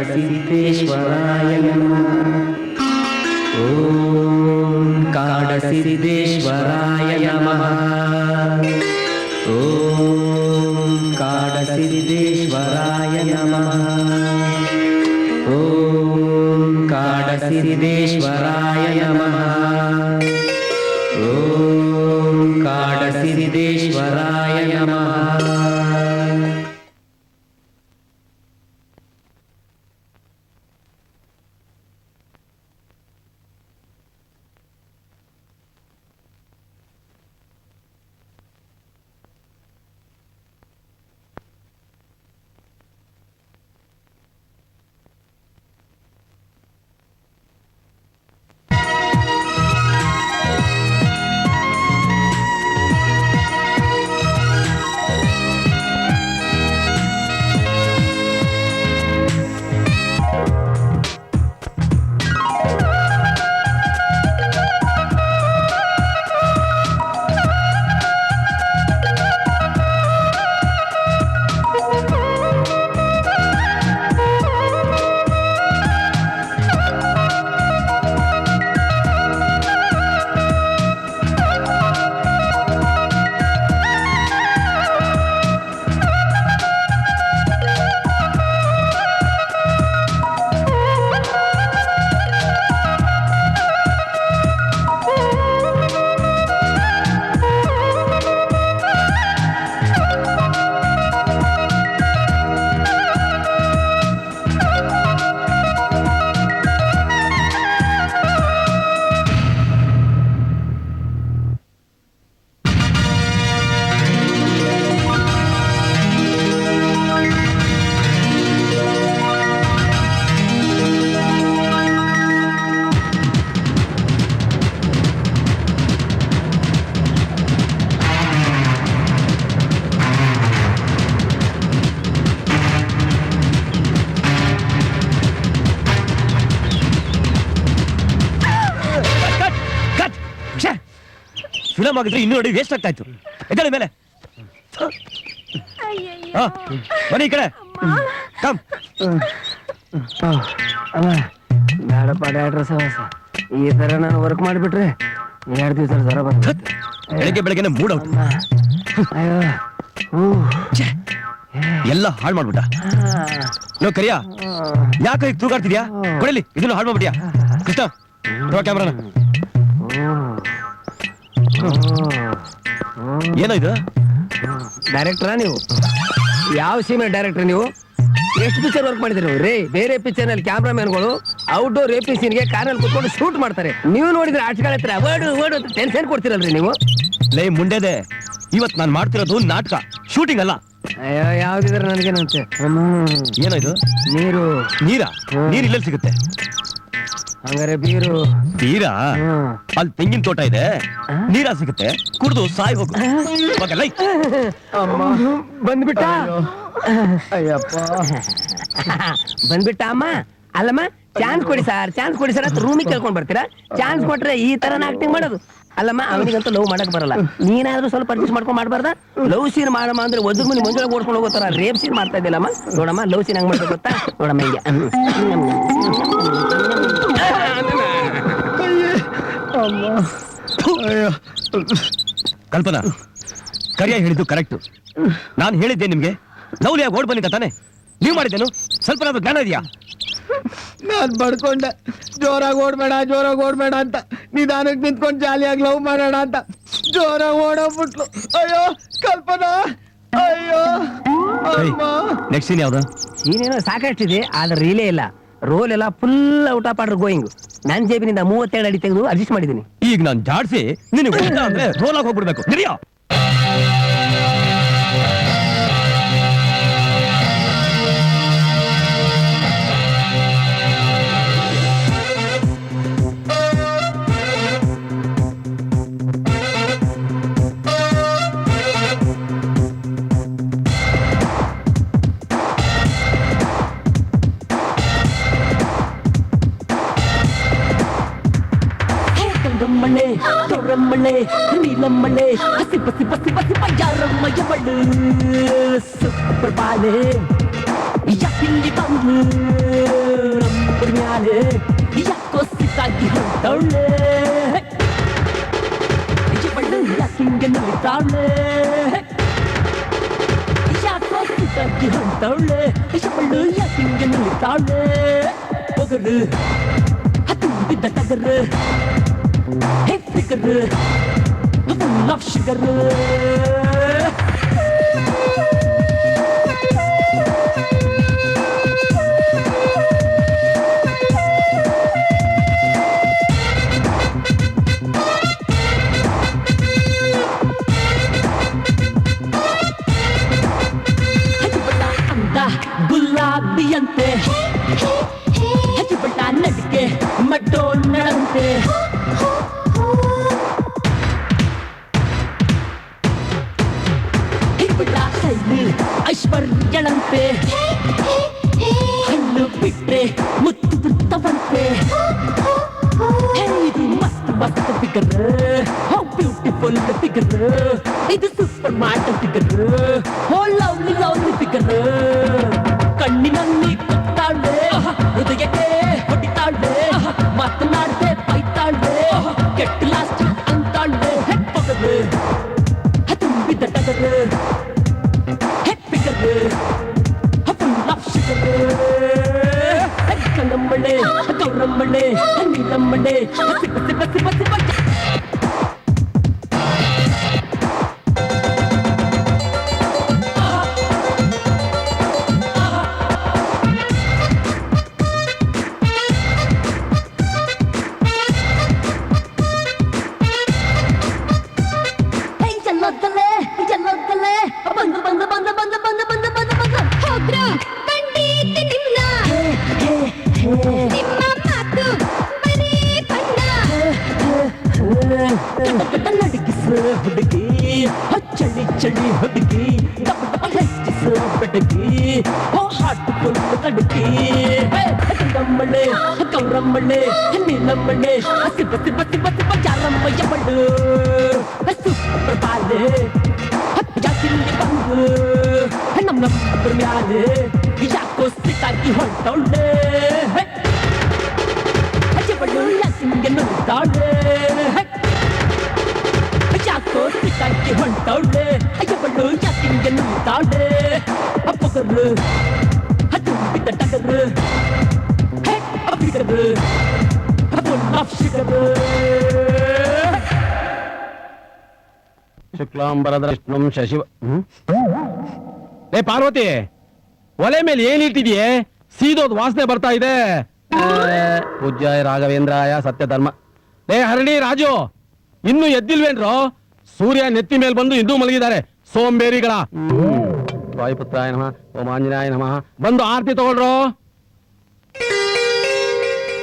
ಕಾಡಸಿದ್ದೇಶ್ವರಾಯ ನಮಃ. ಓಂ ಕಾಡಸಿದ್ದೇಶ್ವರಾಯ ನಮಃ. ಓಂ ಕಾಡಸಿದ್ದೇಶ್ವರಾಯ ನಮಃ. ಓಂ ಕಾಡಸಿದ್ದೇಶ್ವರಾಯ ನಮಃ. ಓಂ ಕಾಡಸಿದ್ದೇಶ್ವರಾಯ ನಮಃ. ಫಿಲಮ್ ಆಗಿದ್ರೆ ಇನ್ನೂ ನೋಡಿ ವೇಸ್ಟ್ ಆಗ್ತಾ ಇತ್ತು. ಎದ್ದೇಳಿ ಮೇಲೆ ಬನ್ನಿ ಈ ಕಡೆ. ಕಮ್ ಬೇಡಪ್ಪ ಡಾಕ್ಟ್ರ ಸಹವಾಸ. ಈ ತರ ನಾನು ವರ್ಕ್ ಮಾಡಿಬಿಟ್ರೆ 2 ದಿವಸ ಜ್ವರ ಬರ್ತದೆ. ಬೆಳಗ್ಗೆ ಬೆಳಗ್ಗೆನೆ ಮೂಡ್ ಔಟ್. ಅಯ್ಯೋ ಎಲ್ಲ ಹಾಳು ಮಾಡ್ಬಿಟ್ಟ. ನೋ ಕರಿಯ, ಯಾಕೆ ಈಗ ತೂಗಾಡ್ತಿದ್ಯಾ? ಕೊಡಲಿ, ಇದನ್ನು ಹಾಳು ಮಾಡ್ಬಿಟ್ಯಾ? ಕೃಷ್ಣ ಕ್ಯಾಮ್ರಾನ. ಏನೋ ಇದು? ಡೈರೆಕ್ಟರಾ ನೀವು? ಯಾವ ಸೀಮೆ ಡೈರೆಕ್ಟರ್ ನೀವು? ಎಷ್ಟು ಪಿಕ್ಚರ್ ವರ್ಕ್ ಮಾಡಿದ್ರಿ ರೇ? ಬೇರೆ ಪಿಕ್ಚರ್ ನಲ್ಲಿ ಕ್ಯಾಮ್ರಾಮನ್ಗಳು ಔಟ್ಡೋರ್ ರೇಪಿಂಗ್ ಸೀನ್ಗೆ ಕಾರಲ್ಲಿ ಕುತ್ಕೊಂಡು ಶೂಟ್ ಮಾಡ್ತಾರೆ. ನೀವು ನೋಡಿದ್ರೆ ಆಟಗಳ ಹತ್ರ ವರ್ಡ್ ಟೆನ್ಷನ್ ಕೊಡ್ತೀರಲ್ರಿ ನೀವು. ಲೇ ಮುಂಡೆದೆ, ಇವತ್ ನಾನ್ ಮಾಡ್ತಿರೋದು ನಾಟಕ, ಶೂಟಿಂಗ್ ಅಲ್ಲ. ಅಯ್ಯೋ ಯಾವ್ದಿದ್ರೆ ನನಗೇನಂತೆ. ಏನೋ ಇದು? ನೀರು. ನೀರಾ? ನೀರ್ ಇಲ್ಲೆಲ್ಲಿ ಸಿಗುತ್ತೆ? ಹಂಗಾರೆ ಬೀರು. ಬೀರಾ? ಅಲ್ಲಿ ತೆಂಗಿನ ತೋಟ ಇದೆ, ನೀರ ಸಿಗುತ್ತೆ, ಕುಡ್ದು ಸಾಯ್ ಹೋಗು. ಬಂದ್ಬಿಟ್ಟ. ಅಯ್ಯಪ್ಪ ಬಂದ್ಬಿಟ್ಟ ಅಮ್ಮ. ಅಲ್ಲಮ್ಮ, ಚಾನ್ಸ್ ಕೊಡಿ ಸರ್, ಚಾನ್ಸ್ ಕೊಡಿ ಸರ್ ಅಂತ ರೂಮಿಗೆ ಕೇಳ್ಕೊಂಡ್ ಬರ್ತೀರಾ? ಚಾನ್ಸ್ ಕೊಟ್ರೆ ಈ ತರ ಆಕ್ಟಿಂಗ್ ಮಾಡೋದು? ಅಲ್ಲಮ್ಮ, ಅವನಿಗಂತೂ ಲವ್ ಮಾಡಕ್ ಬರಲ್ಲ. ನೀನಾದ್ರೂ ಸ್ವಲ್ಪ ಅಡ್ಜಸ್ಟ್ ಮಾಡ್ಕೊಂಡ್ ಮಾಡ್ಬಾರ್ದ? ಲವ್ ಸೀನ್ ಮಾಡಮ್ಮ ಅಂದ್ರೆ ಒದ್ರ ಮನೆ ಮುಂಜಾನೆ ಓಡ್ಕೊಂಡು ಹೋಗೋತಾರ ರೇಪ್ ಸೀನ್ ಮಾಡ್ತಾ ಇದ್ದಿಲ್ಲಮ್ಮ. ನೋಡಮ್ಮ, ಲವ್ ಸೀನ್ ಹಂಗ್ ಮಾಡ್ಬೇಕು ಗೊತ್ತಾ? ನೋಡಮ್ಮ ಹಿಂಗೆ. ಕಲ್ಪನಾ, ಕರಿಯ ಹೇಳಿದ್ದು ಕರೆಕ್ಟ್. ನಾನು ಹೇಳಿದ್ದೆ ನಿಮ್ಗೆ ಲವ್ಲಿಯಾಗಿ ಓಡ್ ಬನ್ನಿ ತಾನೆ. ನೀವ್ ಮಾಡಿದ್ದೇನು? ಸ್ವಲ್ಪ ಜ್ಞಾನ ಇದೆಯಾ? ನಾನ್ ಬಡ್ಕೊಂಡೆ, ಜೋರಾಗಿ ಓಡ್ಬೇಡ ಅಂತ. ನಿಧಾನಕ್ಕೆ ನಿಂತ್ಕೊಂಡು ಜಾಲಿಯಾಗಿ ಲವ್ ಮಾಡೋಣ ಅಂತ ಜೋರಾಗಿ ಓಡೋಗ್ಬಿಟ್ಲು. ಅಯ್ಯೋ ಕಲ್ಪನಾ, ಅಯ್ಯೋ. ನೆಕ್ಸ್ಟ್ ಸೀನ್ ಯಾವ್ದು? ಸೀನೇನೋ ಸಾಕಷ್ಟಿದೆ, ಆದ್ರೆ ರೀಲೇ ಇಲ್ಲ. ರೋಲ್ ಎಲ್ಲ full out of order going. ನನ್ ಜೇಬಿನಿಂದ 32 ಅಡಿ ತೆಗೆದು ಅಡ್ಜಸ್ಟ್ ಮಾಡಿದ್ದೀನಿ. ಈಗ ನಾನು ಜಾಡ್ಸಿ ನಿನಗೆ ಅಂದ್ರೆ ರೋಲ್ ಆಗಿ ಹೋಗ್ಬಿಡ್ಬೇಕು. ಸರಿಯಾ? மண்ணே துறமண்ணே நீலமண்ணே பசி பசி பசி பசி பையாரம்மைய படு சூப்பர் பாலே ಯಾಕಿಲ್ಲಿ ಬಂದು ನಂಬರ್ ಮ್ಯಾಲೆ ಯಾಕೋ ಸಿಕ್ಕಾಗಿ ಹೊಂಟವಳೆ ಇವಳು ಯಾಕಿಂಗೆ ನಲಿತಾವಳೆ ಯಾಕೋ ಸಿಕ್ಕಾಗಿ ಹೊಂಟವಳೆ ಇವಳು ಯಾಕಿಂಗೆ ನಲಿತಾವಳೆ ಒಗರು ತುಂಬಿದ್ದ ಟಗರು ಹೇ ಫಿಗರು full of sugar ಗುಲಾಬಿಯಂತೆ ಹಜಿಬಟ್ಟ ನಡಿಗೆ ಮಡ್ಡೋಣಂತೆ ಹಿಬಿಟ್ಟ ಕೈಲಿ ಐಶ್ವರ್ಯಳಂತೆ ಹಣ್ಣು ಬಿಟ್ರೆ ಮುತ್ತು ಬಿಡ್ತವಂತೆ ಇದು ಮಸ್ತ್ ಮಸ್ತ್ ಫಿಗರ್ ಹೌ ಬ್ಯೂಟಿಫುಲ್ ಫಿಗರ್ ಇದು ಸೂಪರ್ ಮಾರ್ಟ್ ಫಿಗರ್ ಹೋ ಲವ್ಲಿ ಲವ್ಲಿ ಫಿಗರ್ ಕಣ್ಣಿನಲ್ಲಿ ಕೊತ್ತಾಳೆ ಹೃದಯಕ್ಕೆ ಹೊಡಿತಾಳೆ ಮಾತನಾಡ್ದೆ ಬೈತಾಳೆ ಕೆಟ್ಟ ಲಾಸ್ಟ್ ಅಂತಾಳೆ ಹೆಪ್ಪಗರು ತುಂಬಿದ ಟಗರು ಹೆಪ್ಪಿಗರು ಫುಲ್ ಆಫ್ ಶುಗರ್ ಕಣ್ಣಮ್ಮಳೆ ಗೌರಮ್ಮಳೆ ನೀಲಮ್ಮಳೆ ಸಿಬ್ಬ ಸಿಬ್ಬ ಸಿಬ್ಬ ಸಿಬ್ಬ ಹುಡುಗಿ ಚಳಿ ಚಳಿ ಹುಡುಗಿ ಹೆಚ್ಚಿಸ ಬೆಡಗಿ ಓ ಹಾಟ್ ಫುಲ್ ಕಡುಗಿ ಗಂಗಮ್ಮಳೆ ಗೌರಮ್ಮಳೆ ನೀಲಮ್ಮಳೆ ಸಿಬ್ಬ ಸಿಬ್ಬ ಸಿಬ್ಬ ಸಿಬ್ಬ ಜಾರಮ್ಮಯ್ಯ ಬಡು ಸೂಪರ್ ಬಾಲೆ ಯಾಕಿಲ್ಲಿ ಬಂದು ನಮ್ಮ ನಮ್ಮ ಮ್ಯಾಲೆ ಯಾಕೋ ಸಿಕ್ಕಾಗಿ ಹೊಂಟವಳೆ ಬಡು ಯಾಕಿಂಗೆ ನುಗ್ತಾಳೆ ಯಾಕೋ ಸಿಕ್ಕಾಗಿ ಹೊಂಟವಳೆ ಅಯ್ಯವಳು ಯಾಕಿಂಗೆ ನುಗ್ತಾಳೆ ಅಪ್ಪಗರು ತುಂಬಿದ ಟಗರು ಅಪ್ಪಿಗರು ಫುಲ್ ಆಫ್ ಶುಗರ್ ಶುಕ್ಲಾಂಬರದ ವಿಷ್ಣುಂ ಶಶಿವ ಲೇ ಪಾರ್ವತಿ ಒಲೆ ಮೇಲೆ ಏನಿಟ್ಟಿದೆಯೇ ಸೀದೋದ್ ವಾಸನೆ ಬರ್ತಾ ಇದೆ ಪೂಜ್ಯಾಯ ರಾಘವೇಂದ್ರಾಯ ಸತ್ಯ ಧರ್ಮ ಲೇ ಹರಣಿ ರಾಜು ಇನ್ನು ಎದ್ದಿಲ್ವೇನ್ರೋ ಸೂರ್ಯ ನೆತ್ತಿ ಮೇಲೆ ಬಂದು ಇನ್ನೂ ಮಲಗಿದ್ದಾರೆ ಸೋಂಬೇರಿಗಳ ವಾಯುಪುತ್ರಾಯ ನಮಃ ಓಂ ಆಂಜನೇಯ ನಮಃ ಬಂದು ಆರತಿ ತಗೊಳ್ರೋ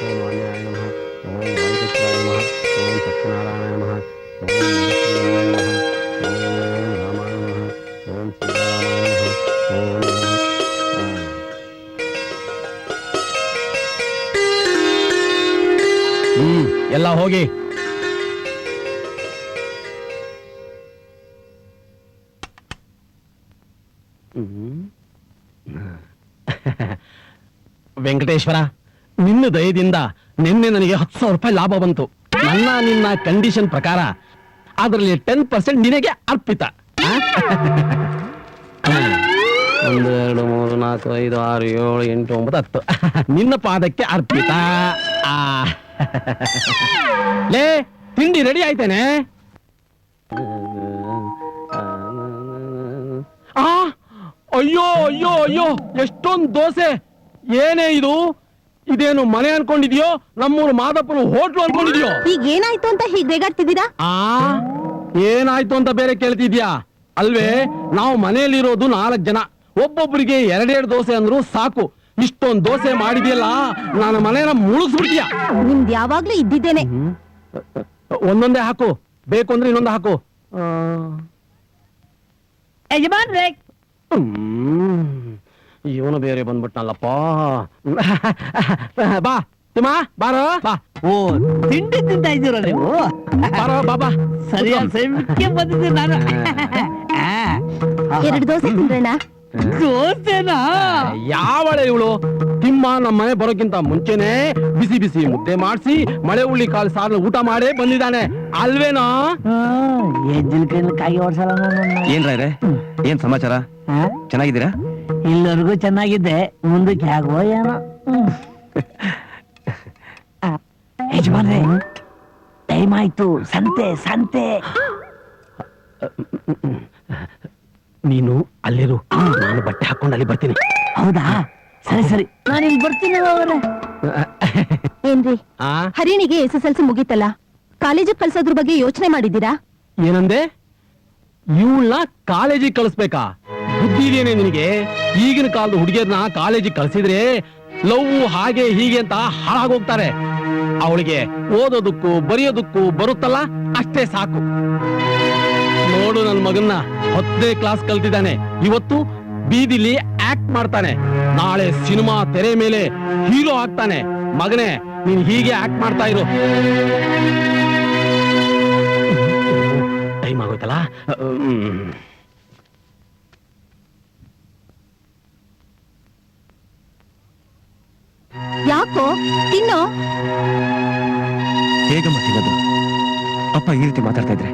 ಓಂ ಆಂಜನೇಯ ನಮಃ ಓಂ ವಾಯುಪುತ್ರಾಯ ನಮಃ ಓಂ ಸತ್ಯನಾರಾಯಣ ನಮಃ ಓಂ ರಾಮಾಯ ನಮಃ ಓಂ ಶ್ರೀರಾಮಾಯ ನಮಃ ಎಲ್ಲ ಹೋಗಿ ವೆಂಕಟೇಶ್ವರ ನಿನ್ನ ದಯದಿಂದ ನಿನ್ನೆ ನನಗೆ 10,000 ರೂಪಾಯಿ ಲಾಭ ಬಂತು. ನನ್ನ ನಿನ್ನ ಕಂಡೀಷನ್ ಪ್ರಕಾರ ಅದರಲ್ಲಿ 10% ನಿನಗೆ ಅರ್ಪಿತ. 1 2 3 4 5 6 7 8 9 10 ನಿನ್ನ ಪಾದಕ್ಕೆ ಅರ್ಪಿತ. ಲೇ ತಿಂಡಿ ರೆಡಿ ಆಯ್ತೇನೆ? ಅಯ್ಯೋ ಅಯ್ಯೋ ಅಯ್ಯೋ ಎಷ್ಟೊಂದು ದೋಸೆ! ಏನೇ ಇದು? ಇದೇನು ಮನೆ ಅನ್ಕೊಂಡಿದ್ಯೋ ನಮ್ಮೂರು ಮಾದಪ್ಪನ ಹೋಟ್ಲು ಅನ್ಕೊಂಡಿದ್ಯೋ? ಈಗ ಏನಾಯ್ತು ಅಂತ ಹೀಗೆ ರೇಗಾಡ್ತಿದ್ದೀರಾ? ಏನಾಯ್ತು ಅಂತ ಬೇರೆ ಕೇಳ್ತಿದ್ಯಾ? ಅಲ್ವೇ, ನಾವು ಮನೆಯಲ್ಲಿರೋದು 4 ಜನ, ಒಬ್ಬೊಬ್ಬರಿಗೆ 2 ದೋಸೆ ಅಂದ್ರು ಸಾಕು. ಇಷ್ಟೊಂದು ದೋಸೆ ಮಾಡಿದ್ಯಲ್ಲ, ನನ್ನ ಮನೇನ ಮುಳುಗಿಸ್ಬಿಡ್ತೀಯ. ನಿಮ್ದು ಯಾವಾಗ್ಲೂ ಇದ್ದಿದ್ದೇನೆ. ಒಂದೊಂದೇ ಹಾಕು, ಬೇಕು ಅಂದ್ರೆ ಇನ್ನೊಂದು ಹಾಕು. ಯಜಮಾನ್ರೆ, ಇವನು ಬೇರೆ ಬಂದ್ಬಿಟ್ನಲ್ಲಪ್ಪ. ಬಾ ತಿಮ್ಮ, ಬಾರೋ ಬಾ. ಓ ತಿಂಡಿ ತಿಂತ ಇದ್ದೀರ ನೀವು? ಬಾರೋ ಬಾಬಾ. ಸರಿಯಾದ ಸಮಯಕ್ಕೆ ಬಂದಿದ್ದೀನಿ ನಾನು. 2 ದೋಸೆ ತಿಂದ್ರಣ್ಣ? ದೋಸೆನಾ? ಯಾವಳೆ ಇವಳು? ತಿಮ್ಮ ನಮ್ಮ ಮನೆ ಬರೋಕ್ಕಿಂತ ಮುಂಚೆನೆ ಬಿಸಿ ಬಿಸಿ ಮುದ್ದೆ ಮಾಡಿಸಿ ಮಳೆ ಹುಳ್ಳಿ ಕಾಳು ಸಾರು ಊಟ ಮಾಡೇ ಬಂದಿದ್ದಾನೆ ಅಲ್ವೇನೋ? ಎಜ್ಜಿನ ಕೈಲಿ ಕಾಯಿ ಓಡ್ಸಲ್ಲ ಏನ್ ರಾಯ್ರೆ ಏನ್ ಸಮಾಚಾರ? ಚೆನ್ನಾಗಿದ್ದೀರಾ? ಇಲ್ಲರಿಗೂ ಚೆನ್ನಾಗಿದ್ದೆ, ಮುಂದಕ್ಕೆ ಹೇಗೋ ಏನೋ. ಯಜಮಾನ್ರೆ, ಟೈಮ್ ಆಯ್ತು, ಸಂತೆ ಸಂತೆ. ನೀನು ಅಲ್ಲಿರು, ನಾನು ಬಟ್ಟೆ ಹಾಕೊಂಡು ಅಲ್ಲಿ ಬರ್ತೀನಿ. ಹೌದಾ? ಸರಿ ಸರಿ, ನಾನು ಇಲ್ಲಿ ಬರ್ತೀನಿ. ಹೋಗ್ರೆ ಏನ್ರಿ ಆ ಹರಿಣಿಗೆ SSLC ಮುಗೀತಲ್ಲ, ಕಾಲೇಜಿಗೆ ಕಳ್ಸೋದ್ರ ಬಗ್ಗೆ ಯೋಚನೆ ಮಾಡಿದ್ದೀರಾ? ಏನಂದೆ? ಇವಳನ್ನ ಕಾಲೇಜಿಗೆ ಕಳಿಸ್ಬೇಕಾ? ಬುದ್ಧಿ ಇದೆಯೇನೆ ನಿನಗೆ? ಈಗಿನ ಕಾಲದ ಹುಡುಗಿಯರ್ನ ಕಾಲೇಜಿಗೆ ಕಳ್ಸಿದ್ರೆ ಲವ್ ಹಾಗೆ ಹೀಗೆ ಅಂತ ಹಾಳಾಗೋಗ್ತಾರೆ. ಅವಳಿಗೆ ಓದೋದಕ್ಕೂ ಬರೆಯೋದಕ್ಕೂ ಬರುತ್ತಲ್ಲ, ಅಷ್ಟೇ ಸಾಕು. ನೋಡು ನನ್ನ ಮಗನ್ನ 10ನೇ ಕ್ಲಾಸ್ ಕಲ್ತಿದ್ದಾನೆ, ಇವತ್ತು ಬೀದಿಲಿ ಆಕ್ಟ್ ಮಾಡ್ತಾನೆ, ನಾಳೆ ಸಿನಿಮಾ ತೆರೆ ಮೇಲೆ ಹೀರೋ ಆಗ್ತಾನೆ. ಮಗನೇ, ನೀನ್ ಹೀಗೆ ಆಕ್ಟ್ ಮಾಡ್ತಾ ಇರು. ಟೈಮ್ ಆಗೋಯ್ತಲ್ಲ. ಯಾಕೋ ತಿನ್ನೋ. ಹೇಗಮ್ಮ ತಿನ್ನೋದು? ಅಪ್ಪ ಈ ರೀತಿ ಮಾತಾಡ್ತಾ ಇದ್ರೆ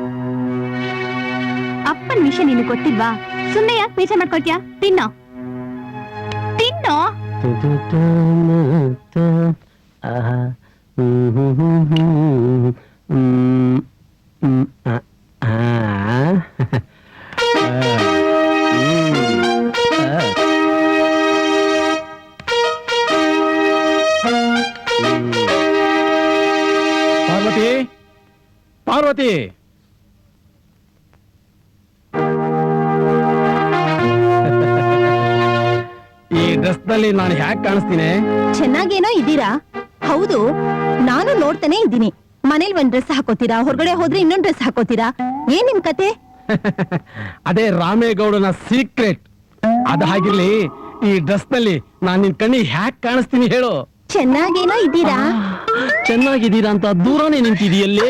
ಅಪ್ಪನ್ ವಿಷಯ ನಿನಗೆ ಗೊತ್ತಿಲ್ವಾ? ಸುಮ್ಮನೆ ಯಾಕೆ ಬೇಜಾರ್ ಮಾಡ್ಕೊಳ್ತೀಯಾ? ತಿನ್ನೋ ತಿನ್ನೋ. ಪಾರ್ವತಿ, ಪಾರ್ವತಿ, ಈ ಡ್ರೆಸ್ ನಲ್ಲಿ ನಾನು ಹ್ಯಾಕ್ ಕಾಣಿಸ್ತೀನಿ? ಚೆನ್ನಾಗೇನೋ ಇದ್ದೀರಾ? ಹೌದು, ನಾನು ನೋಡ್ತಾನೆ ಇದ್ದೀನಿ. ಮನೇಲಿ ಒಂದ್ ಡ್ರೆಸ್ ಹಾಕೋತೀರಾ, ಹೊರಗಡೆ ಹೋದ್ರೆ ಇನ್ನೊಂದ್ ಡ್ರೆಸ್ ಹಾಕೋತೀರಾ. ಏನ್ ನಿಮ್ ಕತೆ? ಅದೇ ರಾಮೇಗೌಡನ ಸೀಕ್ರೆಟ್. ಅದ ಹಾಗಿರ್ಲಿ, ಈ ಡ್ರೆಸ್ ನಲ್ಲಿ ನಾನ್ ನಿನ್ ಕಣ್ಣಿ ಹ್ಯಾಕ್ ಕಾಣಿಸ್ತೀನಿ ಹೇಳು? ಚೆನ್ನಾಗೇನೋ ಇದ್ದೀರಾ? ಚೆನ್ನಾಗಿದ್ದೀರಾ ಅಂತ ದೂರನೇ ನಿಂತಿದೀಯಲ್ಲೇ.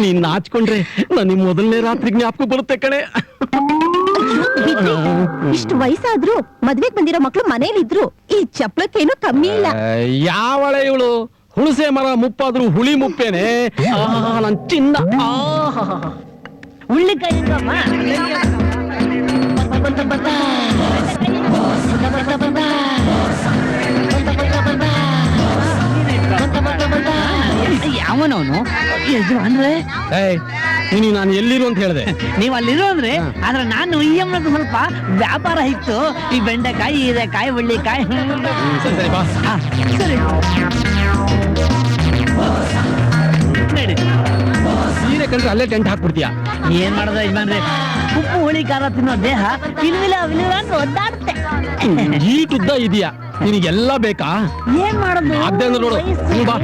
ನೀನ್ ನಾಚ್ಕೊಂಡ್ರೆ ನನಗೆ ಮೊದಲನೇ ರಾತ್ರಿ ಜ್ಞಾಪಕ ಬರುತ್ತೆ ಕಣೆ. ಇಷ್ಟು ವಯಸ್ಸಾದ್ರು ಮದ್ವೆಗ್ ಬಂದಿರೋ ಮಕ್ಳು ಮನೇಲಿದ್ರು, ಈ ಚಪ್ಲಕ್ಕೇನು ಕಮ್ಮಿ ಇಲ್ಲ. ಯಾವಳೆ ಇವಳು? ಹುಣಸೆ ಮರ ಮುಪ್ಪಾದ್ರೂ ಹುಳಿ ಮುಪ್ಪೇನೆ. ನನ್ ಚಿನ್ನ. ಹುಳ್ಳಿಕಾಯಿ ಯಾವನವನು? ಯಜಮಾನ್ರೆ, ನೀನು ನಾನು ಎಲ್ಲಿರು ಅಂತ ಹೇಳಿದೆ? ನೀವ್ ಅಲ್ಲಿರೋ ಅಂದ್ರೆ, ಆದ್ರೆ ನಾನು ಈ ಅಮ್ಮನದ್ದು ಸ್ವಲ್ಪ ವ್ಯಾಪಾರ ಇತ್ತು. ಈ ಬೆಂಡೆಕಾಯಿ, ಹೀರೆಕಾಯಿ, ಹುಳ್ಳಿಕಾಯಿ. ಸರಿ ಸರಿ ಬಾ. ಸರಿ ನಡಿ. ಸೀರೆ ಕಂಡ್ರೆ ಅಲ್ಲೇ ಟೆಂಟ್ ಹಾಕ್ಬಿಡ್ತೀಯ. ಏನ್ ಮಾಡೋದು ಯಜಮಾನ್ರೆ, ಉಪ್ಪು ಹುಳಿ ಖಾರ ತಿನ್ನೋ ದೇಹ ವಿಲ್ವಿಲ ವಿಲ್ವಿಲ ಅಂತ ಒದ್ದಾಡುತ್ತೆ. ಈಟುದ್ದ ಇದೆಯಾ? ನಿನಗೆಲ್ಲ ಬೇಕಾ? ಏನ್ ಮಾಡೋದು? ಅದೇ ನೋಡು, ನೀನು ಬಾ.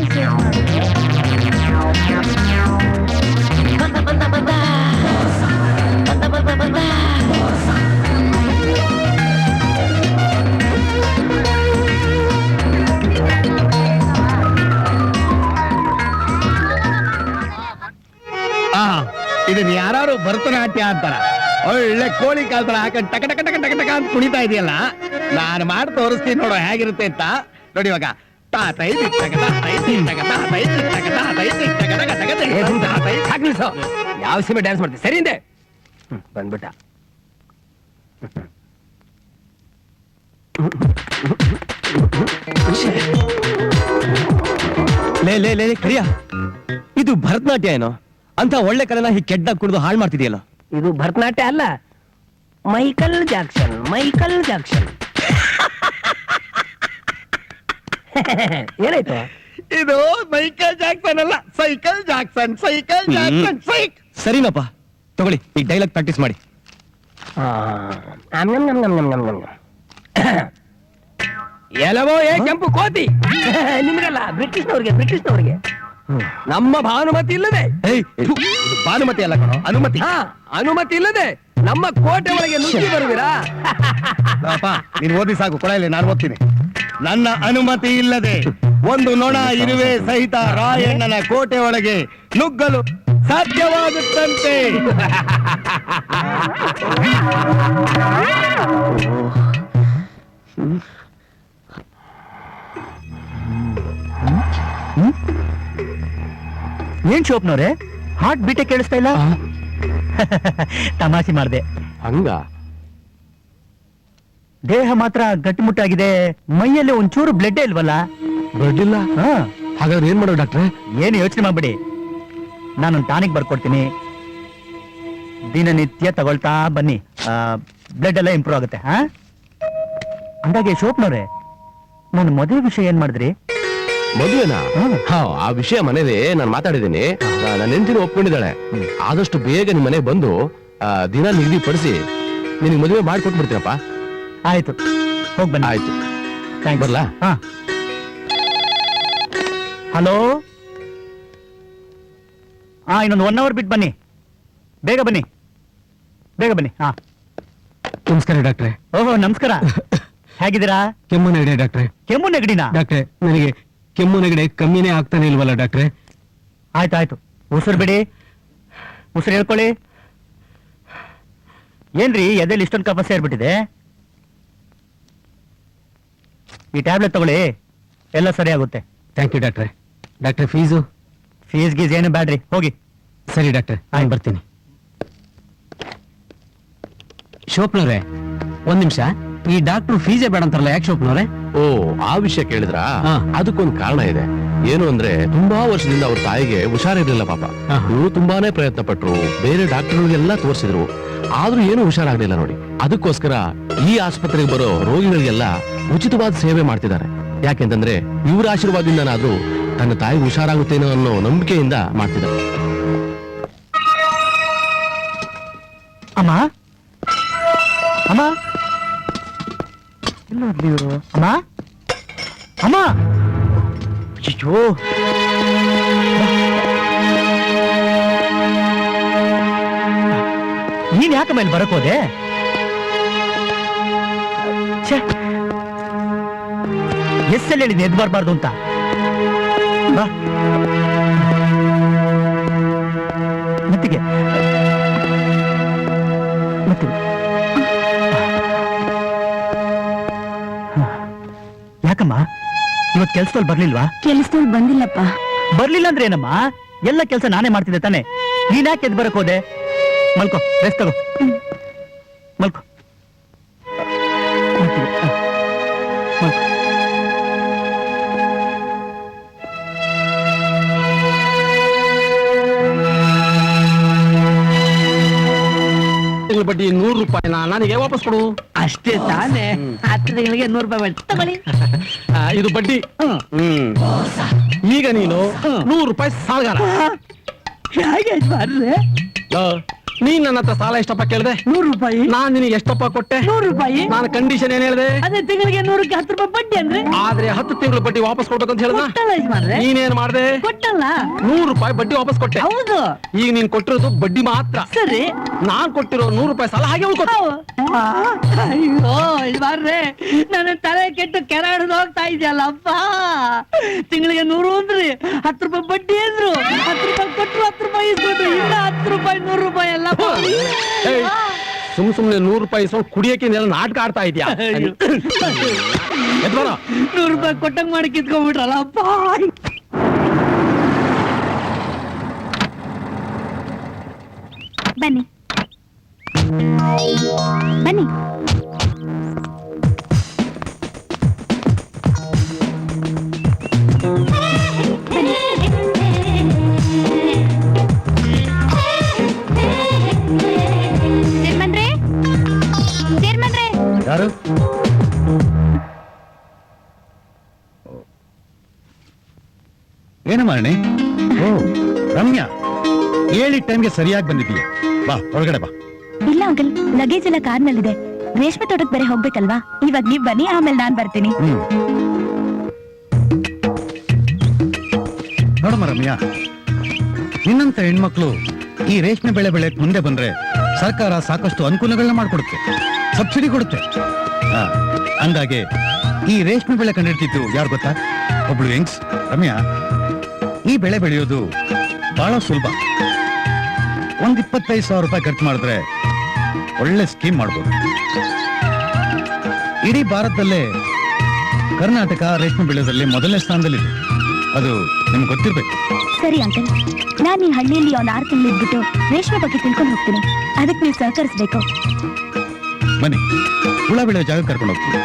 ಇದನ್ನ ಯಾರು ಭರತನಾಟ್ಯ ಅಂತಾರ. ಒಳ್ಳೆ ಕೋಳಿ ಕಾಲ್ತರ ಹಾಕೊಂಡ್ ಟಕ ಟಕ ಟಕ ಟಕ ಟಕ ಅಂತ ಕುಣಿತಾ ಇದೆಯಲ್ಲ, ನಾನು ಮಾಡಿ ತೋರಿಸ್ತೀನಿ ನೋಡೋ ಹೇಗಿರುತ್ತೆ ಅಂತ. ನೋಡಿ ಇವಾಗ ಯಾವ ಸಿನಿಮಾ ಡ್ಯಾನ್ಸ್ ಮಾಡ್ತೀವಿ? ಸರಿ ಹಿಂದೆ ಬಂದ್ಬಿಟ್ಟ. ಲೇ ಲೇ ಲೇ ಕರಿಯ, ಇದು ಭರತನಾಟ್ಯ ಏನೋ ಅಂತ ಒಳ್ಳೆ ಕಲೆನ ಹೀಗೆ ಕೆಡ್ಡ ಕುಡಿದು ಹಾಳು ಮಾಡ್ತಿದೆಯಲ್ಲ. ಇದು ಭರತನಾಟ್ಯ ಅಲ್ಲ, ಮೈಕಲ್ ಜಾಕ್ಸನ್. Michael Jackson. ಏನಾಯ್ತು? ಇದು ಮೈಕಲ್ ಜಾಕ್ಸನ್ ಅಲ್ಲ, ಸೈಕಲ್ ಜಾಕ್ಸನ್. ಸೈಕಲ್ ಜಾಕ್ಸನ್ ಸೈಕ್. ಸರಿನಪ್ಪ, ತಗೊಳ್ಳಿ ಈಗ ಡೈಲಾಗ್ ಪ್ರಾಕ್ಟೀಸ್ ಮಾಡಿ. ಎಲ್ಲವೋ ಏ ಕೆಂಪು ಕೋತಿ. ನಿಮ್ಗಲ್ಲ, ಬ್ರಿಟಿಷ್ನವ್ರಿಗೆ, ಬ್ರಿಟಿಷ್ನವ್ರಿಗೆ. ನಮ್ಮ ಭಾನುಮತಿ ಇಲ್ಲದೆ, ಭಾನುಮತಿ ಅಲ್ಲ ಕಣೋ, ಅನುಮತಿ. ಹಾ, ಅನುಮತಿ ಇಲ್ಲದೆ ನಮ್ಮ ಕೋಟೆ ಒಳಗೆ ನುಗ್ಗಿ ಬರುವಿರಾ? ನೀನ್ ಓದಿ ಸಾಕು, ಕೊಡ ಇಲ್ಲಿ, ನಾನು ಓದ್ತೀನಿ. ನನ್ನ ಅನುಮತಿ ಇಲ್ಲದೆ ಒಂದು ನೊಣ ಇರುವೆ ಸಹಿತ ರಾಯಣ್ಣನ ಕೋಟೆ ಒಳಗೆ ನುಗ್ಗಲು ಸಾಧ್ಯವಾಗುತ್ತಂತೆ. ಏನ್ ಶೋಪ್ನವ್ರೆ ಹಾರ್ಟ್ ಬೀಟೆ ಕೇಳಿಸ್ತಾ ಇಲ್ಲ? ತಮಾಷೆ ಮಾಡ್ದೆ. ಹಂಗ ದೇಹ ಮಾತ್ರ ಗಟ್ಟಿಮುಟ್ಟಾಗಿದೆ, ಮೈಯಲ್ಲಿ ಒಂಚೂರು ಬ್ಲಡ್ ಇಲ್ವಲ್ಲ? ಬ್ಲಡ್ ಇಲ್ಲ. ಹಾ, ಹಾಗಾದ್ರೆ ಏನ್ ಮಾಡೋ ಡಾಕ್ಟ್ರೆ? ಏನು ಯೋಚನೆ ಮಾಡ್ಬಿಡಿ, ನಾನೊಂದು ಟಾನಿಕ್ ಬರ್ಕೊಡ್ತೀನಿ, ದಿನನಿತ್ಯ ತಗೊಳ್ತಾ ಬನ್ನಿ, ಬ್ಲಡ್ ಎಲ್ಲ ಇಂಪ್ರೂವ್ ಆಗುತ್ತೆ. ಹಾ, ಅಂದಾಗೆ ಶೋಪ್ನವ್ರೆ, ನಾನು ಮದುವೆ ವಿಷಯ ಏನ್ ಮಾಡಿದ್ರಿ? ಮದುವೆನಾ? ಹಾ, ಆ ವಿಷಯ ಮನೇಲಿ ನಾನು ಮಾತಾಡಿದ್ದೀನಿ. ನನ್ನ ಹೆಂಡತಿನ ಒಪ್ಕೊಂಡಿದ್ದಾಳೆ. ಆದಷ್ಟು ಬೇಗ ನಿಮ್ ಮನೆಗೆ ಬಂದು ದಿನ ನಿಗದಿಪಡಿಸಿ ನಿನಗೆ ಮದುವೆ ಮಾಡ್ಕೊಟ್ಬಿಡ್ತೀನಪ್ಪ. ಆಯ್ತು, ಹೋಗ್ ಬನ್ನಿ. ಆಯ್ತು, ಥ್ಯಾಂಕ್ಸ್. ಬರ್ಲಾ? ಹಾ. ಹಲೋ, ಇನ್ನೊಂದು 1 ಅವರ್ ಬಿಟ್ಟು ಬನ್ನಿ, ಬೇಗ ಬನ್ನಿ, ಬೇಗ ಬನ್ನಿ. ಹಾ, ನಮಸ್ಕಾರ ಡಾಕ್ಟ್ರೆ. ಓಹೋ ನಮಸ್ಕಾರ. ಹೇಗಿದ್ದೀರಾ? ಕೆಮ್ಮು ನೆಗಡಿ ಡಾಕ್ಟ್ರೆ. ಕೆಮ್ಮು ನೆಗಡಿನ? ಡಾಕ್ಟ್ರೆ, ನನಗೆ ಕೆಮ್ಮು ನೆಗಡಿ ಕಮ್ಮಿನೇ ಆಗ್ತಾನೆ ಇಲ್ವಲ್ಲ ಡಾಕ್ಟ್ರೆ? ಆಯ್ತು, ಉಸಿರು ಬಿಡಿ, ಉಸಿರು ಹೇಳ್ಕೊಳ್ಳಿ. ಏನ್ರಿ ಎದೆಲ್ಲಿ ಇಷ್ಟೊಂದು ಕಫ ಸೇರ್ಬಿಟ್ಟಿದೆ? ಈ ಟ್ಯಾಬ್ಲೆಟ್ ತಗೊಳ್ಳಿ, ಎಲ್ಲ ಸರಿ ಆಗುತ್ತೆ. ಥ್ಯಾಂಕ್ ಯು ಡಾಕ್ಟ್ರೆ. ಡಾಕ್ಟ್ರೆ, ಫೀಸು? ಫೀಸ್ ಗೀಸ್ ಏನು ಬ್ಯಾಡ್ರಿ, ಹೋಗಿ. ಸರಿ ಡಾಕ್ಟ್ರೆ, ನಾನು ಬರ್ತೀನಿ. ಶೋಪ್ನವ್ರೆ, ಒಂದ್ ನಿಮಿಷ. ಈ ಡಾಕ್ಟ್ರು ಫೀಸೇ ಬೇಡ ಅಂತಾರಲ್ಲ, ಯಾಕೆ ಶೋಪ್ನವ್ರೆ? ಓ, ಆ ವಿಷಯ ಕೇಳಿದ್ರಾ? ಹಾ. ಅದಕ್ಕೊಂದು ಕಾರಣ ಇದೆ. ಏನು ಅಂದ್ರೆ, ತುಂಬಾ ವರ್ಷದಿಂದ ಅವ್ರ ತಾಯಿಗೆ ಹುಷಾರಿರ್ಲಿಲ್ಲ ಪಾಪ. ಹಾ. ಇವರು ತುಂಬಾನೇ ಪ್ರಯತ್ನ ಪಟ್ರು, ಬೇರೆ ಡಾಕ್ಟರ್ಗಳಿಗೆಲ್ಲ ತೋರಿಸಿದ್ರು, ಆದ್ರೂ ಏನು ಹುಷಾರಾಗ್ಲಿಲ್ಲ ನೋಡಿ. ಅದಕ್ಕೋಸ್ಕರ ಈ ಆಸ್ಪತ್ರೆಗೆ ಬರೋ ರೋಗಿಗಳಿಗೆಲ್ಲ ಉಚಿತವಾದ ಸೇವೆ ಮಾಡ್ತಿದ್ದಾರೆ. ಯಾಕೆಂತಂದ್ರೆ ಇವ್ರ ಆಶೀರ್ವಾದದಿಂದನಾದ್ರೂ ತನ್ನ ತಾಯಿ ಹುಷಾರಾಗುತ್ತೇನೋ ಅನ್ನೋ ನಂಬಿಕೆಯಿಂದ ಮಾಡ್ತಿದ್ದಾರೆ. ಅಮ್ಮ, ಅಮ್ಮ, ಅಮ್ಮ, ಅಮ್ಮ, ಅಯ್ಯೋ, ನೀನ್ ಯಾಕೆ ಮೇಲೆ ಬರಕೋದೆ? ಎಸ್ಸಲ್ಲಿ ಹೇಳಿದ್ದೆ ಎದ್ದು ಬರಬಾರ್ದು ಅಂತ. ಬಾ ಮತ್ತಿಗೆ ಮತ್ತಿಗೆ. ಯಾಕಮ್ಮ ಇವತ್ ಕೆಲ್ಸದಲ್ಲಿ ಬರ್ಲಿಲ್ವಾ? ಕೆಲಸದವ್ರು ಬಂದಿಲ್ಲಪ್ಪ. ಬರ್ಲಿಲ್ಲ ಅಂದ್ರೆ ಏನಮ್ಮ, ಎಲ್ಲ ಕೆಲಸ ನಾನೇ ಮಾಡ್ತಿದ್ದೆ ತಾನೆ. ನೀನ್ ಯಾಕೆ ಎದ್ದು ಬರಕ್ ಹೋದೆ? ಮಲ್ಕೋ, ರೆಸ್ಟ್ ತಗೋ, ಮಲ್ಕೋ, ಮಲ್ಕೋ. ತಿಂಗಳ ಬಡ್ಡಿ 100 ರೂಪಾಯಿನ ನನಗೆ ವಾಪಸ್ ಕೊಡು. ಅಷ್ಟೇ ತಾನೆ, 10 ತಿಂಗಳಿಗೆ 100 ರೂಪಾಯಿ ಬಡ್ಡಿ ತಗೊಳ್ಳಿ. ಇದು ಬಡ್ಡಿ. ಈಗ ನೀನು 100 ರೂಪಾಯಿ ಸಾಲಗಾರ. ಹೇಗೆ ಮಾಡ್ರೆ? ನೀನ್ ನನ್ನ ಹತ್ರ ಸಾಲ ಎಷ್ಟಪ್ಪ ಕೇಳಿದೆ? 100 ರೂಪಾಯಿ. ನಾನ್ ನಿನಗೆ ಎಷ್ಟಪ್ಪ ಕೊಟ್ಟೆ? 100 ರೂಪಾಯಿ. ನಾನು ಕಂಡೀಷನ್ ಏನ್ ಹೇಳಿದೆ? ಅದೇ ತಿಂಗಳಿಗೆ 100ಕ್ಕೆ 10 ರೂಪಾಯಿ ಬಡ್ಡಿ ಅಂದ್ರೆ. ಆದ್ರೆ 10 ತಿಂಗಳ ಬಡ್ಡಿ ವಾಪಸ್ ಕೊಡ್ಬೇಕಂತ ಹೇಳ್ದ. ಕೊಟ್ಟಲ್ಲ ಯಜಮಾನ್ರೆ. ನೀನೇನ್ ಮಾಡ್ದೆ? ಕೊಟ್ಟಲ್ಲ. 100 ರೂಪಾಯಿ ಬಡ್ಡಿ ವಾಪಸ್ ಕೊಟ್ಟೆ. ಹೌದು. ಈಗ ನೀನ್ ಕೊಟ್ಟಿರೋದು ಬಡ್ಡಿ ಮಾತ್ರ. ಸರಿ. ನಾನ್ ಕೊಟ್ಟಿರೋ 100 ರೂಪಾಯಿ ಸಾಲ ಹಾಗೆ ಉಳ್ಕೊಟ್ಟು. ಅಯ್ಯೋ ಯಜಮಾನ್ರೆ, ನನ್ನ ತಲೆ ಕೆಟ್ಟು ಕೆರಾಡ್ದು ಹೋಗ್ತಾ ಇದೆಯಲ್ಲಪ್ಪ. ತಿಂಗಳಿಗೆ 100 ಅಂದ್ರಿ, 10 ರೂಪಾಯಿ ಬಡ್ಡಿ ಅಂದ್ರು, 10 ರೂಪಾಯಿ ಕೊಟ್ರು, 10 ರೂಪಾಯಿ ಇಸ್ಕೊಟ್ರು, ಇಲ್ಲ 10 ರೂಪಾಯಿ 100 ರೂಪಾಯಿ ಎಲ್ಲ. ಏಯ್, ಸುಮ್ನೆ 100 ರೂಪಾಯಿ ಇಸ್ಕೊಂಡು ಕುಡಿಯಕ್ಕೆ ನೀನು ನಾಟಕ ಆಡ್ತಾ ಇದೀಯಾ? ಎದ್ಬಾರ. 100 ರೂಪಾಯಿ ಕೊಟ್ಟಂಗ್ ಮಾಡಿ ಕಿತ್ಕೊಂಡ್ಬಿಟ್ರಲ್ಲಪ್ಪ. ಬನ್ನಿ ಬನ್ನಿ. ಯಾರು? ಏನಮ್ಮ ಅಣ್ಣೆ? ಓ ರಮ್ಯಾ, ಹೇಳಿದ ಟೈಮ್ಗೆ ಸರಿಯಾಗಿ ಬಂದಿದ್ದೀಯ. ಬಾ ಹೊರಗಡೆ ಬಾ. ಇಲ್ಲ ಅಂಕಲ್, ಲಗೇಜ್ ಎಲ್ಲ ಕಾರ್ನಲ್ಲಿದೆ. ರೇಷ್ಮೆ ತೋಟಕ್ಕೆ ಬೇರೆ ಹೋಗ್ಬೇಕಲ್ವಾ, ಇವಾಗ ನೀವ್ ಬನ್ನಿ, ಆಮೇಲೆ ನಾನ್ ಬರ್ತೀನಿ. ನೋಡಮ್ಮ ರಮ್ಯಾ, ನಿನ್ನಂತ ಹೆಣ್ಮಕ್ಳು ಈ ರೇಷ್ಮೆ ಬೆಳೆ ಬೆಳೆಯಕ್ ಮುಂದೆ ಬಂದ್ರೆ ಸರ್ಕಾರ ಸಾಕಷ್ಟು ಅನುಕೂಲಗಳನ್ನ ಮಾಡ್ಕೊಡುತ್ತೆ, ಸಬ್ಸಿಡಿ ಕೊಡುತ್ತೆ. ಅಂದಾಗೆ ಈ ರೇಷ್ಮೆ ಬೆಳೆ ಕಂಡಿಡ್ತಿದ್ದು ಯಾರು ಗೊತ್ತಾ? ಒಬ್ಳು ಯಂಗ್ಸ್. ರಮ್ಯಾ, ಈ ಬೆಳೆ ಬೆಳೆಯೋದು ಬಹಳ ಸುಲಭ. ಒಂದ್ 25,000 ರೂಪಾಯಿ ಖರ್ಚು ಮಾಡಿದ್ರೆ ಒಳ್ಳೆ ಸ್ಕೀಮ್ ಮಾಡ್ಬೋದು. ಇಡೀ ಭಾರತದಲ್ಲೇ ಕರ್ನಾಟಕ ರೇಷ್ಮೆ ಬೆಳೆಯೋದ್ರಲ್ಲಿ ಮೊದಲನೇ ಸ್ಥಾನದಲ್ಲಿದೆ. ಅದು ನಿಮ್ಗೆ ಗೊತ್ತಿರ್ಬೇಕು. ಸರಿ ಅಂಕಲ್, ನಾನು ಈ ಹಳ್ಳಿಯಲ್ಲಿ ಒಂದು 6 ತಿಂಗಳು ಇದ್ಬಿಟ್ಟು ರೇಷ್ಮೆ ಬಗ್ಗೆ ತಿಳ್ಕೊಂಡು ಹೋಗ್ತೀನಿ. ಅದಕ್ಕೆ ನೀವು ಸಹಕರಿಸಬೇಕು. ಬನ್ನಿ, ಹುಳ ಬೆಳೆಯೋ ಜಾಗ ಕರ್ಕೊಂಡು ಹೋಗ್ತೀನಿ.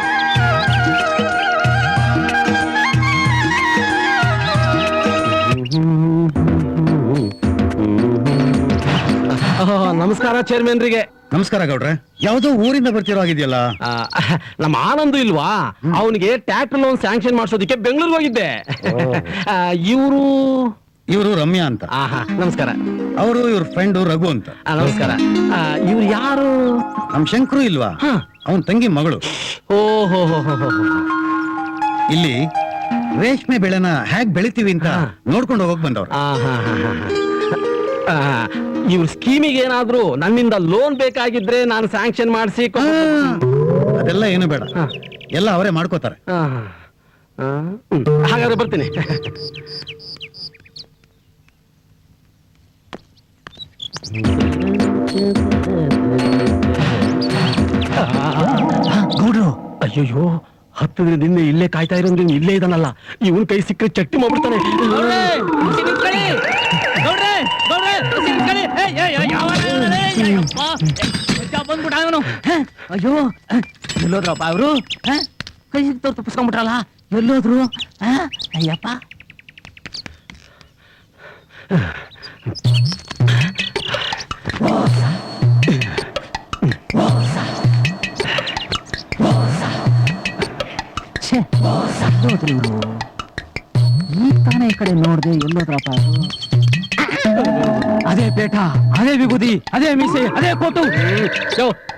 ನಮಸ್ಕಾರ ಚೇರ್ಮನ್ರಿಗೆ. ನಮಸ್ಕಾರ ಗೌಡ್ರೆ. ಯಾವ್ದೋ ಊರಿಂದ ಬರ್ತಿರೋ ಆಗಿದೆಯಲ್ಲ. ನಮ್ಮ ಆನಂದ್ ಇಲ್ವಾ, ಅವನಿಗೆ ಟ್ರ್ಯಾಕ್ಟರ್ ಲೋನ್ ಸ್ಯಾಂಕ್ಷನ್ ಮಾಡಿಸೋದಕ್ಕೆ ಬೆಂಗಳೂರಿಗೆ ಹೋಗಿದ್ದೆ. ಇವರು ರಮ್ಯಾ ಅಂತ. ನಮಸ್ಕಾರ. ಅವರು ಇವ್ರ ಫ್ರೆಂಡ್ ರಘು ಅಂತ. ನಮಸ್ಕಾರ. ಇವ್ರು ಯಾರು? ನಮ್ ಶಂಕರು ಇಲ್ವಾ, ಅವನ್ ತಂಗಿ ಮಗಳು. ಓಹೋ, ಇಲ್ಲಿ ರೇಷ್ಮೆ ಬೆಳೆನ ಹೇಗ್ ಬೆಳಿತೀವಿ ಅಂತ ನೋಡ್ಕೊಂಡು ಹೋಗಕ್ ಬಂದವ್ರು. ಇವ್ರ ಸ್ಕೀಮಿಗೆ ಏನಾದ್ರು ನನ್ನಿಂದ ಲೋನ್ ಬೇಕಾಗಿದ್ರೆ ನಾನು ಸ್ಯಾಂಕ್ಷನ್ ಮಾಡಿಸಿ. ಅದೆಲ್ಲ ಏನು ಬೇಡ, ಎಲ್ಲ ಅವರೇ ಮಾಡ್ಕೋತಾರೆ. ಹಾಗಾದ್ರೆ ಬರ್ತೀನಿ. ಗೌಡ್ರು, ಅಯ್ಯಯ್ಯೋ, 10 ದಿನದಿಂದ ಇಲ್ಲೇ ಕಾಯ್ತಾ ಇರೋದು ಇಲ್ಲೇ ಇದಾನಲ್ಲ, ಇವನ್ ಕೈ ಸಿಕ್ಕರೆ ಚಟ್ಟಿ ಮಾಡ್ಬಿಡ್ತಾನೆ. ಬಂದ್ಬಿಟ್ಟ ಅವನು. ಅಯ್ಯೋ, ಎಲ್ಲೋದ್ರಪ್ಪ ಅವರು? ಕೈ ಸಿಕ್ತವ್ರು ತಪ್ಪಿಸ್ಕೊಂಡ್ಬಿಟ್ರಲ್ಲ, ಎಲ್ಲೋದ್ರು? ಅಯ್ಯಪ್ಪ, ಈಗ ತಾನೇ ಈ ಕಡೆ ನೋಡ್ದೆ, ಎಲ್ಲೋದ್ರಪ್ಪ ಅವರು? ಅದೇ ಪೇಟ, ಅದೇ ವಿಭೂತಿ, ಅದೇ ಮೀಸೆ, ಅದೇ ಕೋಟು.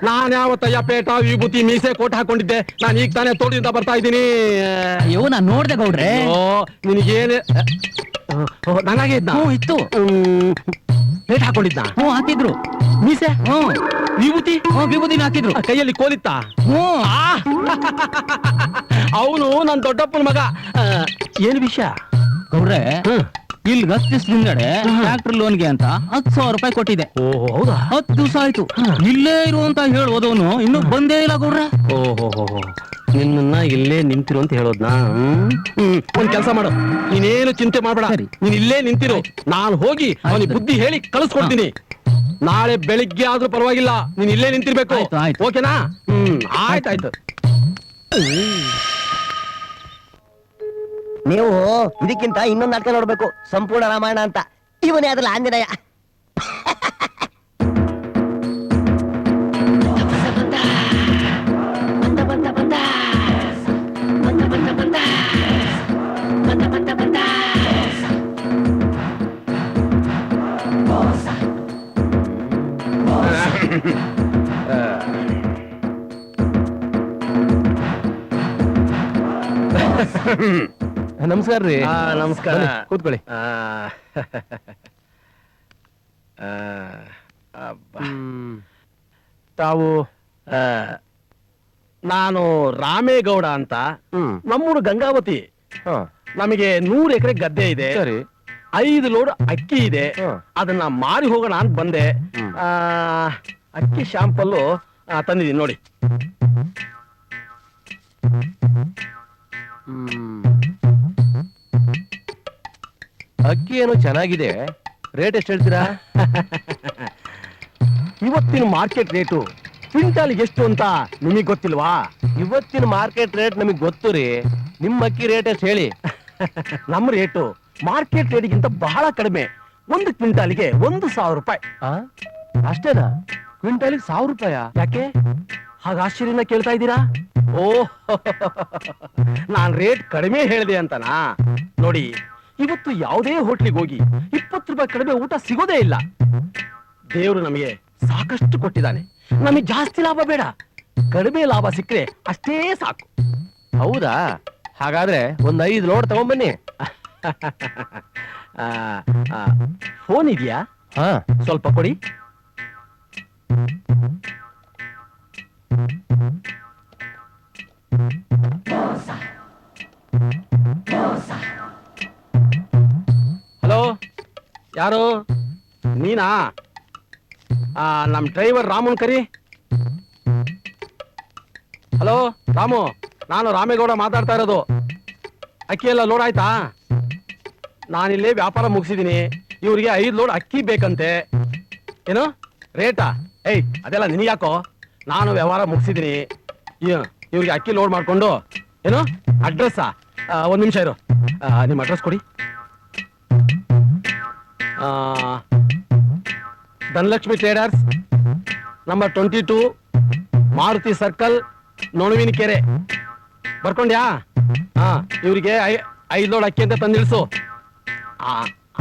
ನಾನ್ ಯಾವತ್ತಯ್ಯ ಪೇಟ ವಿಭೂತಿ ಮೀಸೆ ಕೋಟ್ ಹಾಕೊಂಡಿದ್ದೆ? ನಾನು ಈಗ ತಾನೇ ತೋಟದಿಂದ ಬರ್ತಾ ಇದ್ದೀನಿ. ಅಯ್ಯೋ, ನಾನ್ ನೋಡ್ದೆ ಗೌಡ್ರೆ. ನಿನಗೇನೆ ನನಗೆ ಇತ್ತು. ಪೇಟ ಹಾಕೊಂಡಿದ್ದ? ಹಾಕಿದ್ರು. ಮೀಸೆ? ವಿಭೂತಿ? ವಿಭೂತಿನ ಹಾಕಿದ್ರು. ಕೈಯಲ್ಲಿ ಕೋಲಿತ್ತ? ಅವನು ನನ್ ದೊಡ್ಡಪ್ಪನ ಮಗ. ಏನ್ ವಿಷಯ ಗೌಡ್ರೆ? ಇಲ್ಲಿ 10 ದಿವಸ ಹಿಂದಡೆ ಟ್ರ್ಯಾಕ್ಟರ್ ಲೋನ್ಗೆ ಅಂತ 10,000 ರೂಪಾಯಿ ಕೊಟ್ಟಿದೆ. ಓಹೋ, ಹೌದಾ? 10 ದಿವಸ ಆಯ್ತು. ಇಲ್ಲೇ ಇರು ಅಂತ ಹೇಳೋದವನು ಇನ್ನು ಬಂದೇ ಇಲ್ಲ ಗೌಡ್ರೆ. ಓಹೋ, ನಿನ್ನ ಇಲ್ಲೇ ನಿಂತಿರು ಅಂತ ಹೇಳೋದ್ನಾ? ಒಂದ್ ಕೆಲಸ ಮಾಡು, ನೀನೇನು ಚಿಂತೆ ಮಾಡ್ಬೇಡ, ನೀನ್ ಇಲ್ಲೇ ನಿಂತಿರು. ನಾನು ಹೋಗಿ ಅವನಿಗೆ ಬುದ್ಧಿ ಹೇಳಿ ಕಳಿಸ್ಕೊಡ್ತೀನಿ. ನಾಳೆ ಬೆಳಿಗ್ಗೆ ಆದ್ರೂ ಪರವಾಗಿಲ್ಲ, ನೀನ್ ಇಲ್ಲೇ ನಿಂತಿರ್ಬೇಕು. ಓಕೆನಾ? ಆಯ್ತಾಯ್ತು. ನೀವು ಇದಕ್ಕಿಂತ ಇನ್ನೊಂದು ನಾಟಕ ನೋಡ್ಬೇಕು, ಸಂಪೂರ್ಣ ರಾಮಾಯಣ ಅಂತ. ಇವನೇ ಅದ್ರಲ್ಲಿ ಆಂಜನೇಯ. ನಮಸ್ಕಾರ ರೀ. ನಮಸ್ಕಾರ. ಕೂತ್ಕೊಳ್ಳಿ. ತಾವು? ನಾನು ರಾಮೇಗೌಡ ಅಂತ, ನಮ್ಮೂರು ಗಂಗಾವತಿ. ನಮಗೆ 100 ಎಕರೆ ಗದ್ದೆ ಇದೆ. ಸರಿ. 5 ಲೋಡ್ ಅಕ್ಕಿ ಇದೆ. ಅದನ್ನ ಮಾರಿ ಹೋಗೋಣ ಅಂತ ಬಂದೆ. ಅಕ್ಕಿ ಶಾಂಪಲ್ಲು ತಂದಿದ್ದೀನಿ ನೋಡಿ. ಅಕ್ಕಿ ಏನೋ ಚೆನ್ನಾಗಿದೆ, ರೇಟ್ ಎಷ್ಟು ಹೇಳ್ತೀರಾ? ಇವತ್ತಿನ ಮಾರ್ಕೆಟ್ ರೇಟು ಕ್ವಿಂಟಾಲಿಗೆ ಎಷ್ಟು ಅಂತ ನಿಮಗೆ ಗೊತ್ತಿಲ್ವಾ? ಇವತ್ತಿನ ಮಾರ್ಕೆಟ್ ರೇಟ್ ನಮಗೆ ಗೊತ್ತು ರೀ. ನಿಮ್ಮ ಅಕ್ಕಿ ರೇಟ್ ಎಷ್ಟು ಹೇಳಿ? ನಮ್ಮ ರೇಟು ಮಾರ್ಕೆಟ್ ರೇಟ್ಗಿಂತ ಬಹಳ ಕಡಿಮೆ. 1 ಕ್ವಿಂಟಾಲಿಗೆ 1,000 ರೂಪಾಯಿ. ಅಷ್ಟೇನಾ? ಕ್ವಿಂಟಾಲಿಗೆ 1,000 ರೂಪಾಯ? ಯಾಕೆ ಹಾಗ ಆಶ್ಚರ್ಯನ ಕೇಳ್ತಾ ಇದ್ದೀರಾ? ಓ, ನಾನ್ ರೇಟ್ ಕಡಿಮೆ ಹೇಳಿದೆ ಅಂತನಾ? ನೋಡಿ, ಇವತ್ತು ಯಾವುದೇ ಹೋಟ್ಲಿಗೆ ಹೋಗಿ 20 ರೂಪಾಯಿ ಕಡಿಮೆ ಊಟ ಸಿಗೋದೇ ಇಲ್ಲ. ದೇವರು ನಮಗೆ ಸಾಕಷ್ಟು ಕೊಟ್ಟಿದ್ದಾನೆ. ನಮಗೆ ಜಾಸ್ತಿ ಲಾಭ ಬೇಡ, ಕಡಿಮೆ ಲಾಭ ಸಿಕ್ಕರೆ ಅಷ್ಟೇ ಸಾಕು. ಹೌದಾ? ಹಾಗಾದ್ರೆ ಒಂದ್ 5 ಲೋಡ್ ತಗೊಂಡ್ಬನ್ನಿ. ಫೋನ್ ಇದೆಯಾ? ಹಾ, ಸ್ವಲ್ಪ ಕೊಡಿ. ಹಲೋ, ಯಾರು? ನೀನಾ? ನಮ್ ಡ್ರೈವರ್ ರಾಮನ್ ಕರಿ. ಹಲೋ ರಾಮು, ನಾನು ರಾಮೇಗೌಡ ಮಾತಾಡ್ತಾ ಇರೋದು. ಅಕ್ಕಿ ಎಲ್ಲ ಲೋಡ್ ಆಯ್ತಾ? ನಾನಿಲ್ಲಿ ವ್ಯಾಪಾರ ಮುಗಿಸಿದೀನಿ. ಇವ್ರಿಗೆ 5 ಲೋಡ್ ಅಕ್ಕಿ ಬೇಕಂತೆ. ಏನು ರೇಟಾ? ಏಯ್ ಅದೆಲ್ಲ ನಿನಗ್ಯಾಕೋ, ನಾನು ವ್ಯವಹಾರ ಮುಗಿಸಿದೀನಿ. ಇವ್ರಿಗೆ ಅಕ್ಕಿ ಲೋಡ್ ಮಾಡ್ಕೊಂಡು ಏನು ಅಡ್ರೆಸ್ಸಾ? ಒಂದ್ ನಿಮಿಷ ಇರು, ನಿಮ್ಮ ಅಡ್ರೆಸ್ ಕೊಡಿ. Dhanalakshmi traders, number 22, Maruti circle, Nonavinakere. ಬರ್ಕೊಂಡ್ಯಾ? ಇವ್ರಿಗೆ 5 ಲೋಡ್ ಅಕ್ಕಿ ಅಂತ ತಂದಿಳಿಸು.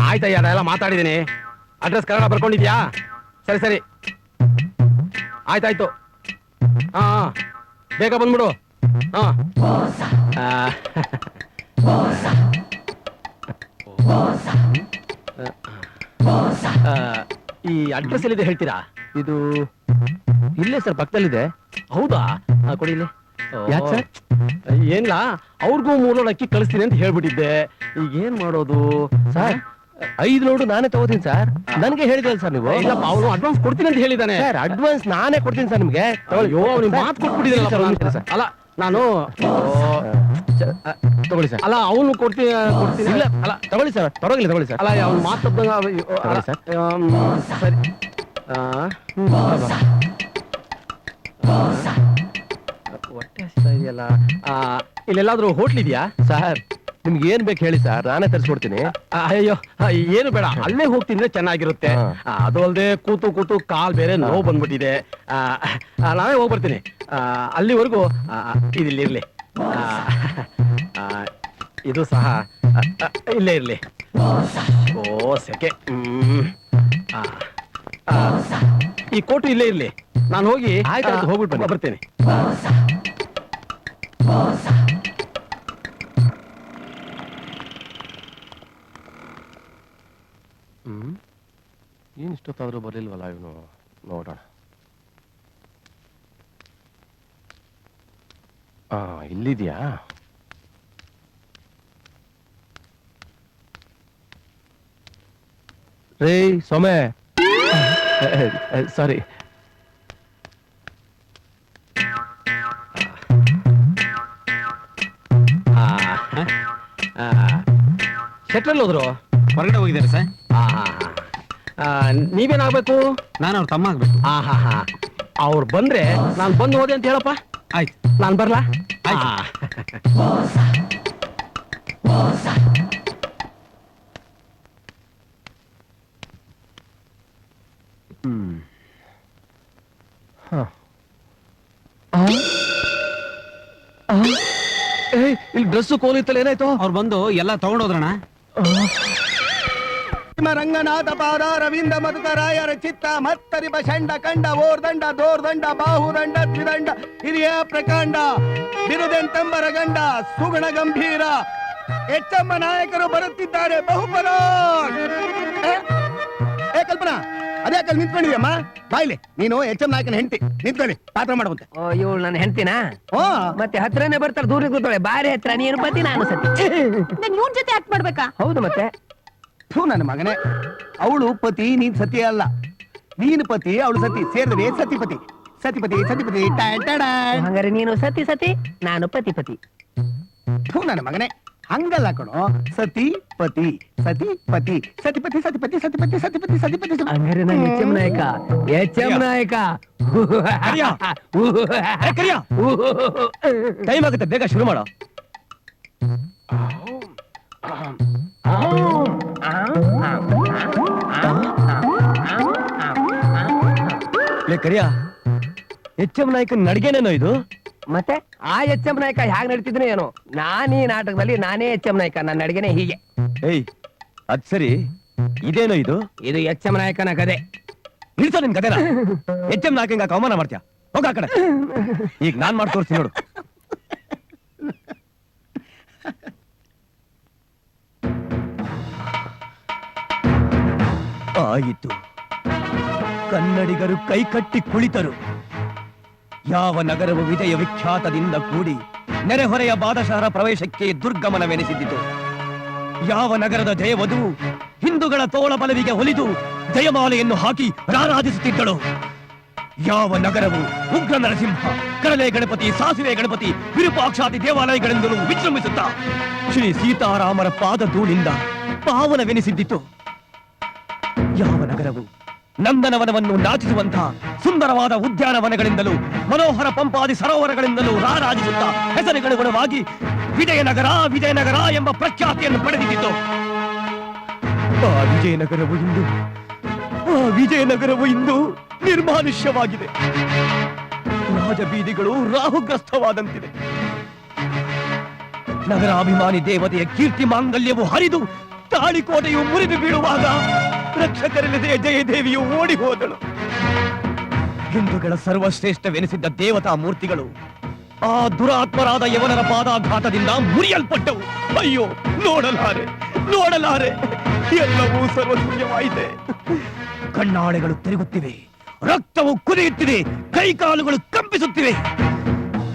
ಆಯ್ತಯ್ಯ, ಎಲ್ಲ ಮಾತಾಡಿದ್ದೀನಿ. ಅಡ್ರೆಸ್ ಕನ್ನಡ ಬರ್ಕೊಂಡಿದ್ಯಾ? ಸರಿ ಸರಿ, ಆಯ್ತಾಯ್ತು. ಬೇಗ ಬಂದ್ಬಿಡು. ಈ ಅಡ್ರೆಸ್ ಎಲ್ಲಿದೆ ಹೇಳ್ತೀರಾ? ಇದು ಇಲ್ಲೇ ಸರ್, ಪಕ್ಕದಲ್ಲಿದೆ. ಹೌದಾ? ಕೊಡಿ ಇಲ್ಲಿ. ಯಾಕ್ ಸರ್? ಏನಿಲ್ಲ, ಅವ್ರಿಗೂ 3 ಲೋಡ್ ಅಕ್ಕಿ ಕಳಿಸ್ತೀನಿ ಅಂತ ಹೇಳ್ಬಿಟ್ಟಿದ್ದೆ. ಈಗ ಏನ್ ಮಾಡೋದು ಸರ್ 5 ಲೋಡು ನಾನೇ ತಗೋತೀನಿ ಸರ್. ನನಗೆ ಹೇಳಿದ್ರಲ್ಲ ಸರ್ ನೀವು. ಇಲ್ಲಪ್ಪ, ಅವನು ಅಡ್ವಾನ್ಸ್ ಕೊಡ್ತೀನಿ ಅಂತ ಹೇಳಿದಾನೆ. ಸರ್ ಅಡ್ವಾನ್ಸ್ ನಾನೇ ಕೊಡ್ತೀನಿ ಸರ್ ನಿಮ್ಗೆ. ಅಯ್ಯೋ, ಅವ್ನಿಗೆ ಮಾತು ಕೊಟ್ಬಿಟ್ಟಿದ್ದೀರಲ್ಲ ಸರ್. ಅಲ್ಲ ನಾನು ತಗೊಳ್ಳಿ ಸರ್. ಅಲ್ಲ ಅವನು ಕೊಡ್ತೀನಿ ಇಲ್ಲ ಅಲ್ಲ ತಗೊಳ್ಳಿ ಸರ್, ಪರವಾಗಿಲ್ಲ ತಗೊಳ್ಳಿ ಸರ್. ಅಲ್ಲ ಅವ್ನು ಮಾತು ತಪ್ಪಂಗ ಸರ್. ಸರಿ. ಹೊಟ್ಟೆ ಹಸ್ತಾ ಇದೆಯಲ್ಲ. ಇಲ್ಲೆಲ್ಲಾದ್ರೂ ಹೋಟ್ಲ್ ಇದೆಯಾ ಸರ್ ನಿಮ್ಗೆ ಏನ್ ಬೇಕು ಹೇಳಿ ಸರ್, ನಾನೇ ತರಿಸ್ಕೊಡ್ತೀನಿ. ಅಯ್ಯೋ ಏನು ಬೇಡ, ಅಲ್ಲೇ ಹೋಗ್ತಿದ್ರೆ ಚೆನ್ನಾಗಿರುತ್ತೆ. ಅದು ಅಲ್ಲದೆ ಕೂತು ಕೂತು ಕಾಲ್ ಬೇರೆ ನೋವು ಬಂದ್ಬಿಟ್ಟಿದೆ. ನಾವೇ ಹೋಗ್ಬರ್ತೀನಿ. ಅಲ್ಲಿವರೆಗೂ ಇದಿರ್ಲಿ. ಇದು ಸಹ ಇಲ್ಲೇ ಇರ್ಲಿ. ಓ ಸೆಕೆ. ಈ ಕೋಟು ಇಲ್ಲೇ ಇರ್ಲಿ. ನಾನು ಹೋಗಿ ಆಯ್ತು, ಹೋಗ್ಬಿಟ್ಟು ಬರ್ತೀನಿ. ಏನ್ ಇಷ್ಟೊತ್ತಾದ್ರೂ ಬರ್ಲಿಲ್ವಲ್ಲ ಇವನು, ನೋಡೋಣ. ಇಲ್ಲಿದ್ಯಾ? ರೇ ಸೊಮೆ, ಸಾರಿ. ಶೆಟ್ರಲ್ಲಿ ಹೋದ್ರು? ಹೊರಗಡೆ ಹೋಗಿದ್ದಾರೆ ಸರ್. ನೀವೇನಾಗ್ಬೇಕು? ನಾನು ಅವ್ರ ತಮ್ಮ ಆಗ್ಬೇಕು. ಅವ್ರು ಬಂದ್ರೆ ನಾನು ಬಂದು ಹೋದೆ ಅಂತ ಹೇಳಪ್ಪ. ಆಯ್ತು, ನಾನು ಬರ್ಲಾ? ಇಲ್ಲಿ ಡ್ರೆಸ್ ಕೋಲಿತ್ತಲ್ಲ, ಏನಾಯ್ತು? ಅವ್ರು ಬಂದು ಎಲ್ಲ ತಗೊಂಡೋದ್ರಣ. ರಂಗನಾಥ ಪಾದ ರವೀಂದ್ರ ಮಧುಕರಾಯರ ಚಿತ್ತ ಮತ್ತರಿಪ ಷಂಡ ಕಂಡ ಓರ್ದಂಡ ದೋರ್ದಂಡ ಬಾಹುದಂಡ ದ್ವಿದಂಡ ಹಿರಿಯ ಪ್ರಕಾಂಡ ಬಿರುದೆಂತಂಬರ ಗಂಡ ಸುಗುಣ ಗಂಭೀರ ಎಚ್ಚಮ್ಮ ನಾಯಕರು ಬರುತ್ತಿದ್ದಾರೆ. ಬಹುಪರ ಕಲ್ಪನಾ, ಅದೇ ಕಲ್ ನಿಂತ್ಕೊಂಡಿದ್ಯಮ್ಮ. ಬಾಯ್ಲಿ, ನೀನು ಎಚ್ಚಮ್ಮ ನಾಯಕನ ಹೆಂಡತಿ, ನಿಂತ್ಕೊಳ್ಳಿ, ಪಾತ್ರ ಮಾಡುವಂತೆ. ಇವಳು ನನ್ನ ಹೆಂಡ್ತಿನಾ? ಓ ಮತ್ತೆ ಹತ್ರನೇ ಬರ್ತಾಳೆ, ದೂರ ಕೂತಾಳೆ. ಬಾರಿ ಹತ್ರ. ನೀನು ಪತಿ, ನಾನು ಸತಿ. ನಾನ್ ಇವ್ನ್ ಜೊತೆ ಆಕ್ಟ್ ಮಾಡ್ಬೇಕಾ? ಹೌದು ಮತ್ತೆ. ನನ್ನ ಮಗನೇ, ಅವಳು ಪತಿ, ನೀನ್ ಸತಿ ಅಲ್ಲ. ನೀನು ಪತಿ, ಅವಳು ಸತಿ, ಸೇರಿದ್ರೆ ಸತಿಪತಿ. ಸತಿಪತಿ ಸತಿಪತಿ ಹಂಗಾರೆ ನೀನು ಸತಿ ಸತಿ, ನಾನು ಪತಿ ಪತಿ. ನನ್ನ ಮಗನೇ, ಹಂಗಲ್ಲ ಕಣೋ. ಸತಿ ಪತಿ ಸತಿ ಪತಿ ಸತಿಪತಿ ಸತಿಪತಿ ಸತಿಪತಿ ಸತಿಪತಿ ಸತಿಪತಿ. ಹಂಗಾರೆ ನಾನು ಎಚ್.ಎಂ. ನಾಯಕ. ಎಚ್.ಎಂ. ನಾಯಕ. ಟೈಮ್ ಆಗುತ್ತೆ, ಬೇಗ ಶುರು ಮಾಡೋ. ಕರಿಯ, ಎಚ್.ಎಂ. ನಾಯಕನ್ ನಡಿಗೆನೇನೋ ಇದು? ಮತ್ತೆ ಆ ಎಚ್.ಎಂ. ನಾಯಕ ಹ್ಯಾಗ್ ನಡೀತಿದ್ರೆ ಏನೋ. ನಾನ್ ಈ ನಾಟಕದಲ್ಲಿ ನಾನೇ ಎಚ್.ಎಂ. ನಾಯಕ. ನನ್ನ ನಡಿಗೆನೆ ಹೀಗೆ. ಏಯ್ ಅದ್ ಸರಿ, ಇದೇನೋ ಇದು? ಇದು ಎಚ್.ಎಂ. ನಾಯಕನ ಕದೆ. ನಿಲ್ಸೋ ನಿನ್ ಕತೆನ. ಎಚ್.ಎಂ. ನಾಯಕಂಗ ಅವಮಾನ ಮಾಡ್ತೀಯ? ಹೋಗ ಆ ಕಡೆ. ಈಗ ನಾನ್ ಮಾಡಿ ತೋರಿಸ್ತೀನಿ ನೋಡು. ಆಯಿತು, ಕನ್ನಡಿಗರು ಕೈಕಟ್ಟಿ ಕುಳಿತರು. ಯಾವ ನಗರವು ವಿಜಯ ವಿಖ್ಯಾತದಿಂದ ಕೂಡಿ ನೆರೆಹೊರೆಯ ಬಾದಶಾಹರ ಪ್ರವೇಶಕ್ಕೆ ದುರ್ಗಮನವೆನಿಸಿದ್ದಿತು. ಯಾವ ನಗರದ ಜಯವಧು ಹಿಂದೂಗಳ ತೋಳ ಬಲವಿಗೆ ಒಲಿದು ಜಯಮಾಲೆಯನ್ನು ಹಾಕಿ ರಾರಾಜಿಸುತ್ತಿದ್ದಳು. ಯಾವ ನಗರವು ಉಗ್ರ ನರಸಿಂಹ, ಕಡಲೆ ಗಣಪತಿ, ಸಾಸಿವೆ ಗಣಪತಿ, ವಿರೂಪಾಕ್ಷಾದಿ ದೇವಾಲಯಗಳೆಂದಲೂ ವಿಜೃಂಭಿಸುತ್ತಾ ಶ್ರೀ ಸೀತಾರಾಮರ ಪಾದ ಧೂಳಿಂದ ಪಾವನವೆನಿಸಿದ್ದಿತು. ಯಾವ ನಗರವು ನಂದನವನವನ್ನು ನಾಚಿಸುವಂತಹ ಸುಂದರವಾದ ಉದ್ಯಾನವನಗಳಿಂದಲೂ ಮನೋಹರ ಪಂಪಾದಿ ಸರೋವರಗಳಿಂದಲೂ ರಾರಾಜಿಸುತ್ತಾ ಹೆಸರುಗನುಗುಣವಾಗಿ ವಿಜಯನಗರ ವಿಜಯನಗರ ಎಂಬ ಪ್ರಖ್ಯಾತಿಯನ್ನು ಪಡೆದಿದ್ದಿತು. ಆ ವಿಜಯನಗರವು ಇಂದು ನಿರ್ಮಾನುಷ್ಯವಾಗಿದೆ. ರಾಜಬೀದಿಗಳು ರಾಹುಗ್ರಸ್ತವಾದಂತಿದೆ. ನಗರಾಭಿಮಾನಿ ದೇವತೆಯ ಕೀರ್ತಿ ಮಾಂಗಲ್ಯವು ಹರಿದು ತಾಳಿಕೋಟೆಯು ಮುರಿದು ಬೀಳುವಾಗ ರಕ್ಷಕರಿಲ್ಲದೆ ಜಯದೇವಿಯು ಓಡಿ ಹೋದಳು. ಹಿಂದೂಗಳ ಸರ್ವಶ್ರೇಷ್ಠವೆನಿಸಿದ್ದ ದೇವತಾ ಮೂರ್ತಿಗಳು ಆ ದುರಾತ್ಮರಾದ ಯವನರ ಪಾದಾಘಾತದಿಂದ ಮುರಿಯಲ್ಪಟ್ಟವು. ಅಯ್ಯೋ, ನೋಡಲಾರೆ ಎಲ್ಲವೂ ಸರ್ವಶೂನ್ಯವಾಯಿತೆ. ಕಣ್ಣಾಳೆಗಳು ತಿರುಗುತ್ತಿವೆ, ರಕ್ತವು ಕುದಿಯುತ್ತಿದೆ, ಕೈಕಾಲುಗಳು ಕಂಪಿಸುತ್ತಿವೆ.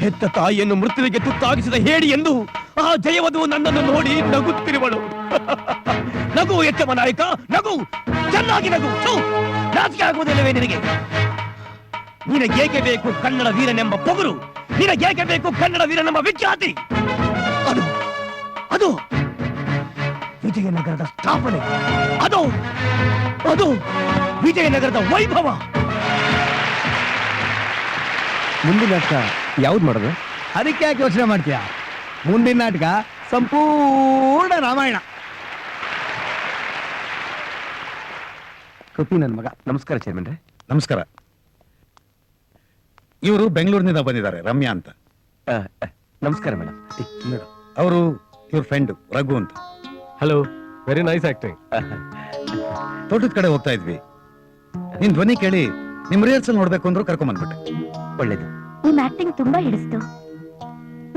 ಹೆತ್ತ ತಾಯಿಯನ್ನು ಮೃತ್ಯುವಿಗೆ ತುತ್ತಾಗಿಸಿದ ಹೇಳಿ ಎಂದು ಆ ಜಯವಧು ನನ್ನನ್ನು ನೋಡಿ ನಗುತ್ತಿರುವಳು. ನಗು ಎಚ್ಚಮ ನಾಯಕ, ನಗು, ಚೆನ್ನಾಗಿ ನಗು. ನಾಚಿಕೆ ಆಗುವುದಿಲ್ಲವೇ ನಿನಗೆ? ನಿನಗೇಕೆ ಬೇಕು ಕನ್ನಡ ವೀರನೆಂಬ ಪೊಗರು? ನಿನಗೇಕೆ ಬೇಕು ಕನ್ನಡ ವೀರನೆಂಬ ವಿಖ್ಯಾತಿ? ಅದು ವಿಜಯನಗರದ ಸ್ಥಾಪನೆ, ಅದು ವಿಜಯನಗರದ ವೈಭವ. ಮುಂದಿನ ನಾಟಕ ಯಾವ್ದು ಮಾಡೋದು? ಅದಕ್ಕೆ ಯಾಕೆ ಯೋಚನೆ ಮಾಡ್ತೀಯ? ಮುಂದಿನ ನಾಟಕ ಸಂಪೂರ್ಣ ರಾಮಾಯಣ. ಕಪಿ ನನ್ನ ಮಗ. ನಮಸ್ಕಾರ ಚೇರ್ಮನ್ ರೇ. ನಮಸ್ಕಾರ. ಇವರು ಬೆಂಗಳೂರಿನಿಂದ ಬಂದಿದ್ದಾರೆ, ರಮ್ಯಾ ಅಂತ. ನಮಸ್ಕಾರ ಮೇಡಮ್. ಅವರು ಇವ್ರ ಫ್ರೆಂಡ್ ರಘು ಅಂತ. Hello, very nice acting. ತೋಟದ ಕಡೆ ಹೋಗ್ತಾ ಇದ್ವಿ, ನಿನ್ ಧ್ವನಿ ಕೇಳಿ ನಿಮ್ ರಿಹರ್ಸಲ್ ನೋಡ್ಬೇಕು ಅಂದ್ರು ಕರ್ಕೊಂಡ್ ಬಂದ್ಬಿಟ್ಟೆ. ಒಳ್ಳೇದು. ನಿಮ್ ಆಕ್ಟಿಂಗ್ ತುಂಬಾ ಹಿಡಿಸ್ತು.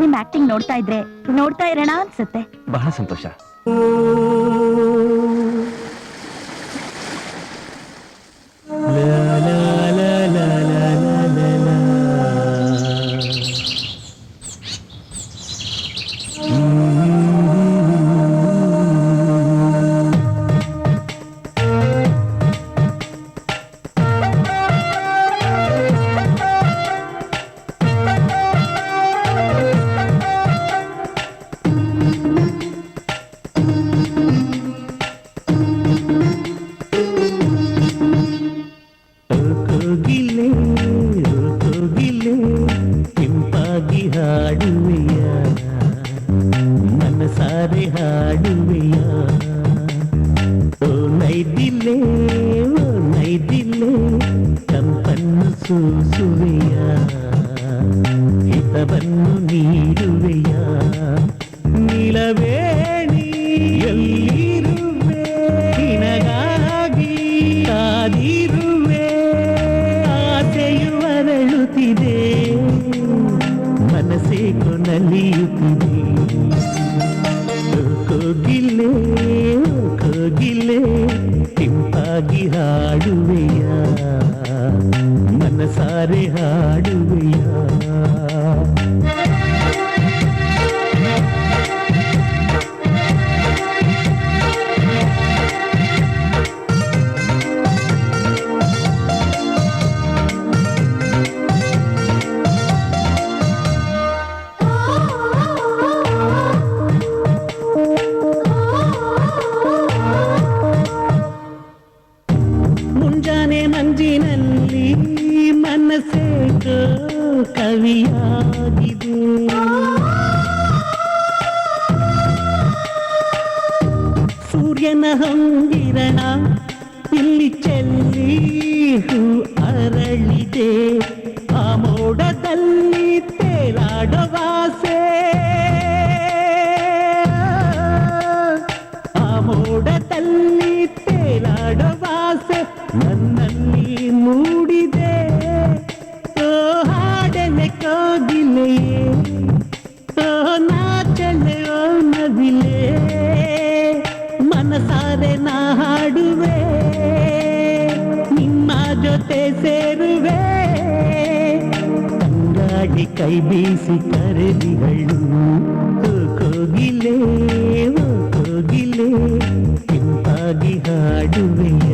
ನಿಮ್ ಆಕ್ಟಿಂಗ್ ನೋಡ್ತಾ ಇದ್ರೆ ನೋಡ್ತಾ ಇರೋಣ ಅನ್ಸುತ್ತೆ. ಬಹಳ ಸಂತೋಷ. ಕೈ ಬೀಸಿ ಕರೆದಿಗಳು ಕೋಗಿಲೆ ಕೋಗಿಲೆ ಇಂಪಾಗಿ ಹಾಡುವೆಯ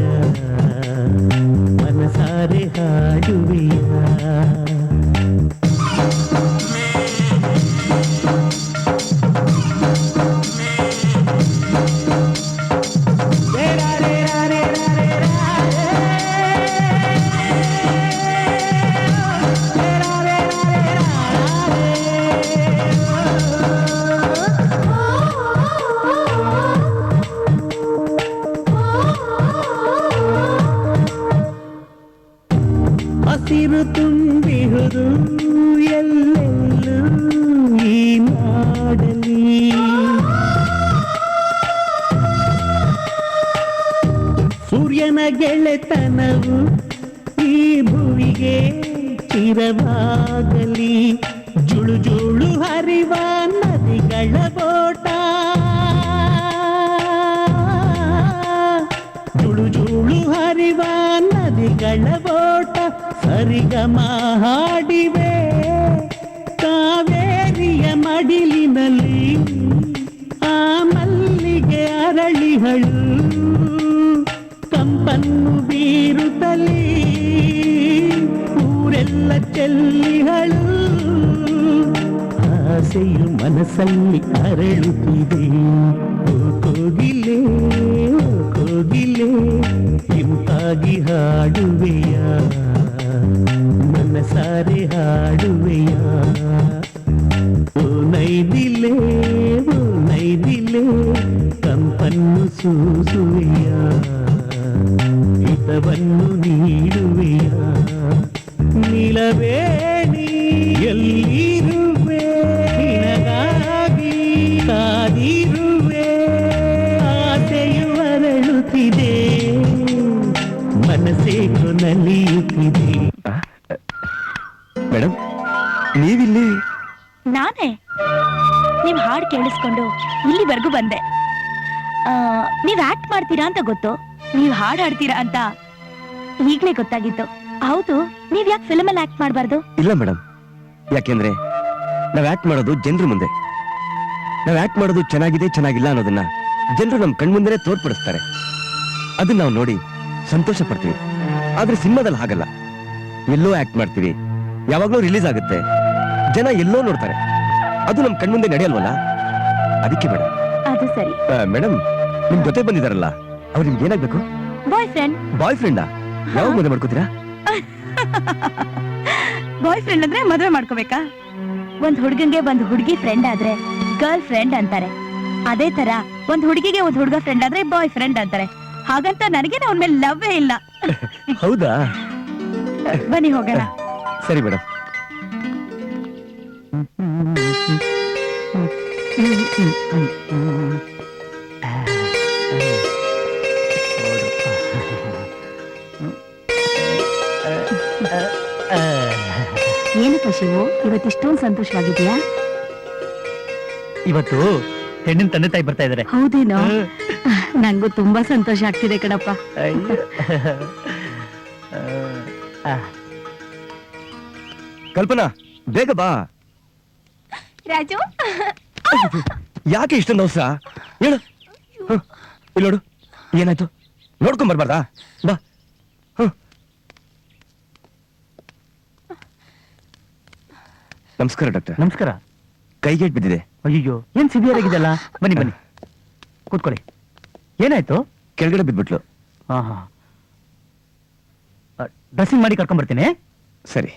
ತುಂಬಿಹುದು ಎಲ್ಲೆಲ್ಲೂ ಈ ನಾಡಲಿ. ಸೂರ್ಯನ ಗೆಳೆತನವು ಈ ಭುವಿಗೆ ಚಿರವಾಗಲಿ. ಜುಳು ಜುಳು ಹರಿವ ನದಿಗಳ ಬೋಟ, ಜುಳು ಜುಳು ಹರಿವ ನದಿಗಳ ಬೋಟ ಸರಿಗಮ ಹಾಡಿವೆ ಕಾವೇರಿಯ ಮಡಿಲಿನಲ್ಲಿ. ಆ ಮಲ್ಲಿಗೆ ಅರಳಿಹಳು ಕಂಪನ್ನು ಬೀರುತ್ತಲೇ ಊರೆಲ್ಲ ಚೆಲ್ಲಿಹಳು. ಆಸೆಯು ಮನಸ್ಸಲ್ಲಿ ಅರಳುತ್ತಿದೆ. ಓ ಕೋಗಿಲೆ, ಓ ಕೋಗಿಲೆ, ಇಂಪಾಗಿ ಹಾಡುವೆಯ ಮನಸಾರೆ ಹಾಡುವೆಯ. ಓ ನೈದಿಲೆ, ಓ ನೈದಿಲೆ, ಕಂಪನ್ನು ಸೂಸುವೆಯ ಹಿತವನ್ನು ನೀಡುವೆಯ. ನಿಲವೇಣಿ ಎಲ್ಲಿರುವೆ ನಿನಗಾಗಿ ಕಾದಿರುವೆ. ಆಸೆಯು ಅರಳುತ್ತಿದೆ ಮನಸ್ಸೇ ಕೊನಲಿಯುತ್ತಿದೆ. ಮೇಡಮ್ ನೀವಿಲ್ಲಿ? ನಾನೇ ನೀವ್ ಹಾಡ್ ಕೇಳಿಸ್ಕೊಂಡು ಇಲ್ಲಿವರೆಗೂ ಬಂದೆ. ನೀವ್ ಆಕ್ಟ್ ಮಾಡ್ತೀರಾ ಅಂತ ಗೊತ್ತು, ನೀವ್ ಹಾಡ್ ಹಾಡ್ತೀರಾ ಅಂತ ಈಗ್ಲೇ ಗೊತ್ತಾಗಿತ್ತು. ಹೌದು, ನೀವ್ ಯಾಕೆ ಫಿಲ್ಮ್ ಅಲ್ಲಿ ಆಕ್ಟ್ ಮಾಡ್ಬಾರ್ದು? ಇಲ್ಲ ಮೇಡಮ್, ಯಾಕೆಂದ್ರೆ ನಾವ್ ಆಕ್ಟ್ ಮಾಡೋದು ಜನರ ಮುಂದೆ. ನಾವ್ ಆಕ್ಟ್ ಮಾಡೋದು ಚೆನ್ನಾಗಿದೆ ಚೆನ್ನಾಗಿಲ್ಲ ಅನ್ನೋದನ್ನ ಜನರು ನಮ್ ಕಣ್ಮುಂದೆ ತೋರ್ಪಡಿಸ್ತಾರೆ. ಅದನ್ನ ನಾವು ನೋಡಿ ಸಂತೋಷ ಪಡ್ತೀವಿ. ಆದ್ರೆ ಸಿನಿಮಾದಲ್ಲಿ ಹಾಗಲ್ಲ. ಎಲ್ಲೋ ಆಕ್ಟ್ ಮಾಡ್ತೀವಿ, ಯಾವಾಗ್ಲೂ ರಿಲೀಸ್ ಆಗುತ್ತೆ, ಜನ ಎಲ್ಲೋ ನೋಡ್ತಾರೆ, ಅದು ನಮ್ ಕಣ್ಮುಂದೆ ನಡೆಯಲ್ವಲ್ಲ. ಅದಕ್ಕೆ ಮೇಡಮ್. ಅದು ಸರಿ. ಮೇಡಮ್, ನಿಮ್ ಜೊತೆ ಬಂದಿದಾರಲ್ಲ ಅವ್ರು ನಿಮ್ಗೆ ಏನಾಗ್ಬೇಕು? Boy friend. ಬಾಯ್ ಫ್ರೆಂಡಾ? ಯಾವಾಗ ಮದುವೆ ಮಾಡ್ಕೋತೀರಾ? ಬಾಯ್ ಫ್ರೆಂಡ್ ಅಂದ್ರೆ ಮದುವೆ ಮಾಡ್ಕೋಬೇಕಾ? ಒಂದ್ ಹುಡುಗಂಗೆ ಒಂದ್ ಹುಡುಗಿ ಫ್ರೆಂಡ್ ಆದ್ರೆ ಗರ್ಲ್ ಫ್ರೆಂಡ್ ಅಂತಾರೆ. ಅದೇ ತರ ಒಂದ್ ಹುಡುಗಿಗೆ ಒಂದ್ ಹುಡುಗ ಫ್ರೆಂಡ್ ಆದ್ರೆ ಬಾಯ್ ಫ್ರೆಂಡ್ ಅಂತಾರೆ. ಹಾಗಂತ ನನಗೆ ಅವನ ಮೇಲೆ ಲವ್ವೇ ಇಲ್ಲ. ಹೌದಾ? ಬನ್ನಿ ಹೋಗೋಣ. ಸರಿ ಮೇಡಮ್. ಏನಪ್ಪ ಶಿವು, ಇವತ್ತಿಷ್ಟೊಂದು ಸಂತೋಷವಾಗಿದ್ಯಾ? ಇವತ್ತು ಹೆಣ್ಣಿನ ತಂದೆ ತಾಯಿ ಬರ್ತಾ ಇದಾರೆ. ಹೌದೇನೋ? ನಂಗೂ ತುಂಬಾ ಸಂತೋಷ ಆಗ್ತಿದೆ ಕಣಪ್ಪ. ಕಲ್ಪನಾ, ಬೇಗ ಬಾ. ರಾಜು, ಯಾಕೆ ಇಷ್ಟೊಂದು ಅವಸರ? ಹೇಳು. ಇಲ್ಲಿ ನೋಡು, ಏನಾಯ್ತು ನೋಡ್ಕೊಂಡ್ ಬರ್ಬಾರ್ದಾ? ಬಾ. ನಮಸ್ಕಾರ ಡಾಕ್ಟರ್. ನಮಸ್ಕಾರ. ಕೈಗೇಟ್ ಬಿದ್ದಿದೆ. ಅಯ್ಯೋ, ಏನ್ ಸಿವಿಯರ್ ಆಗಿದೆಲ್ಲ. ಬನ್ನಿ ಬನ್ನಿ ಕೂತ್ಕೊಳ್ಳಿ. ಏನಾಯ್ತು? ಕೆಳಗಡೆ ಬಿದ್ಬಿಟ್ಲು. ಹಾ ಹಾ, ಡ್ರೆಸ್ಸಿಂಗ್ ಮಾಡಿ ಕರ್ಕೊಂಡ್ ಬರ್ತೀನಿ. ಸರಿ.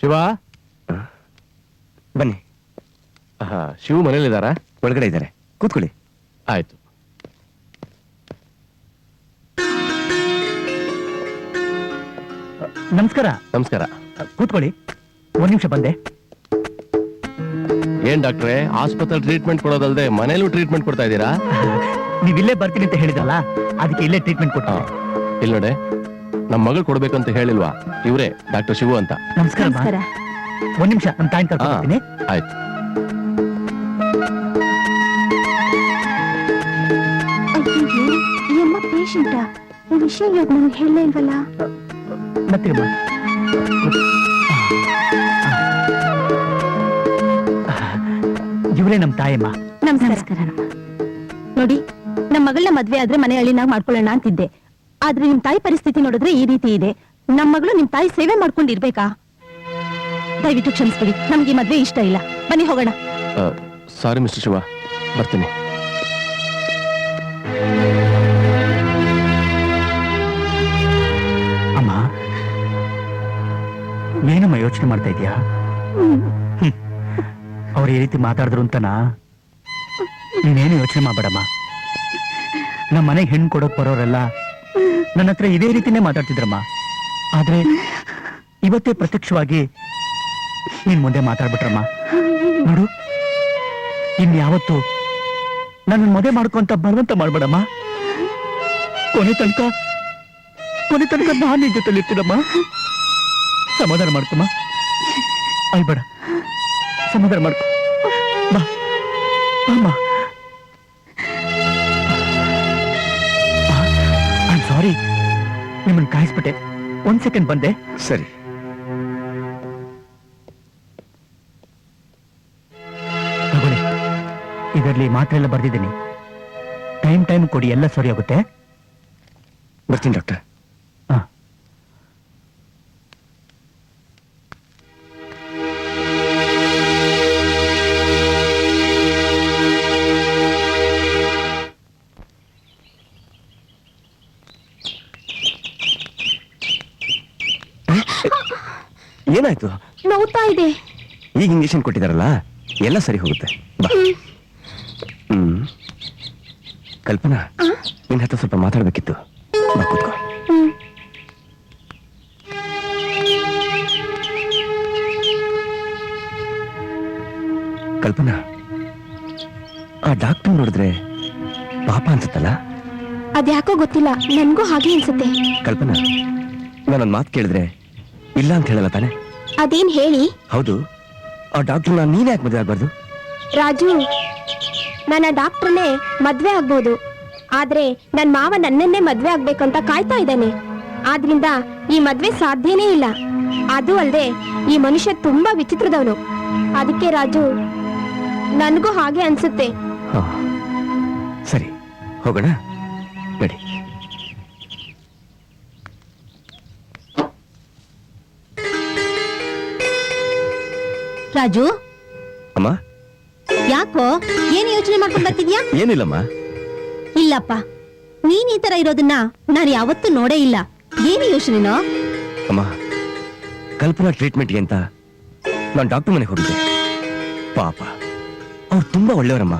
ಶಿವ, ಬನ್ನಿ. ಶಿವ ಮನೇಲಿದ್ದಾರಾ? ಒಳಗಡೆ ಇದ್ದಾರೆ, ಕೂತ್ಕೊಳ್ಳಿ. ಆಯ್ತು. ನಮಸ್ಕಾರ. ನಮಸ್ಕಾರ. ಕೂತ್ಕೊಳ್ಳಿ, ಒಂದ್ ನಿಮಿಷ ಬಂದೆ. ಏನ್ ಡಾಕ್ಟ್ರೆ, ಆಸ್ಪತ್ರೆ ಟ್ರೀಟ್ಮೆಂಟ್ ಕೊಡೋದಲ್ದೆ ಮನೇಲೂ ಟ್ರೀಟ್ಮೆಂಟ್ ಕೊಡ್ತಾ ಇದ್ದೀರಾ? ನೀವಿಲ್ಲೇ ಬರ್ತೀನಿ ಅಂತ ಹೇಳಿದ್ರಲ್ಲ, ಅದಕ್ಕೆ ಇಲ್ಲೇ ಟ್ರೀಟ್ಮೆಂಟ್ ಕೊಟ್ಟ. ಇಲ್ಲಿ ನೋಡಿ, ನಮ್ ಮಗಳು ಕೊಡ್ಬೇಕಂತ ಹೇಳಿಲ್ವಾ? ಇವ್ರೆ ಡಾಕ್ಟರ್ ಶಿವು ಅಂತ. ನಮಸ್ಕಾರ. ನಮಸ್ಕಾರ. ಒಂದ್ ನಿಮಿಷ, ನಮ್ ತಾಯಿನ ಕರ್ಕೊಂಡು ಬರ್ತೀನಿ. ಆಯ್ತು. ಅಯ್ಯೋ, ಈ ಅಮ್ಮ ಪೇಷಂಟಾ? ಈ ವಿಷಯ ಇವಾಗ ನನಗೆ ಹೇಳಲೇ ಇಲ್ವಲ್ಲ. ಮತ್ತೆ ಇವರೇ ನಮ್ ತಾಯಮ್ಮ. ನಮಸ್ಕಾರ. ನೋಡಿ, ನಮ್ ಮಗಳನ್ನ ಮದ್ವೆ ಆದ್ರೆ ಮನೆ ಹಳ್ಳಿನಾಗ ಮಾಡ್ಕೊಳ್ಳೋಣ ಅಂತಿದ್ದೆ. ಆದ್ರೆ ನಿಮ್ ತಾಯಿ ಪರಿಸ್ಥಿತಿ ನೋಡಿದ್ರೆ ಈ ರೀತಿ ಇದೆ. ನಮ್ ಮಗಳು ನಿಮ್ ತಾಯಿ ಸೇವೆ ಮಾಡ್ಕೊಂಡಿರ್ಬೇಕಾ? ದಯವಿಟ್ಟು ಕ್ಷಮಿಸ್ಬಿಡಿ, ನಮ್ಗೆ ಈ ಮದ್ವೆ ಇಷ್ಟ ಇಲ್ಲ. ಬನ್ನಿ ಹೋಗೋಣ. ಸಾರಿ ಮಿಸ್ಟರ್ ಶಿವ, ಬರ್ತೀನಿ. ಅಮ್ಮ, ಏನಮ್ಮ ಯೋಚನೆ ಮಾಡ್ತಾ ಇದೀಯಾ? ಅವ್ರು ಈ ರೀತಿ ಮಾತಾಡಿದ್ರು ಅಂತನಾ? ನೀನೇನು ಯೋಚನೆ ಮಾಡ್ಬೇಡಮ್ಮ. ನಮ್ಮ ಮನೆಗೆ ಹೆಣ್ಣು ಕೊಡೋಕ್ ಬರೋರೆಲ್ಲ ನನ್ನ ಹತ್ರ ಇದೇ ರೀತಿನೇ ಮಾತಾಡ್ತಿದ್ರಮ್ಮ. ಆದ್ರೆ ಇವತ್ತೇ ಪ್ರತ್ಯಕ್ಷವಾಗಿ ನೀನ್ ಮುಂದೆ ಮಾತಾಡ್ಬಿಟ್ರಮ್ಮ. ನೋಡು, ಇನ್ಯಾವತ್ತು ನನ್ನ ಮದುವೆ ಮಾಡ್ಕೊಂತ ಬರುವಂತ ಮಾಡ್ಬೇಡಮ್ಮ. ಕೊನೆ ತನಕ ನಾನು ನಿನ್ ಜೊತೆಲಿ ಇರ್ತೀನಮ್ಮ. ಸಮಾಧಾನ ಮಾಡ್ಕೊಮ್ಮ. ಅಯ್ಬೇಡ, ಸಮಾಧಾನ ಮಾಡ್ಕೊ. ಬಾ ಅಮ್ಮ. ಐ ಸಾರಿ, ನಿಮ್ಮನ್ನು ಕಾಯಿಸ್ಬಿಟ್ಟೆ. 1 ಸೆಕೆಂಡ್ ಬಂದೆ. ಸರಿ. ತಗೊಳ್ಳಿ, ಇದರಲ್ಲಿ ಮಾತ್ರೆ ಎಲ್ಲ ಬರ್ದಿದ್ದೀನಿ. ಟೈಮ್ ಕೊಡಿ, ಎಲ್ಲ ಸರಿ ಆಗುತ್ತೆ. ಬರ್ತೀನಿ ಡಾಕ್ಟರ್. ಹಾ. ಏನಾಯ್ತು? ನೋವ್ತಾ ಇದೆ. ಈಗ ಇಂಜೆಕ್ಷನ್ ಕೊಟ್ಟಿದಾರಲ್ಲ, ಎಲ್ಲ ಸರಿ ಹೋಗುತ್ತೆ. ಬಾ. ಕಲ್ಪನಾ, ನಿನ್ನ ಹತ್ರ ಸ್ವಲ್ಪ ಮಾತಾಡ್ಬೇಕಿತ್ತು. ಬಾ ಕೂತ್ಕೋ. ಕಲ್ಪನಾ, ಆ ಡಾಕ್ಟರ್ ನೋಡಿದ್ರೆ ಪಾಪ ಅನ್ಸುತ್ತಲ್ಲ? ಅದ್ಯಾಕೋ ಗೊತ್ತಿಲ್ಲ, ನನ್ಗೂ ಹಾಗೆ ಅನ್ಸುತ್ತೆ. ಕಲ್ಪನಾ, ನಾನೊಂದ್ ಮಾತು ಕೇಳಿದ್ರೆ ಇಲ್ಲ ಅಂತ ಹೇಳಲ್ಲ ತಾನೆ? ಅದೇನ್ ಹೇಳಿ? ಹೌದು, ಆ ಡಾಕ್ಟರ್ನ ನೀನ್ ಯಾಕೆ ಮದುವೆ ಆಗ್ಬಾರ್ದು? ರಾಜು, ನನ್ನ ಡಾಕ್ಟರ್ನೇ ಮದ್ವೆ ಆಗ್ಬೋದು, ಆದ್ರೆ ನನ್ ಮಾವ ನನ್ನನ್ನೇ ಮದ್ವೆ ಆಗ್ಬೇಕಂತ ಕಾಯ್ತಾ ಇದ್ದಾನೆ. ಆದ್ರಿಂದ ಈ ಮದ್ವೆ ಸಾಧ್ಯನೇ ಇಲ್ಲ. ಅದು ಅಲ್ಲದೆ ಈ ಮನುಷ್ಯ ತುಂಬಾ ವಿಚಿತ್ರದವನು. ಅದಕ್ಕೆ ರಾಜು, ನನ್ಗೂ ಹಾಗೆ ಅನ್ಸುತ್ತೆ. ಹಾ, ಸರಿ, ಹೋಗೋಣ. ನಡಿ. ರಾಜು, ಅಮ್ಮ, ಯಾಕೋ ಏನ್ ಯೋಚನೆ ಮಾಡ್ಕೊಂಡ್ ಬರ್ತಿದ್ಯಾ? ಏನಿಲ್ಲಮ್ಮ. ಇಲ್ಲಪ್ಪ, ನೀನ್ ಈ ತರ ಇರೋದನ್ನ ನಾನು ಯಾವತ್ತೂ ನೋಡೇ ಇಲ್ಲ. ಏನು ಯೋಚನೆನೋ? ಅಮ್ಮ, ಕಲ್ಪನಾ ಟ್ರೀಟ್ಮೆಂಟ್ಗೆ ಅಂತ ನಾನು ಡಾಕ್ಟರ್ ಮನೆಗೆ ಹೋಗಿದ್ದೆ. ಪಾಪ, ಅವ್ರು ತುಂಬಾ ಒಳ್ಳೆಯವರಮ್ಮ.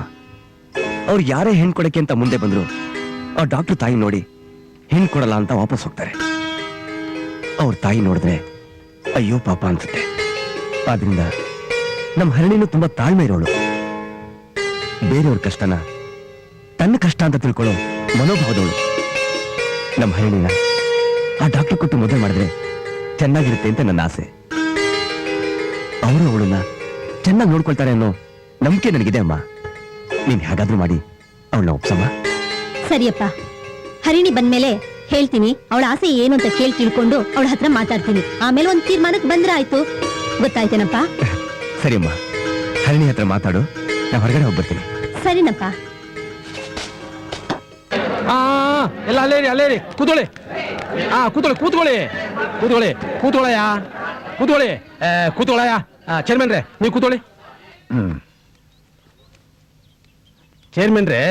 ಅವ್ರು ಯಾರೇ ಹೆಣ್ಣು ಕೊಡಕ್ಕೆ ಅಂತ ಮುಂದೆ ಬಂದ್ರು, ಆ ಡಾಕ್ಟರ್ ತಾಯಿ ನೋಡಿ ಹೆಣ್ಣು ಕೊಡಲ್ಲ ಅಂತ ವಾಪಸ್ ಹೋಗ್ತಾರೆ. ಅವ್ರ ತಾಯಿ ನೋಡಿದ್ರೆ ಅಯ್ಯೋ ಪಾಪ ಅನ್ಸುತ್ತೆ. ಆದ್ರಿಂದ ನಮ್ಮ ಹರಣಿನೂ ತುಂಬಾ ತಾಳ್ಮೆ ಇರೋಳು. ಬೇರೆಯವ್ರ ಕಷ್ಟನ ತನ್ನ ಕಷ್ಟ ಅಂತ ತಿಳ್ಕೊಳ್ಳೋ ಮನೋಭಾವದವಳು. ನಮ್ಮ ಹರಣಿನ ಆ ಡಾಕ್ಟರ್ ಕೊಟ್ಟು ಮದುವೆ ಮಾಡಿದ್ರೆ ಚೆನ್ನಾಗಿರುತ್ತೆ ಅಂತ ನನ್ನ ಆಸೆ. ಅವರು ಅವಳನ್ನ ಚೆನ್ನಾಗಿ ನೋಡ್ಕೊಳ್ತಾರೆ ಅನ್ನೋ ನಂಬಿಕೆ ನನಗಿದೆ ಅಮ್ಮ. ನೀನ್ ಹೇಗಾದ್ರೂ ಮಾಡಿ ಅವಳನ್ನ ಒಪ್ಸಮ್ಮ. ಸರಿಯಪ್ಪ, ಹರಿಣಿ ಬಂದ್ಮೇಲೆ ಹೇಳ್ತೀನಿ. ಅವಳ ಆಸೆ ಏನು ಅಂತ ಕೇಳಿ ತಿಳ್ಕೊಂಡು ಅವಳ ಹತ್ರ ಮಾತಾಡ್ತೀನಿ. ಆಮೇಲೆ ಒಂದ್ ತೀರ್ಮಾನಕ್ಕೆ ಬಂದ್ರೆ ಆಯ್ತು. ಗೊತ್ತಾಯ್ತೇನಪ್ಪ? ಸರಿಯಮ್ಮ, ಹರಿಣಿ ಹತ್ರ ಮಾತಾಡು. ನಾ ಹೊರಗಡೆ ಹೋಗ್ಬರ್ತೀನಿ. ಸರಿನಪ್ಪ. ಎಲ್ಲ ಅಲ್ಲೇರಿ ಕೂತ್ಕೊಳ್ಳಿ. ಕೂತ್ಕೊಳ್ಳಯ್ಯ. ಚೇರ್ಮನ್ ರೇ, ನೀವು ಕೂತ್ಕೊಳ್ಳಿ. ಚೇರ್ಮನ್ ರೇ,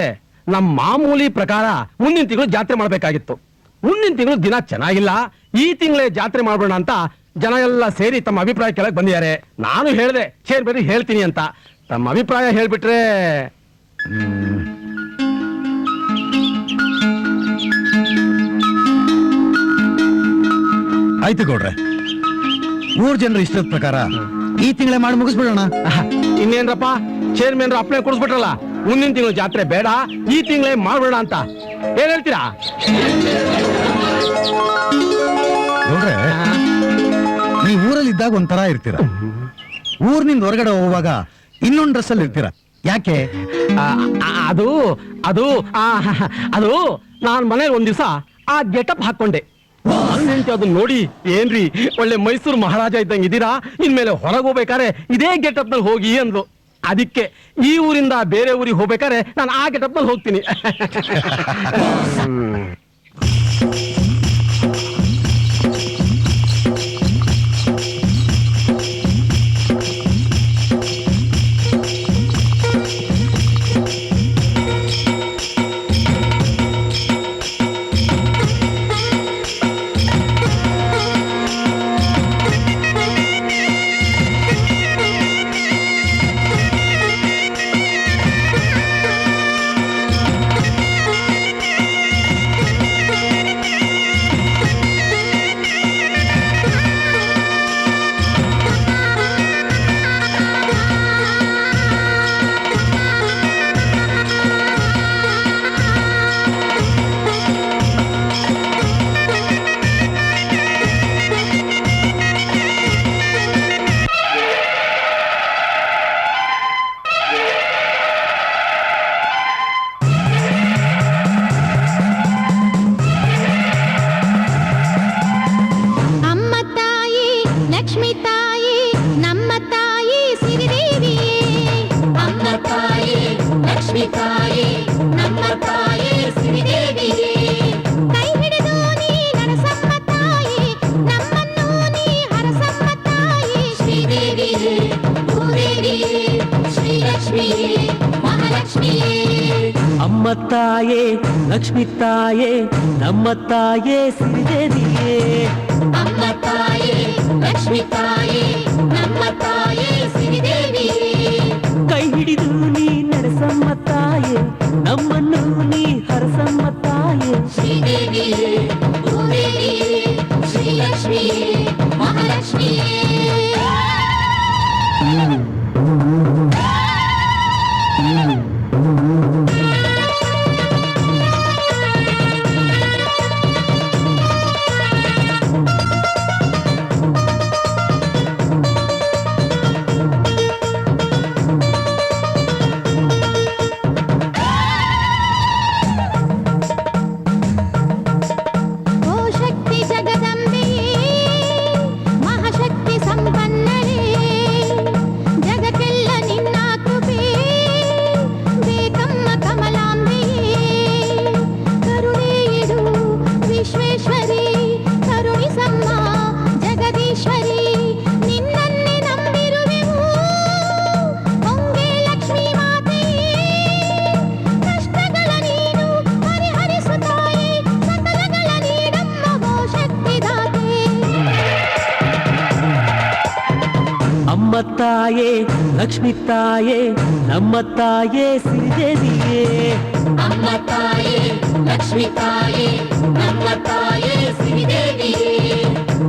ನಮ್ಮ ಮಾಮೂಲಿ ಪ್ರಕಾರ ಮುಂದಿನ ತಿಂಗಳು ಜಾತ್ರೆ ಮಾಡ್ಬೇಕಾಗಿತ್ತು. ಮುಂದಿನ ತಿಂಗಳು ದಿನ ಚೆನ್ನಾಗಿಲ್ಲ, ಈ ತಿಂಗಳೇ ಜಾತ್ರೆ ಮಾಡೋಣ ಅಂತ ಜನ ಎಲ್ಲ ಸೇರಿ ತಮ್ಮ ಅಭಿಪ್ರಾಯ ಕೆಳಗೆ ಬಂದಿದ್ದಾರೆ. ನಾನು ಹೇಳಿದೆ ಚೇರ್ಮನ್ ಹೇಳ್ತೀನಿ ಅಂತ. ತಮ್ಮ ಅಭಿಪ್ರಾಯ ಹೇಳ್ಬಿಟ್ರೆ ಆಯ್ತು ಗೌಡ್ರೆ, 3 ಜನರು ಇಷ್ಟದ ಪ್ರಕಾರ ಈ ತಿಂಗಳೇ ಮಾಡಿ ಮುಗಿಸ್ಬಿಡೋಣ. ಇನ್ನೇನ್ರಪ್ಪ, ಚೇರ್ಮನ್ ಅಪ್ಲೈ ಕೊಡಿಸ್ಬಿಟ್ರಲ್ಲ, ಮುಂದಿನ ತಿಂಗಳು ಜಾತ್ರೆ ಬೇಡ, ಈ ತಿಂಗಳೇ ಮಾಡೋಣ ಅಂತ. ಏನ್ ಹೇಳ್ತೀರಾ ಗೌಡ್ರೆ? ನೀವು ಊರಲ್ಲಿ ಇದ್ದಾಗ ಒಂಥರ ಇರ್ತೀರ, ಊರಿನಿಂದ ಹೊರಗಡೆ ಹೋಗುವಾಗ ಇನ್ನೊಂದು ಡ್ರೆಸ್ ಅಲ್ಲಿ ಇರ್ತೀರ. ಯಾಕೆ? ಅದು ಅದು ಅದು ನಾನ್ ಮನೇಲಿ ಒಂದ್ ದಿವಸ ಆ ಗೆಟಪ್ ಹಾಕೊಂಡೆ. ಅದನ್ನ ನೋಡಿ, ಏನ್ರಿ ಒಳ್ಳೆ ಮೈಸೂರು ಮಹಾರಾಜ ಇದ್ದಂಗೆ ಇದೀರಾ, ಇನ್ಮೇಲೆ ಹೊರಗೆ ಹೋಗ್ಬೇಕಾರೆ ಇದೇ ಗೆಟಪ್ ನಲ್ಲಿ ಹೋಗಿ ಅಂದ್ರು. ಅದಕ್ಕೆ ಈ ಊರಿಂದ ಬೇರೆ ಊರಿಗೆ ಹೋಗ್ಬೇಕಾರೆ ನಾನು ಆ ಗೆಟಪ್ ನಲ್ಲಿ ಹೋಗ್ತೀನಿ. ಮಹಾಲಕ್ಷ್ಮಿಯೇ ಅಮ್ಮ ತಾಯೇ ಲಕ್ಷ್ಮಿ ತಾಯೇ ನಮ್ಮ ತಾಯೇ ಶ್ರೀದೇವಿಯೇ ಅಮ್ಮ ತಾಯೇ ಲಕ್ಷ್ಮಿ ತಾಯೇ ನಮ್ಮ ತಾಯೇ ಶ್ರೀದೇವಿಯೇ ಕೈ ಹಿಡಿದು ನೀ ನಡೆಸಮ್ಮ ತಾಯೇ ನಮ್ಮನ್ನು ನೀ ಹರಸಮ್ಮ ತಾಯೇ ಶ್ರೀದೇವಿಯೇ ಭೂದೇವಿಯೇ ಶ್ರೀಲಕ್ಷ್ಮಿಯೇ ಮಹಾಲಕ್ಷ್ಮಿಯೇ ಓ ಶಕ್ತಿ ಜಗದಂಬೆಯೇ ಮಹಾಶಕ್ತಿ ಸಂಪನ್ನಳೇ ಜಗಕ್ಕೆಲ್ಲ ನಿನ್ನ ಕೃಪೆ ಬೇಕಮ್ಮ ಕಮಲಾಂಬೆಯೇ ಕರುಣೆ ಇಡು ವಿಶ್ವೇಶ್ವರಿ ಕರುಣಿಸಮ್ಮ ಜಗದೀಶ್ವರಿ ನಿನ್ನನ್ನೇ ನಂಬಿರುವೆವು ಹೊಂಗೆ ಲಕ್ಷ್ಮೀ ಮಾತೆಯೇ ಕಷ್ಟಗಳ ನೀನು ಪರಿಹರಿಸುತ್ತಾಯೇ ಸಕಲಗಳ ನೀಡಮ್ಮ ಓ ಶಕ್ತಿದಾತೆ ಅಮ್ಮ ತಾಯೇ ಲಕ್ಷ್ಮಿ ತಾಯೇ ನಮ್ಮ ತಾಯೇ ಶ್ರೀದೇವಿಯೇ ಅಮ್ಮ ತಾಯೇ ಲಕ್ಷ್ಮಿ ತಾಯೇ ನಮ್ಮ ತಾಯೇ ಶ್ರೀದೇವಿಯೇ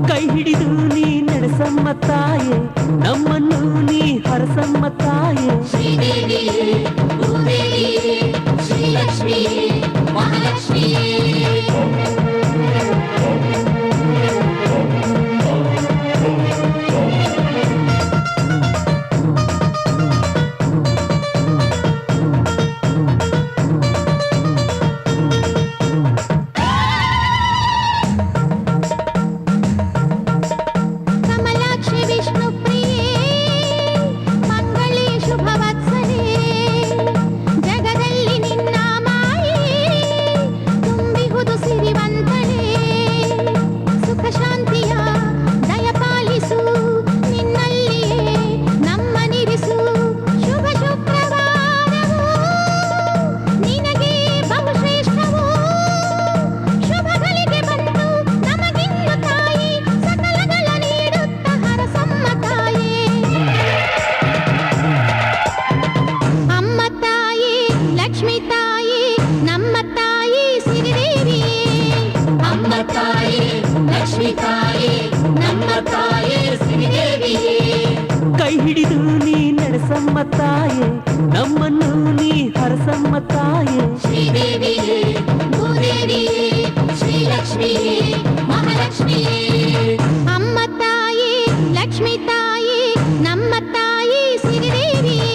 ಕೈ ಹಿಡಿದು ನೀ ನಡೆಸಮ್ಮ ತಾಯೇ ನಮ್ಮನ್ನು ನೀ ಹರಸಮ್ಮ ತಾಯೇ ಶ್ರೀದೇವಿಯೇ ಭೂದೇವಿಯೇ ಶ್ರೀಲಕ್ಷ್ಮಿಯೇ ಮಹಾಲಕ್ಷ್ಮಿಯೇ ಕಮಲಾಕ್ಷಿ ವಿಷ್ಣು ಪ್ರಿಯೇ ಮಂಗಳೇ ಶುಭವತ್ಸಲೇ ಜಗದಲ್ಲಿ ನಿನ್ನ ಮಾಯೆ ತುಂಬಿಹುದು ಸಿರಿವಂತಳೇ ಸುಖ ಶಾಂತಿಯ ದಯಪಾಲಿಸು ನಿನ್ನಲ್ಲಿಯೇ ನಮ್ಮನಿರಿಸು ಶುಭ ಶುಕ್ರವಾರವು ನಿನಗೆ ಬಹುಶ್ರೇಷ್ಠವು ಶುಭಗಳಿಗೆ ಬಂತು ನಮಗಿನ್ನು ತಾಯಿ ಸಕಲಗಳ ನೀಡುತ್ತ ಹರಸಮ್ಮ ತಾಯೇ ಅಮ್ಮ ತಾಯಿ ಲಕ್ಷ್ಮಿ ತಾಯಿ ನಮ್ಮ ತಾಯಿ ಶ್ರೀದೇವಿಯೇ ಅಮ್ಮ ತಾಯಿ ಲಕ್ಷ್ಮಿ ತಾಯಿ ನಮ್ಮ ತಾಯಿ ಶ್ರೀದೇವಿಯೇ ಕೈ ಹಿಡಿದು ನೀ ನಡೆಸಮ್ಮ ತಾಯೇ ನಮ್ಮನ್ನು ನೀ ಹರಸಮ್ಮ ತಾಯೇ ಶ್ರೀದೇವಿಯೇ ಭೂದೇವಿಯೇ ಶ್ರೀಲಕ್ಷ್ಮಿಯೇ ಮಹಾಲಕ್ಷ್ಮಿಯೇ ಅಮ್ಮ ತಾಯಿ ಲಕ್ಷ್ಮಿ ತಾಯಿ ನಮ್ಮ ತಾಯಿ ಶ್ರೀದೇವಿಯೇ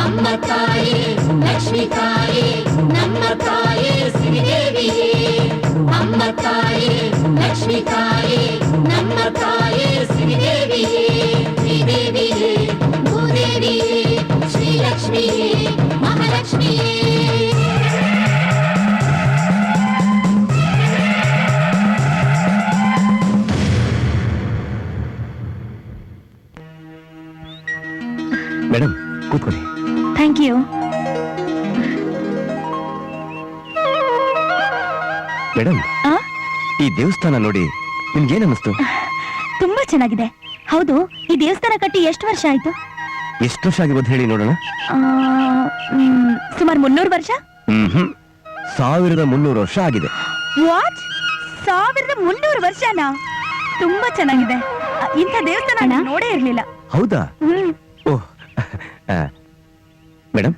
ಅಮ್ಮ ತಾಯಿ ಲಕ್ಷ್ಮಿ ತಾಯಿ ನಮ್ಮ ತಾಯಿ ಶ್ರೀದೇವಿಯೇ ಅಮ್ಮ ತಾಯಿ ಲಕ್ಷ್ಮಿ ತಾಯಿ ನಮ್ಮ ತಾಯಿ ಶ್ರೀದೇವಿಯೇ ಶ್ರೀದೇವಿಯೇ ಭೂದೇವಿಯೇ ಶ್ರೀಲಕ್ಷ್ಮಿಯೇ ಮಹಾಲಕ್ಷ್ಮಿಯೇ ಮೇಡಮ್ ಕೂತ್ಕೊಳ್ಳಿ. Thank you. ಮೇಡಮ್ ಆ? ಈ ದೇವಸ್ಥಾನ ನೋಡಿ ನಿಮ್ಗೇನ್ ಅನ್ನಿಸ್ತು? ತುಂಬಾ ಚೆನ್ನಾಗಿದೆ. ಹೌದು, ಈ ದೇವಸ್ಥಾನ ಕಟ್ಟಿ ಎಷ್ಟು ವರ್ಷ ಆಯ್ತು? ಎಷ್ಟು ವರ್ಷ ಆಗಿರೋದು ಹೇಳಿ ನೋಡೋಣ. ಸುಮಾರು 300 ವರ್ಷ. 1300 ವರ್ಷ ಆಗಿದೆ. ವಾಟ್? 1300 ವರ್ಷನಾ? ತುಂಬಾ ಚೆನ್ನಾಗಿದೆ. ಇಂಥ ದೇವಸ್ಥಾನ ನಾನ್ ನೋಡೇ ಇರ್ಲಿಲ್ಲ. ಹೌದಾ? ಓಹ್ ಮೇಡಮ್,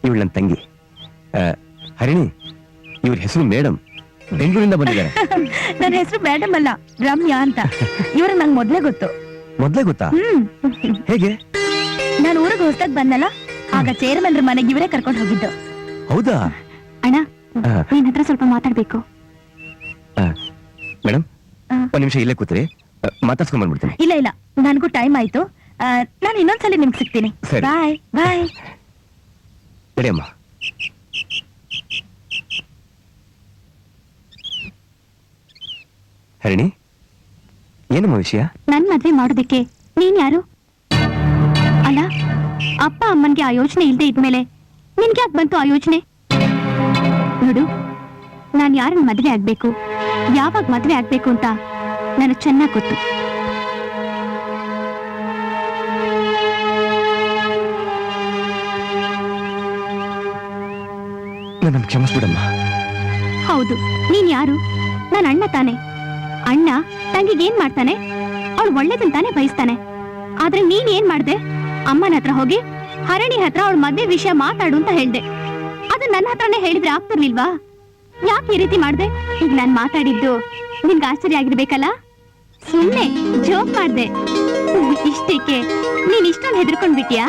ಇವಳು ನನ್ನ ತಂಗಿ ಹರಿಣಿ. ಇವ್ರ ಹೆಸರು ಮೇಡಮ್, ಬೆಂಗಳೂರಿಂದ ಬಂದಿದ್ದಾರೆ. ನನ್ನ ಹೆಸರು ಮೇಡಮ್ ಅಲ್ಲ, ರಮ್ಯಾ ಅಂತ. ಇವ್ರ ನಂಗೆ ಮೊದ್ಲೇ ಗೊತ್ತು. ಮೊದ್ಲೇ ಗೊತ್ತಾ? ಹೇಗೆ? ನಾನು ಊರಿಗೆ ಹೊಸದಾಗ್ ಬಂದಲ್ಲ, ಆಗ ಚೇರ್ಮನ್ರ ಮನೆಗೆ ಇವರೇ ಕರ್ಕೊಂಡು ಹೋಗಿದ್ದು. ಹೌದಾ? ಅಣ್ಣ, ನಿನ್ ಹತ್ರ ಸ್ವಲ್ಪ ಮಾತಾಡ್ಬೇಕು. ಮೇಡಮ್, ಒಂದ್ ನಿಮಿಷ ಇಲ್ಲೇ ಕೂತ್ರಿ, ಮಾತಾಡ್ಸ್ಕೊಂಡ್ ಬಂದ್ಬಿಡ್ತೀನಿ. ಇಲ್ಲ ಇಲ್ಲ, ನನಗೂ ಟೈಮ್ ಆಯ್ತು. ನಾನು ಇನ್ನೊಂದ್ಸಲಿ ನಿಮ್ಗೆ ಸಿಗ್ತೀನಿ. ಸರಿ. ಬಾಯ್ ಬಾಯ್. ನಡಿ ಅಮ್ಮ. ಹರಿಣಿ, ಏನಮ್ಮ ವಿಷಯ? ನನ್ ಮದ್ವೆ ಮಾಡೋದಕ್ಕೆ ನೀನ್ ಯಾರು? ಅಲ್ಲ, ಅಪ್ಪ ಅಮ್ಮನ್ಗೆ ಆ ಯೋಚನೆ ಇಲ್ದೇ ಇದ್ಮೇಲೆ ನಿನ್ಗೆ ಯಾಕೆ ಬಂತು ಆ ಯೋಚನೆ? ನೋಡು, ನಾನ್ ಯಾರನ್ನ ಮದ್ವೆ ಆಗ್ಬೇಕು, ಯಾವಾಗ ಮದ್ವೆ ಆಗ್ಬೇಕು ಅಂತ ನನಗೆ ಚೆನ್ನಾಗ್ ಗೊತ್ತು. ನನ್ನ ಕ್ಷಮಿಸ್ಬಿಡಮ್ಮ. ಹೌದು, ನೀನ್ ಯಾರು? ನನ್ನ ಅಣ್ಣ ತಾನೆ. ಅಣ್ಣ ತಂಗಿಗೆ ಏನ್ ಮಾಡ್ತಾನೆ? ಅವಳು ಒಳ್ಳೇದನ್ ತಾನೇ ಬಯಸ್ತಾನೆ. ಆದ್ರೆ ನೀನ್ ಏನ್ ಮಾಡ್ದೆ? ಅಮ್ಮನ ಹತ್ರ ಹೋಗಿ ಹರಣಿ ಹತ್ರ ಅವಳ ಮದ್ವೆ ವಿಷಯ ಮಾತಾಡು ಅಂತ ಹೇಳ್ದೆ. ಅದು ನನ್ನ ಹತ್ರನೇ ಹೇಳಿದ್ರೆ ಆಗ್ತಿರ್ಲಿಲ್ವಾ? ಯಾಕೆ ಈ ರೀತಿ ಮಾಡ್ದೆ? ಈಗ ನಾನ್ ಮಾತಾಡಿದ್ದು ನಿನ್ಗೆ ಆಶ್ಚರ್ಯ ಆಗಿರ್ಬೇಕಲ್ಲ? ಸುಮ್ನೆ ಜೋಕ್ ಮಾಡ್ದೆ. ಇಷ್ಟಕ್ಕೆ ನೀನ್ ಇಷ್ಟೊಂದು ಹೆದರ್ಕೊಂಡ್ ಬಿಟ್ಯಾ?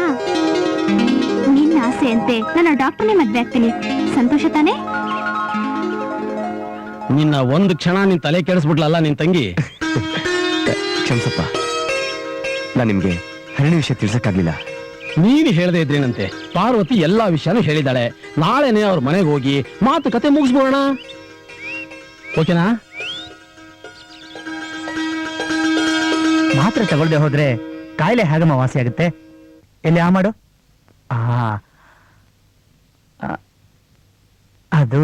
ನಿನ್ನ ಆಸೆ ಅಂತೆ ನಾನು ಡಾಕ್ಟರ್ನೇ ಮದ್ವೆ ಆಗ್ತೀನಿ. ಸಂತೋಷ ತಾನೇ? ನಿನ್ನ ಒಂದು ಕ್ಷಣ ನಿನ್ ತಲೆ ಕೆಡಿಸ್ಬಿಟ್ಲಲ್ಲ ನಿನ್ ತಂಗಿ. ಕ್ಷಮಿಸಪ್ಪ, ನಾನ್ ನಿಮ್ಗೆ ಹರಣಿ ವಿಷಯ ತಿಳ್ಸಕ್ಕಾಗ್ಲಿಲ್ಲ. ನೀನು ಹೇಳದೆ ಇದ್ರೇನಂತೆ, ಪಾರ್ವತಿ ಎಲ್ಲಾ ವಿಷಯನೂ ಹೇಳಿದಾಳೆ. ನಾಳೆನೆ ಅವ್ರ ಮನೆಗೆ ಹೋಗಿ ಮಾತುಕತೆ ಮುಗಿಸ್ಬೋಣ. ಓಕೆನಾ? ಮಾತ್ರ ತಗೊಳ್ದೆ ಹೋದ್ರೆ ಕಾಯಿಲೆ ಹೇಗಮ್ಮ ವಾಸಿ ಆಗುತ್ತೆ? ಎಲ್ಲಿ ಆ ಮಾಡು. ಅದು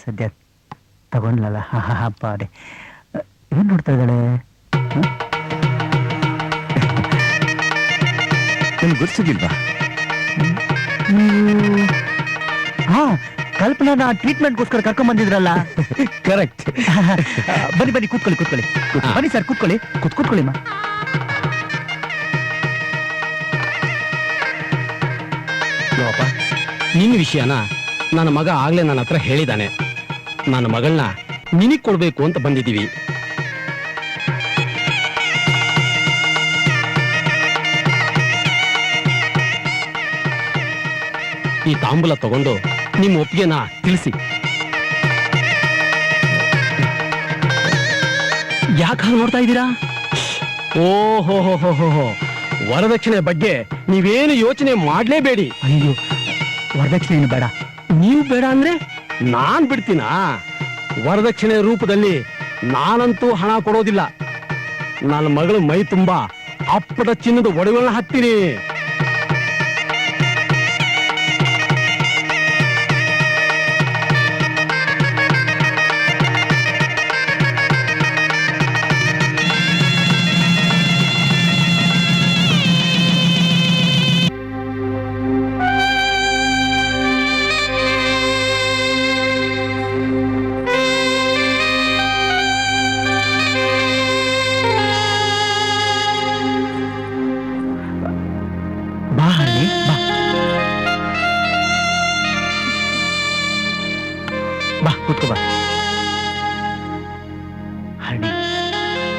ಸದ್ಯ ತಗೊಂಡ್ಲಲ್ಲ. ಅಪ್ಪ ಅದೇ ಏನ್ ನೋಡ್ತಾ ಇದ್ದಾಳೆ? ನನ್ಗೆ ಗುರ್ಸಿಗಿಲ್ವಾ? ಹಾ, ಕಲ್ಪನಾ ಟ್ರೀಟ್ಮೆಂಟ್ಗೋಸ್ಕರ ಕರ್ಕೊಂಡ್ ಬಂದಿದ್ರಲ್ಲ. ಕರೆಕ್ಟ್. ಬನ್ನಿ ಬನ್ನಿ, ಕೂತ್ಕೊಳ್ಳಿ. ಬನ್ನಿ ಸರ್, ಕೂತ್ಕೊಳ್ಳಿ ಮಾ. ನೋಡಪ್ಪ, ನಿನ್ನ ವಿಷಯನ ನನ್ನ ಮಗ ಆಗ್ಲೇ ನನ್ನ ಹತ್ರ ಹೇಳಿದಾನೆ. ನನ್ನ ಮಗಳನ್ನ ನಿನಗ್ ಕೊಡ್ಬೇಕು ಅಂತ ಬಂದಿದ್ದೀವಿ. ಈ ತಾಂಬೂಲ ತಗೊಂಡು ನಿಮ್ಮ ಒಪ್ಪಿಗೆನ ತಿಳಿಸಿ. ಯಾಕೆ ಹಾಗೆ ನೋಡ್ತಾ ಇದ್ದೀರಾ? ಓಹೋ, ವರದಕ್ಷಿಣೆ ಬಗ್ಗೆ ನೀವೇನು ಯೋಚನೆ ಮಾಡ್ಲೇಬೇಡಿ. ಅಯ್ಯೋ, ವರದಕ್ಷಿಣೆ ಏನು ಬೇಡ. ನೀವು ಬೇಡ ಅಂದ್ರೆ ನಾನ್ ಬಿಡ್ತೀನಾ? ವರದಕ್ಷಿಣೆ ರೂಪದಲ್ಲಿ ನಾನಂತೂ ಹಣ ಕೊಡೋದಿಲ್ಲ. ನನ್ನ ಮಗಳು ಮೈ ತುಂಬಾ ಅಪ್ಪದ ಚಿನ್ನದ ಒಡವೆಗಳನ್ನ ಹಾಕ್ತೀನಿ. ಬಾ, ಕೂತ್ಕೋ ಬಾ. ಹರಣಿ,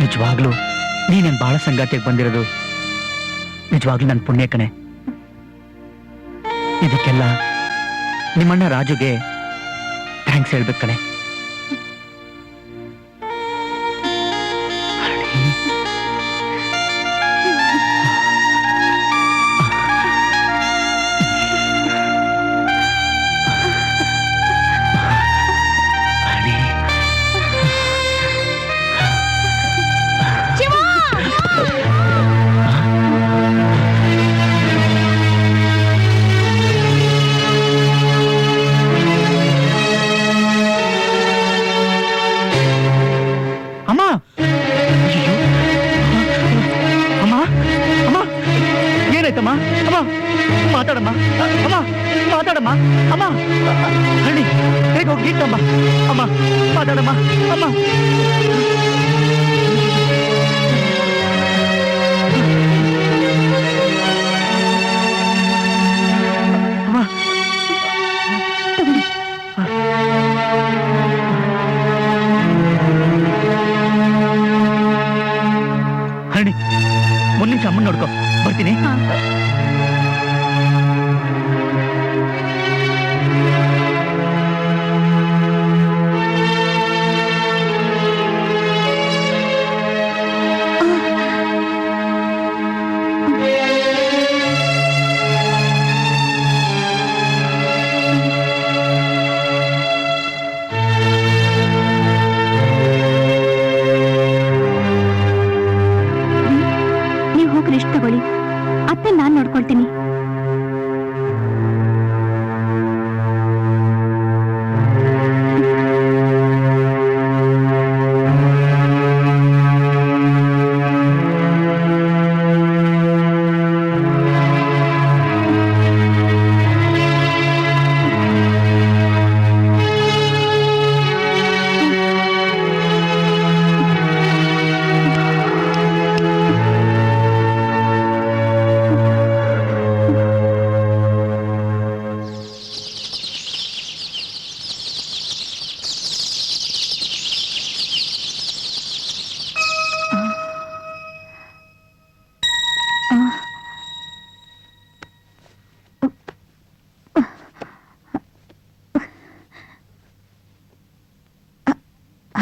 ನಿಜವಾಗ್ಲೂ ನೀನೇನ್ ಬಹಳ ಸಂಗಾತಿಯಾಗಿ ಬಂದಿರೋದು ನಿಜವಾಗ್ಲೂ ನನ್ನ ಪುಣ್ಯ ಕಣೆ. ಇದಕ್ಕೆಲ್ಲ ನಿಮ್ಮಣ್ಣ ರಾಜುಗೆ ಥ್ಯಾಂಕ್ಸ್ ಹೇಳ್ಬೇಕು ಕಣೆ. ಮಾತಾಡಮ್ಮ ಅಮ್ಮ, ಮಾತಾಡಮ್ಮ ಅಮ್ಮ. ಹಣ್ಣಿ ಹೇಗೆ ಹೋಗಿತ್ತಮ್ಮ ಅಮ್ಮ, ಮಾತಾಡಮ್ಮ ಅಮ್ಮ. ಹಣ್ಣಿ ಒಂದ್ ನಿಮಿಷ ಅಮ್ಮನ್ ನೋಡ್ಕೊ ಬರ್ತೀನಿ.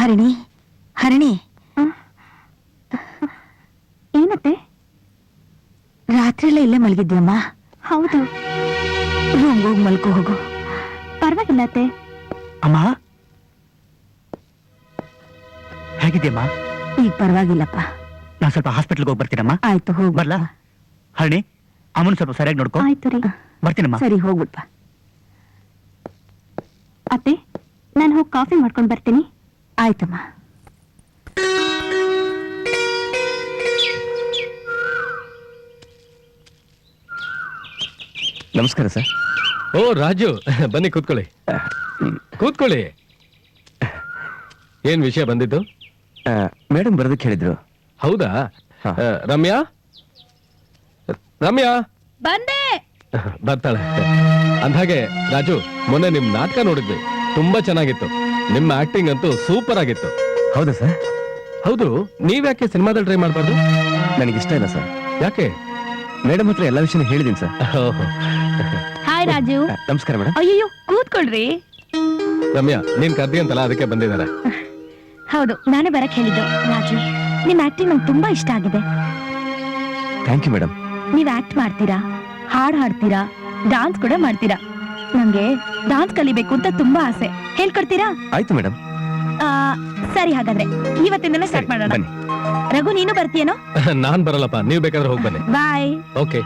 ಹರಿಣಿ ಹರಿಣಿ ಏನತ್ತೆ ರಾತ್ರಿ ಎಲ್ಲ ಇಲ್ಲೇ ಮಲಗಿದ್ಯಮ್ಮ? ಹೌದು. ರೂಮ್ಗೆ ಹೋಗಿ ಮಲ್ಕೋ ಹೋಗು. ಪರವಾಗಿಲ್ಲ ಅತ್ತೆ. ಅಮ್ಮ ಹೇಗಿದ್ಯಮ್ಮ? ಈಗ ಪರವಾಗಿಲ್ಲಪ್ಪ. ನಾನ್ ಸ್ವಲ್ಪ ಹಾಸ್ಪಿಟಲ್ಗೆ ಹೋಗಿ ಬರ್ತೀನಮ್ಮ. ಆಯ್ತು ಹೋಗ್ ಬರ್ಲಾ? ಹರಣಿ ಅಮ್ಮನ ಸ್ವಲ್ಪ ಸರಿಯಾಗಿ ನೋಡ್ಕೊ. ಆಯ್ತು ರೀ. ಬರ್ತೀನಮ್ಮ. ಸರಿ ಹೋಗ್ಬಿಟ್ಪ. ಅತ್ತೆ ನಾನು ಹೋಗಿ ಕಾಫಿ ಮಾಡ್ಕೊಂಡು ಬರ್ತೀನಿ. ಆಯ್ತಮ್ಮ. ನಮಸ್ಕಾರ ಸರ್. ಓ ರಾಜು, ಬನ್ನಿ ಕೂತ್ಕೊಳ್ಳಿ. ಕೂತ್ಕೊಳ್ಳಿ. ಏನ್ ವಿಷಯ ಬಂದಿದ್ದು? ಮೇಡಮ್ ಬರೋದಕ್ಕೆ ಹೇಳಿದ್ರು. ಹೌದಾ? ರಮ್ಯಾ ರಮ್ಯಾ ಬಂದೆ. ಬರ್ತಾಳೆ. ಅಂದ್ಹಾಗೆ ರಾಜು, ಮೊನ್ನೆ ನಿಮ್ ನಾಟಕ ನೋಡಿದ್ವಿ, ತುಂಬಾ ಚೆನ್ನಾಗಿತ್ತು. ನಿಮ್ಮ ಆಕ್ಟಿಂಗ್ ಅಂತೂ ಸೂಪರ್ ಆಗಿತ್ತು. ಹೌದಾ ಸರ್? ಹೌದು, ನೀವ್ಯಾಕೆ ಸಿನಿಮಾದಲ್ಲಿ ಟ್ರೈ ಮಾಡ್ಬಾರ್ದು? ನನಗಿಷ್ಟ ಇಲ್ಲ ಸರ್. ಯಾಕೆ? ಮೇಡಮ್ ಹತ್ರ ಎಲ್ಲ ವಿಷಯ ಹೇಳಿದೀನಿ ಸರ್. ಹಾಯ್ ರಾಜು. ನಮಸ್ಕಾರ ಮೇಡಮ್. ಅಯ್ಯೋ ಕೂತ್ಕೊಳ್ರಿ. ರಮ್ಯಾ, ನೀನ್ ಕರ್ದಿ ಅಂತಲ್ಲ, ಅದಕ್ಕೆ ಬಂದಿದ್ದಾರೆ. ಹೌದು, ನಾನೇ ಬರಕ್ ಹೇಳಿದ್ದು. ರಾಜು, ನಿಮ್ ಆಕ್ಟಿಂಗ್ ನಂಗೆ ತುಂಬಾ ಇಷ್ಟ ಆಗಿದೆ. Thank you madam. ನೀವ್ ಆಕ್ಟ್ ಮಾಡ್ತೀರಾ, ಹಾಡ್ ಹಾಡ್ತೀರಾ, ಡಾನ್ಸ್ ಕೂಡ ಮಾಡ್ತೀರಾ. ನಂಗೆ ಡಾನ್ಸ್ ಕಲಿಬೇಕು ಅಂತ ತುಂಬಾ ಆಸೆ. ಹೇಳ್ಕೊಡ್ತೀರಾ? ಆಯ್ತು ಮೇಡಮ್. ಸರಿ, ಹಾಗಾದ್ರೆ ಇವತ್ತಿಂದನೇ ಸ್ಟಾರ್ಟ್ ಮಾಡೋಣ. ಬನ್ನಿ. ರಘು, ನೀನು ಬರ್ತೀಯೇನೋ? ನಾನ್ ಬರಲ್ಲಪ್ಪ, ನೀವ್ ಬೇಕಾದ್ರೆ ಹೋಗಿ ಬನ್ನಿ. ಬಾಯ್. ಓಕೆ.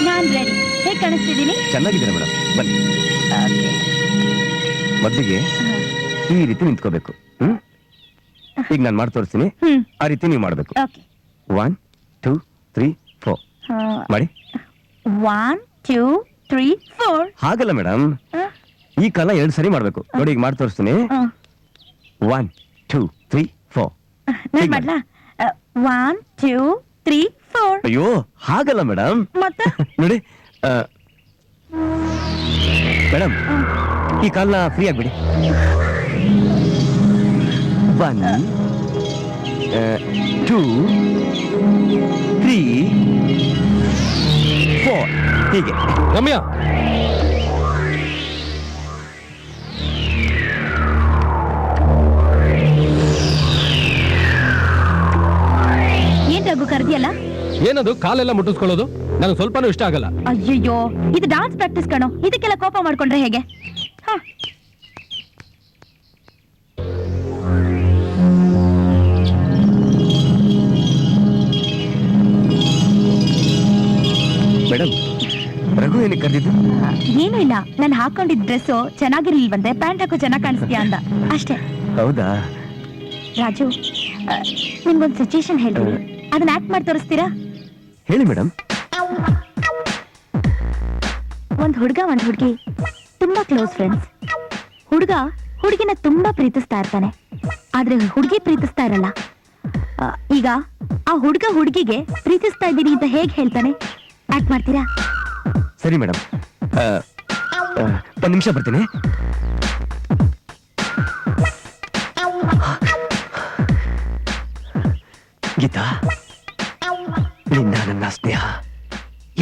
ನಾನ್ ರೆಡಿ. ಹೇಗ್ ಕಾಣಿಸ್ತಿದ್ದೀನಿ? ಚೆನ್ನಾಗಿದ್ದೀರಾ ಮೇಡಮ್? ಬನ್ನಿ. ಮೊದಲಿಗೆ ಈ ರೀತಿ ನಿಂತ್ಕೋಬೇಕು. ಈಗ ನಾನು ಮಾಡಿ ತೋರಿಸ್ತೀನಿ, ಆ ರೀತಿ ನೀವು ಮಾಡ್ಬೇಕು. 1 2 3 4 ಮಾಡಿ. 1 2 3 4. ಹಾಗಲ್ಲ ಮೇಡಮ್, ಈ ಕಾಲ 2 ಸರಿ ಮಾಡ್ಬೇಕು. ನೋಡಿ, ಈಗ ಮಾಡಿ ತೋರಿಸ್ತೀನಿ. 1 2 3 4. ನಾನ್ ಮಾಡ್ಲಾ? 1 2 3 4. ಅಯ್ಯೋ, ಹಾಗಲ್ಲ ಮೇಡಮ್. ಮತ್ತೆ ನೋಡಿ ಮೇಡಮ್, ಈ ಕಾಲ್ನ ಫ್ರೀ ಆಗ್ಬಿಡಿ. 1 2 3 4 ಹೀಗೆ. ರಮ್ಯಾ, ಏನ್ ರಘು ಕರ್ದಿಯಲ್ಲ? ಏನದು ಕಾಲೆಲ್ಲ ಮುಟ್ಟಿಸ್ಕೊಳ್ಳೋದು? ನನಗೆ ಸ್ವಲ್ಪನೂ ಇಷ್ಟ ಆಗಲ್ಲ. ಅಯ್ಯಯ್ಯೋ, ಇದು ಡಾನ್ಸ್ ಪ್ರಾಕ್ಟೀಸ್ ಕಣೋ. ಇದಕ್ಕೆಲ್ಲ ಕೋಪ ಮಾಡ್ಕೊಂಡ್ರೆ ಹೇಗೆ? ಮೇಡಮ್, ರಘು ಏನಕ್ಕೆ ಕರೆದಿದ್ದು? ಏನೂ ಇಲ್ಲ, ನಾನು ಹಾಕೊಂಡಿದ್ ಡ್ರೆಸ್ ಚೆನ್ನಾಗಿರ್ಲಿಲ್ವಂತೆ, ಪ್ಯಾಂಟ್ ಹಾಕೋ ಚೆನ್ನಾಗಿ ಕಾಣಿಸ್ತೀಯಾ ಅಂದ ಅಷ್ಟೇ. ಹೌದಾ? ರಾಜು, ನಿಮ್ಗೊಂದು ಸಿಚುಯೇಷನ್ ಹೇಳ್ತೀನಿ, ಅದನ್ನ ಆಕ್ಟ್ ಮಾಡಿ ತೋರಿಸ್ತೀರಾ? ಹೇಳಿ ಮೇಡಮ್. ಒಂದ್ ಹುಡುಗ ಒಂದ್ ಹುಡುಗಿ ತುಂಬಾ ಕ್ಲೋಸ್ ಫ್ರೆಂಡ್ಸ್. ಹುಡುಗ ಹುಡುಗಿನ ತುಂಬಾ ಪ್ರೀತಿಸ್ತಾ ಇರ್ತಾನೆ, ಆದ್ರೆ ಹುಡುಗಿ ಪ್ರೀತಿಸ್ತಾ ಇರಲ್ಲ. ಈಗ ಆ ಹುಡುಗ ಹುಡುಗಿಗೆ ಪ್ರೀತಿಸ್ತಾ ಇದ್ದೀನಿ ಅಂತ ಹೇಗ್ ಹೇಳ್ತಾನೆ? ಆಕ್ಟ್ ಮಾಡ್ತೀರಾ? ಸರಿ ಮೇಡಮ್, ಒಂದ್ ನಿಮಿಷ ಬರ್ತೀನಿ. ಗೀತಾ, ನಿನ್ನ ನನ್ನ ಸ್ನೇಹ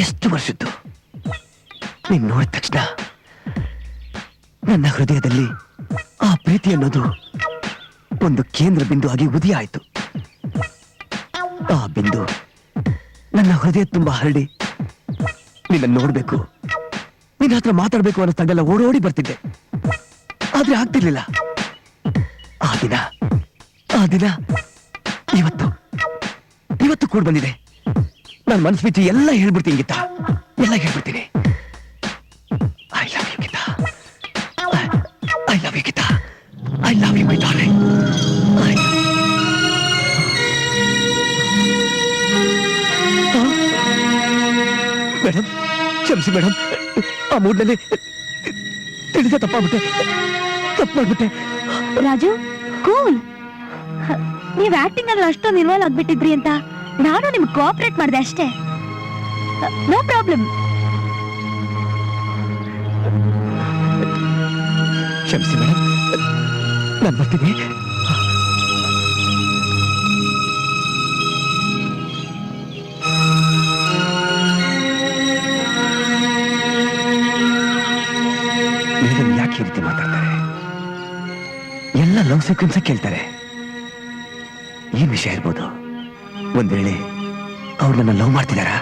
ಎಷ್ಟು ವರ್ಷದ್ದು. ನೀನ್ ನೋಡಿದ ತಕ್ಷಣ ನನ್ನ ಹೃದಯದಲ್ಲಿ ಆ ಪ್ರೀತಿ ಅನ್ನೋದು ಒಂದು ಕೇಂದ್ರ ಬಿಂದು ಆಗಿ ಉದಯ ಆಯ್ತು. ಆ ಬಿಂದು ನನ್ನ ಹೃದಯ ತುಂಬಾ ಹರಡಿ ನಿನ್ನ ನೋಡ್ಬೇಕು, ನಿನ್ನ ಹತ್ರ ಮಾತಾಡ್ಬೇಕು ಅನ್ನಿಸ್ತಾಗೆಲ್ಲ ಓಡೋಡಿ ಬರ್ತಿದ್ದೆ. ಆದ್ರೆ ಆಗ್ತಿರ್ಲಿಲ್ಲ. ಆ ದಿನ ಇವತ್ತು ಕೂಡ ಬಂದಿದೆ. ನಾನು ಮನಸ್ಸು ಬಿಚ್ಚಿ ಎಲ್ಲ ಹೇಳ್ಬಿಡ್ತೀನಿ ಗೀತಾ, ಎಲ್ಲ ಹೇಳ್ಬಿಡ್ತೀನಿ. I love you Geeta, I love you Geeta, I love you my darling. Madam, ಕ್ಷಮಿಸಿ ಮೇಡಮ್, ಆ ಮೂಡ್ನಲ್ಲಿ ತಿಳಿದ ತಪ್ಪು ಮಾಡ್ಬಿಟ್ಟೆ. ರಾಜು, ಕೂಲ್. ನೀವ್ ಆಕ್ಟಿಂಗ್ ಅಲ್ಲಿ ಅಷ್ಟೊಂದು ಇನ್ವಾಲ್ವ್ ಆಗ್ಬಿಟ್ಟಿದ್ರಿ ಅಂತ ನಾನು ನಿಮ್ಗೆ ಕೋಆಪರೇಟ್ ಮಾಡಿದೆ ಅಷ್ಟೇ. No problem. ಕ್ಷಮಿಸಿ ಮೇಡಮ್, ನಾನು ಬರ್ತೀನಿ. ಕಾನ್ಸಿಕ್ವೆನ್ಸ್ ಕೇಳ್ತಾರೆ. ಏನ್ ವಿಷಯ ಇರ್ಬೋದು? ಒಂದ್ ವೇಳೆ ಅವ್ರು ನನ್ನ ಲವ್ ಮಾಡ್ತಿದಾರಾ?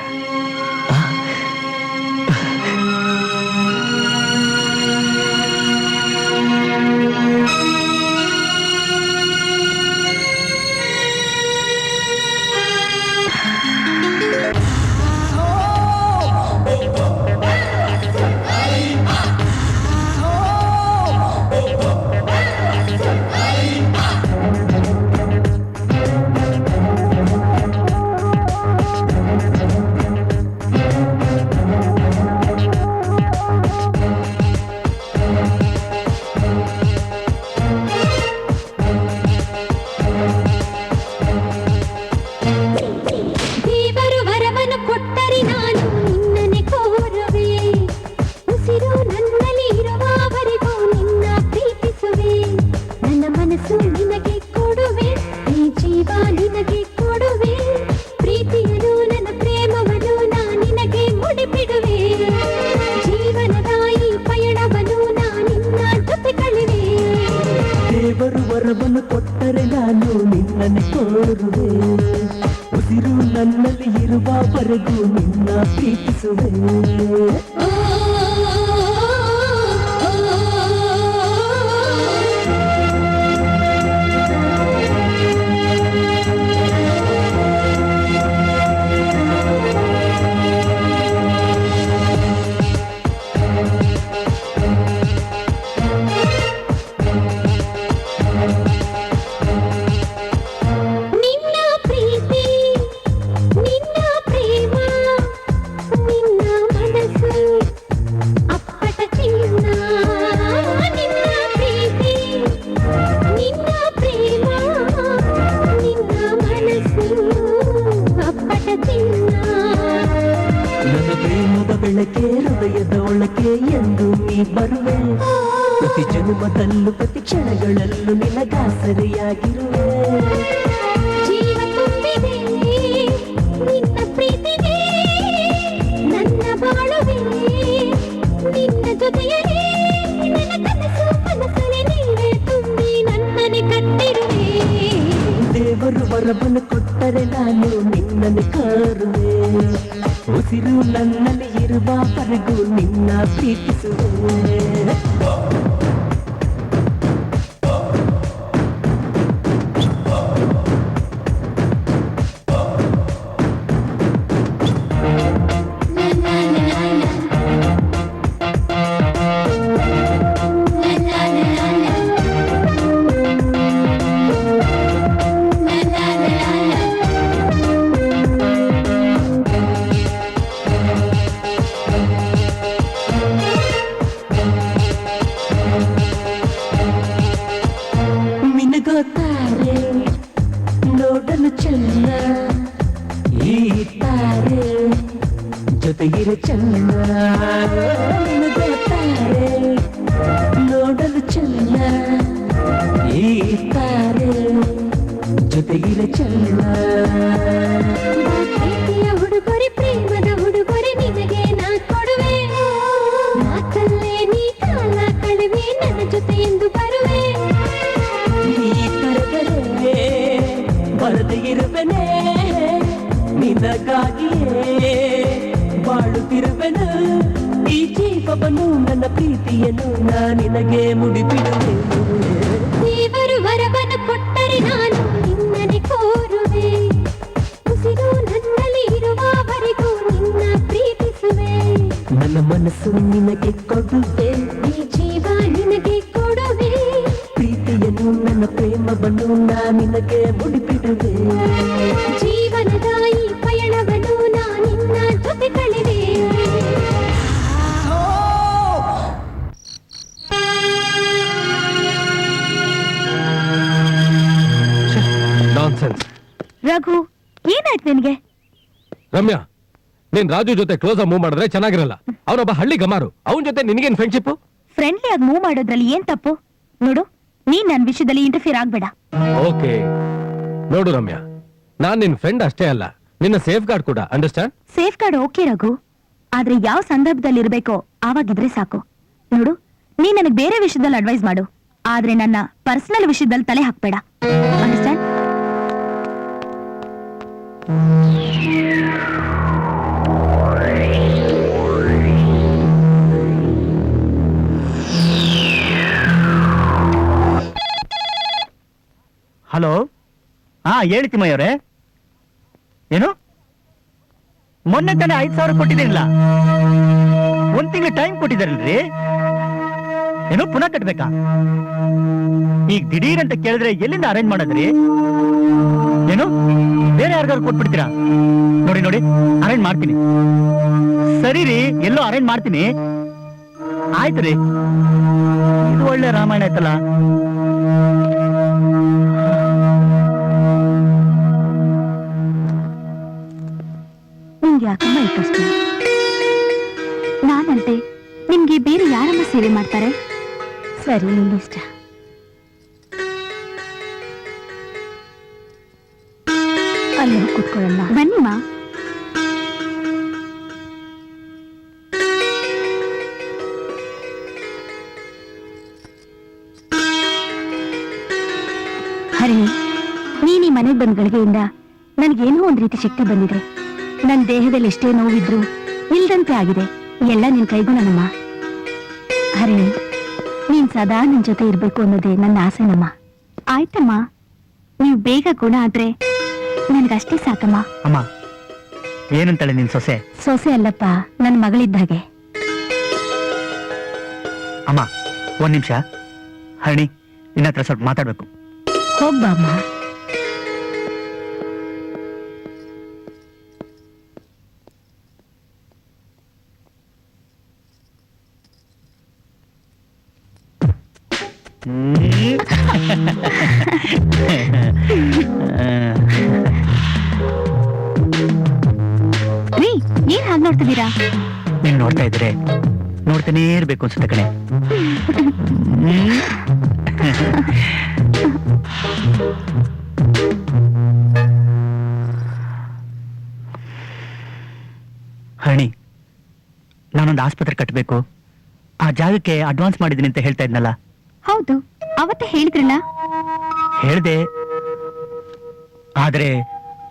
ದೇವರು ವರವನ್ನು ಕೊಟ್ಟರೆ ನಾನು ನಿನ್ನನೆ ಕೋರುವೆ. ಉಸಿರು ನನ್ನಲ್ಲಿ ಇರುವವರೆಗೂ ನಿನ್ನ ಪ್ರೀತಿಸುವೆ. ನನ್ನ ಮನಸ್ಸು ನಿನಗೆ ಕೊಡುವೆ, ಈ ಜೀವ ನಿನಗೆ ಕೊಡುವೆ. ಪ್ರೀತಿಯನು ನನ್ನ ಪ್ರೇಮವನ್ನು ನಾ ನಿನಗೆ ಮುಡಿಪಿಡುವೆ. ಜೀವನದ ಈ ಪಯಣವನ್ನು ನಾ ನಿನ್ನ ಜೊತೆ ಕಳೆವೆ. ದೇವರು ವರವನ್ನು ಕೊಟ್ಟರೆ ನಾನು ನಿನ್ನನ್ನು ಕೋರುವೆ. ಉಸಿರು ನನ್ನಲ್ಲಿ ಇರುವವರೆಗೂ ನಿನ್ನ ಪ್ರೀತಿಸುವೆ. ಓ, ನಿನ್ನ ಪ್ರೀತಿ, ನಿನ್ನ ಪ್ರೇಮ, ನಿನ್ನ ಮನಸ್ಸು ಅಪ್ಪಟ ಚಿನ್ನ. ನಿನ್ನ ಪ್ರೀತಿ, ನಿನ್ನ ಪ್ರೇಮ, ನಿನ್ನ ಮನಸ್ಸು ಅಪ್ಪಟ ಚಿನ್ನ. ನನ್ನ ಪ್ರೇಮದ ಬೆಳಕೆ ಹೃದಯದ ಒಳಗೆ ಎಂದು ನೀ ಬರುವೆ. ಪ್ರತಿ ಜನ್ಮದಲ್ಲೂ ಪ್ರತಿ ಕ್ಷಣಗಳಲ್ಲೂ ನಿನಗಾಸರೆಯಾಗಿರುವೆ. ಜೀವ ತುಂಬಿದೆ ನಿನ್ನ ಪ್ರೀತಿಗೆ, ನನ್ನ ಬಾಳುವೆ ನಿನ್ನ ಜೊತೆಯೇ. ನನ್ನ ಕನಸು ಮನಸ್ಸಲ್ಲಿ ನೀವೇ ತುಂಬಿ ನನ್ನನೆ ಕಟ್ಟಿರುವೆ. ದೇವರು ವರವನ್ನು ಕೊಟ್ಟರೆ ನಾನು ನಿನ್ನನ್ನು ಕಾರುವೆ. ಉಸಿರು ನನ್ನಲ್ಲಿ ಇರುವವರೆಗೂ ನಿನ್ನ ಪ್ರೀತಿಸುವೆ. ಮಿನುಗುತ್ತಾರೆ ನೋಡಲು ಚೆನ್ನ ಈ ತಾರೆ, ಜೊತೆಗಿರ ಚೆನ್ನ. ಮಿನುಗುತ್ತಾರೆ ನೋಡಲು ಚೆನ್ನ ಈ ತಾರೆ, ಜೊತೆಗಿರ ಚೆನ್ನ. ಪ್ರೀತಿಯ ಉಡುಗೊರೆ, ಪ್ರೇಮದ ಉಡುಗೊರೆ ನಿನಗೆ ನಾ ಕೊಡುವೆ. ಮಾತಲ್ಲೇ ನೀ ಕಾಲ ಕಳುವೆ, ನನ್ನ ಜೊತೆ ಎಂದು ಬರುವೆ. ನೀ ಕರೆದರೆ ಬರದೇ ಇರುವೆನೆ, ನಿನಗಾಗಿಯೇ ಬಾಳುತ್ತಿರುವೆನು. ಈ ಜೀವವನ್ನು ನನ್ನ ಪ್ರೀತಿಯನ್ನು ನಾ ನಿನಗೆ ಮುಡಿಬಿಡುವೆ. ದೇವರು ವರವನ್ನು ಕೊಟ್ಟರೆ ನಾನು ನಿನ್ನನೆ ಕೋರುವೆ. ಉಸಿರು ನನ್ನಲ್ಲಿ ಇರುವವರೆಗೂ ನಿನ್ನ ಪ್ರೀತಿಸುವೆ. ನನ್ನ ಮನಸ್ಸು ನಿನಗೆ ಕೊಡುವೆ, ಈ ಜೀವ ನಿನಗೆ ಕೊಡುವೆ. ಪ್ರೀತಿಯನ್ನು ನನ್ನ ಪ್ರೇಮವನ್ನು ನಾ ನಿನಗೆ ಮುಡಿಬಿಡುವೆ. ಜೀವನದ ಈ ಪಯಣವನ್ನು ನಾ ನಿನ್ನ ಜೊತೆ ಕಳೆವೆ. ನಾನ್ಸೆನ್ಸ್. ರಘು, ಏನಾಯ್ತು ನಿನ್ಗೆ? ರಮ್ಯಾ, ನೀನ್ ರಾಜು ಜೊತೆ ಕ್ಲೋಸ್ ಆಗಿ ಮೂವ್ ಮಾಡಿದ್ರೆ ಚೆನ್ನಾಗಿರಲ್ಲ. ಅವನೊಬ್ಬ ಹಳ್ಳಿ ಗಮಾರು, ಅವನ ಜೊತೆ ನಿನಗೇನ್ ಫ್ರೆಂಡ್ಶಿಪ್? ಫ್ರೆಂಡ್ಲಿ ಆಗಿ ಮೂವ್ ಮಾಡೋದ್ರಲ್ಲಿ ಏನ್ ತಪ್ಪು? ನೋಡು, ನೀನ್ ನನ್ ವಿಷಯದಲ್ಲಿ ಇಂಟರ್ಫಿಯರ್ ಆಗ್ಬೇಡ. ಓಕೆ, ನೋಡು ರಮ್ಯಾ, ನಾನ್ ನಿನ್ ಫ್ರೆಂಡ್ ಅಷ್ಟೇ ಅಲ್ಲ, ನಿನ್ನ ಸೇಫ್ ಗಾರ್ಡ್ ಕೂಡ. Understand? Safeguard okay Raghu, ಆದ್ರೆ ಯಾವ ಸಂದರ್ಭದಲ್ಲಿ ಇರ್ಬೇಕೋ ಆವಾಗಿದ್ರೆ ಸಾಕು. ನೋಡು, ನೀನ್ ನನಗ್ ಬೇರೆ ವಿಷಯದಲ್ಲಿ ಅಡ್ವೈಸ್ ಮಾಡು, ಆದ್ರೆ ನನ್ನ ಪರ್ಸನಲ್ ವಿಷಯದಲ್ಲಿ ತಲೆ ಹಾಕ್ಬೇಡ. ಅಂಡರ್ಸ್ಟ್ಯಾಂಡ್? ಹಲೋ, ಹಾ ಹೇಳಿ ತಿಮ್ಮಯ್ಯವರೇ. ಏನು ಮೊನ್ನೆ ತಾನೇ 5,000 ಕೊಟ್ಟಿದ್ದೀನಿಲ್ಲ, 1 ತಿಂಗಳು ಟೈಮ್ ಕೊಟ್ಟಿದ್ದಾರಲ್ರಿ. ಏನು ಪುನಃ ಕಟ್ಬೇಕಾ? ಈಗ ದಿಢೀರ್ ಅಂತ ಕೇಳಿದ್ರೆ ಎಲ್ಲಿಂದ ಅರೇಂಜ್ ಮಾಡೋದ್ರಿ? ಏನು ಬೇರೆ ಯಾರಿಗಾರು ಕೊಟ್ಬಿಡ್ತೀರಾ? ನೋಡಿ ನೋಡಿ, ಅರೇಂಜ್ ಮಾಡ್ತೀನಿ. ಸರಿ ರೀ, ಎಲ್ಲೋ ಅರೇಂಜ್ ಮಾಡ್ತೀನಿ. ಆಯ್ತು ರೀ. ಇದು ಒಳ್ಳೆ ರಾಮಾಯಣ ಆಯ್ತಲ್ಲ. ಯಾಕಮ್ಮ ಈ ಕಷ್ಟ? ನಾನಂತೆ ನಿಮ್ಗೆ ಬೇರೆ ಯಾರಮ್ಮ ಸೇವೆ ಮಾಡ್ತಾರೆ? ಸರಿ, ನಿನ್ನಿಷ್ಟ. ಅಲ್ಲಿ ಕೂತ್ಕೊಳ್ಳೋಣ. ಬನ್ನಿಮ್ಮ. ಹರಿ, ನೀನ್ ಈ ಮನೆಗೆ ಬಂದ ಗಳಿಗೆಯಿಂದ ನನಗೇನೋ ಒಂದ್ ರೀತಿ ಶಕ್ತಿ ಬಂದಿದೆ. ನನ್ನ ದೇಹದಲ್ಲಿ ಎಷ್ಟೇ ನೋವಿದ್ರು ಇಲ್ದಂತೆ ಆಗಿದೆ. ಎಲ್ಲ ನಿನ್ ಕೈಗುಣನಮ್ಮ. ಹರಿ, ನೀನ್ ಸದಾ ನನ್ ಜೊತೆ ಇರ್ಬೇಕು ಅನ್ನೋದೇ ನನ್ನ ಆಸೆನಮ್ಮ. ಆಯ್ತಮ್ಮ, ನೀವು ಬೇಗ ಗುಣ ಆದ್ರೆ ನನ್ಗಷ್ಟೇ ಸಾಕಮ್ಮ. ಅಮ್ಮ, ಏನಂತಾಳೆ ನಿನ್ ಸೊಸೆ? ಸೊಸೆ ಅಲ್ಲಪ್ಪ, ನನ್ನ ಮಗಳಿದ್ದಾಗೆ. ಅಮ್ಮ, 1 ನಿಮಿಷ. ಹರಣಿ, ನಿನ್ನ ಹತ್ರ ಸ್ವಲ್ಪ ಮಾತಾಡ್ಬೇಕು. ಹೋಗ್ಬಾ ಅಮ್ಮ. ರೀ, ಏನ್ ಹಾಗೆ ನೋಡ್ತಿದ್ದೀರಾ? ನೀನ್ ನೋಡ್ತಾ ಇದ್ರೆ ನೋಡ್ತಾನೇ ಇರ್ಬೇಕು ಅನ್ಸುತ್ತೆ ಕಣೆ. ಹರಣಿ, ನಾನೊಂದು ಆಸ್ಪತ್ರೆ ಕಟ್ಟಬೇಕು, ಆ ಜಾಗಕ್ಕೆ ಅಡ್ವಾನ್ಸ್ ಮಾಡಿದೀನಿ ಅಂತ ಹೇಳ್ತಾ ಇದ್ನಲ್ಲ? ಹೌದು, ಅವತ್ತೇ ಹೇಳಿದ್ರಲ್ಲ. ಹೇಳ್ದೆ, ಆದ್ರೆ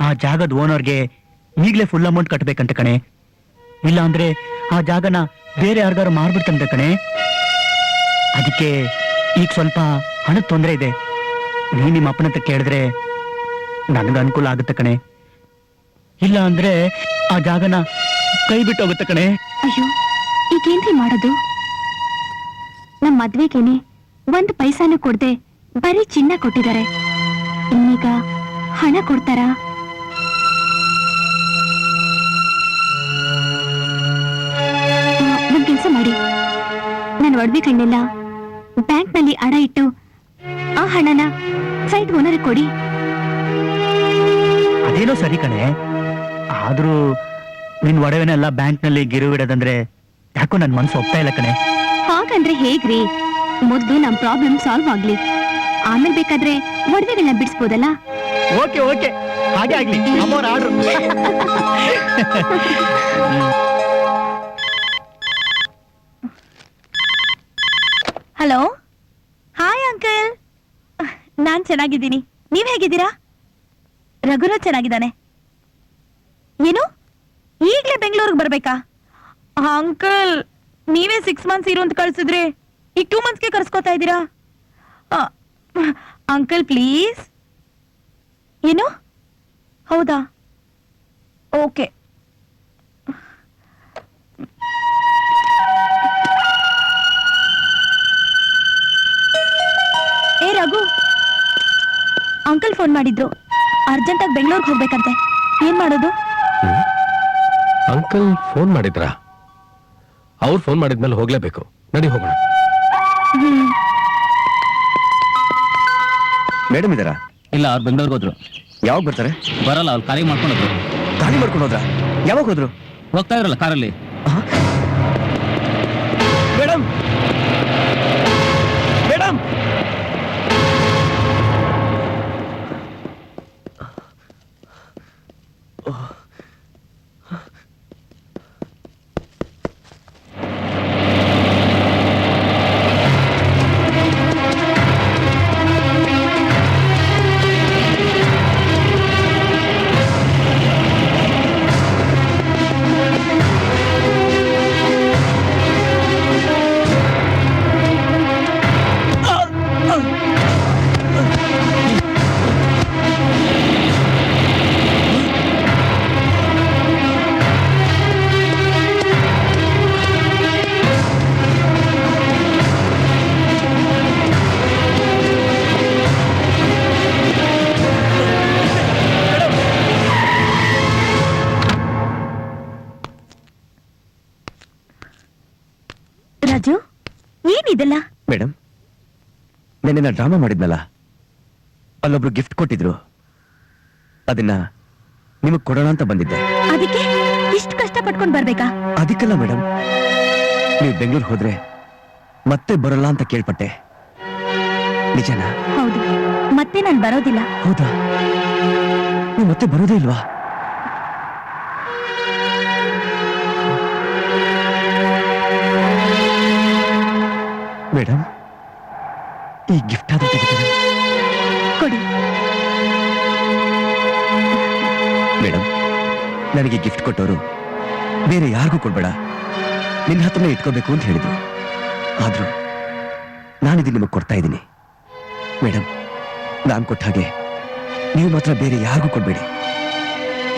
ಆ ಜಾಗದ ಓನರ್ಗೆ ಈಗ್ಲೇ ಫುಲ್ ಅಮೌಂಟ್ ಕಟ್ಬೇಕಂತ ಕಣೆ. ಇಲ್ಲ ಅಂದ್ರೆ ಆ ಜಾಗನ ಬೇರೆ ಯಾರಿಗಾರು ಮಾರ್ಬಿಡ್ತಂತೆ ಕಣೆ. ಅದಕ್ಕೆ ಈಗ ಸ್ವಲ್ಪ ಹಣದ ತೊಂದರೆ ಇದೆ. ನೀ ನಿಮ್ಮ ಅಪ್ಪನ ಹತ್ರ ಕೇಳಿದ್ರೆ ನನಗೆ ಅನುಕೂಲ ಆಗುತ್ತೆ ಕಣೆ. ಇಲ್ಲ ಅಂದ್ರೆ ಆ ಜಾಗನ ಕೈ ಬಿಟ್ಟು ಹೋಗುತ್ತೆ ಕಣೆ. ಅಯ್ಯೋ, ಈಗೇನ್ರಿ ಮಾಡೋದು? ನಮ್ ಮದ್ವೆಗೇನೆ 1 ಪೈಸಾನು ಕೊಡ್ದೆ ಬರೀ ಚಿನ್ನ ಕೊಟ್ಟಿದ್ದಾರೆ. ಇನ್ನೀಗ ಹಣ ಕೊಡ್ತಾರಾ? ಒಂದ್ ಕೆಲ್ಸ ಮಾಡಿ, ನನ್ನ ಒಡವೆ ಕಣ್ಣೆಲ್ಲ ಬ್ಯಾಂಕ್ನಲ್ಲಿ ಅಡ ಇಟ್ಟು ಆ ಹಣನ ಸೈಟ್ ಓನರ್ ಕೊಡಿ. ಅದೇನೋ ಸರಿ ಕಣೆ, ಆದ್ರೂ ನಿನ್ ಒಡವೆನೆಲ್ಲ ಬ್ಯಾಂಕ್ನಲ್ಲಿ ಗಿರುವಿಡೋದಂದ್ರೆ ಯಾಕೋ ನನ್ ಮನ್ಸು ಒಪ್ತಾ ಇಲ್ಲ ಕಣೆ. ಹಾಗಂದ್ರೆ ಹೇಗ್ರಿ? ಮೊದ್ಲು ನಮ್ ಪ್ರಾಬ್ಲಮ್ ಸಾಲ್ವ್ ಆಗ್ಲಿ, ಆಮೇಲೆ ಬೇಕಾದ್ರೆ ಒಡವೆಗಳನ್ನ ಬಿಡಿಸ್ಬೋದಲ್ಲ. ಓಕೆ ಓಕೆ, ಹಾಗೆ ಆಗ್ಲಿ. ಅಮ್ಮವ್ರ ಆರ್ಡ್ರು. Hello, hi uncle. ನಾನ್ ಚೆನ್ನಾಗಿದ್ದೀನಿ, ನೀವ್ ಹೇಗಿದ್ದೀರಾ? ರಘುನ ಚೆನ್ನಾಗಿದ್ದಾನೆ. ಏನು, ಈಗ್ಲೇ ಬೆಂಗಳೂರಿಗೆ ಬರ್ಬೇಕಾ? ಅಂಕಲ್, ನೀವೇ 6 ಮಂತ್ಸ್ ಇರು ಅಂತ ಕಳ್ಸಿದ್ರಿ, ಈಗ 2 ಮಂತ್ಸ್ಗೆ ಕರ್ಸ್ಕೊತಾ ಇದ್ದೀರಾ? Uncle please. ಏನು? ಹೌದಾ? ಓಕೆ. ಏ ರಘು, ಅಂಕಲ್ ಫೋನ್ ಮಾಡಿದ್ರು, ಅರ್ಜೆಂಟಾಗಿ ಬೆಂಗಳೂರಿಗೆ ಹೋಗ್ಬೇಕಂತೆ. ಏನ್ ಮಾಡೋದು? ಅಂಕಲ್ ಫೋನ್ ಮಾಡಿದ್ರಾ? ಅವ್ರು ಫೋನ್ ಮಾಡಿದ್ಮೇಲೆ ಹೋಗ್ಲೇಬೇಕು. ನಡಿ ಹೋಗೋಣ. ಮೇಡಮ್ ಇದಾರಾ? ಇಲ್ಲ, ಅವ್ರು ಬೆಂಗಳೂರಿಗೆ ಹೋದ್ರು. ಯಾವಾಗ ಬರ್ತಾರೆ? ಬರಲ್ಲ, ಅವ್ರು ಖಾಲಿ ಮಾಡ್ಕೊಂಡು ಹೋದ್ರು. ಖಾಲಿ ಮಾಡ್ಕೊಂಡು ಹೋದ್ರ? ಯಾವಾಗ ಹೋದ್ರು? ಹೋಗ್ತಾ ಇದ್ರಲ್ಲ ಕಾರಲ್ಲಿ. ಮೇಡಮ್, ಮೇಡಮ್, ರಾಜು ಏನಿದೆಲ್ಲ? ಮೇಡಮ್, ನೆನ್ನೆ ಡ್ರಾಮಾ ಮಾಡಿದ್ನಲ್ಲ, ಅಲ್ಲೊಬ್ರು ಗಿಫ್ಟ್ ಕೊಟ್ಟಿದ್ರು. ಅದನ್ನ ನಿಮಗ್ ಕೊಡೋಣ ಅಂತ ಬಂದಿದ್ದೆ. ಅದಕ್ಕೆ ಇಷ್ಟು ಕಷ್ಟ ಪಟ್ಕೊಂಡ್ ಬರ್ಬೇಕಾ? ಅದಕ್ಕಲ್ಲ ಮೇಡಮ್, ನೀವು ಬೆಂಗಳೂರು ಹೋದ್ರೆ ಮತ್ತೆ ಬರಲ್ಲ ಅಂತ ಕೇಳ್ಪಟ್ಟೆ. ನಿಜನಾ? ಹೌದು, ಮತ್ತೆ ನಾನ್ ಬರೋದಿಲ್ಲ. ಹೌದಾ? ನೀವು ಮತ್ತೆ ಬರೋದೇ ಇಲ್ವಾ? ಮೇಡಮ್, ಈ ಗಿಫ್ಟ್ ಆದ್ರೂ ತೆಗಿತೀರಾ? ಕೊಡಿ. ಮೇಡಮ್, ನನಗೆ ಗಿಫ್ಟ್ ಕೊಟ್ಟವರು ಬೇರೆ ಯಾರಿಗೂ ಕೊಡ್ಬೇಡ, ನಿನ್ನ ಹತ್ರನೇ ಇಟ್ಕೋಬೇಕು ಅಂತ ಹೇಳಿದ್ರು. ಆದ್ರೂ ನಾನಿದು ನಿಮಗೆ ಕೊಡ್ತಾ ಇದ್ದೀನಿ. ಮೇಡಮ್, ನಾನು ಕೊಟ್ಟ ಹಾಗೆ ನೀವು ಮಾತ್ರ ಬೇರೆ ಯಾರಿಗೂ ಕೊಡ್ಬೇಡಿ.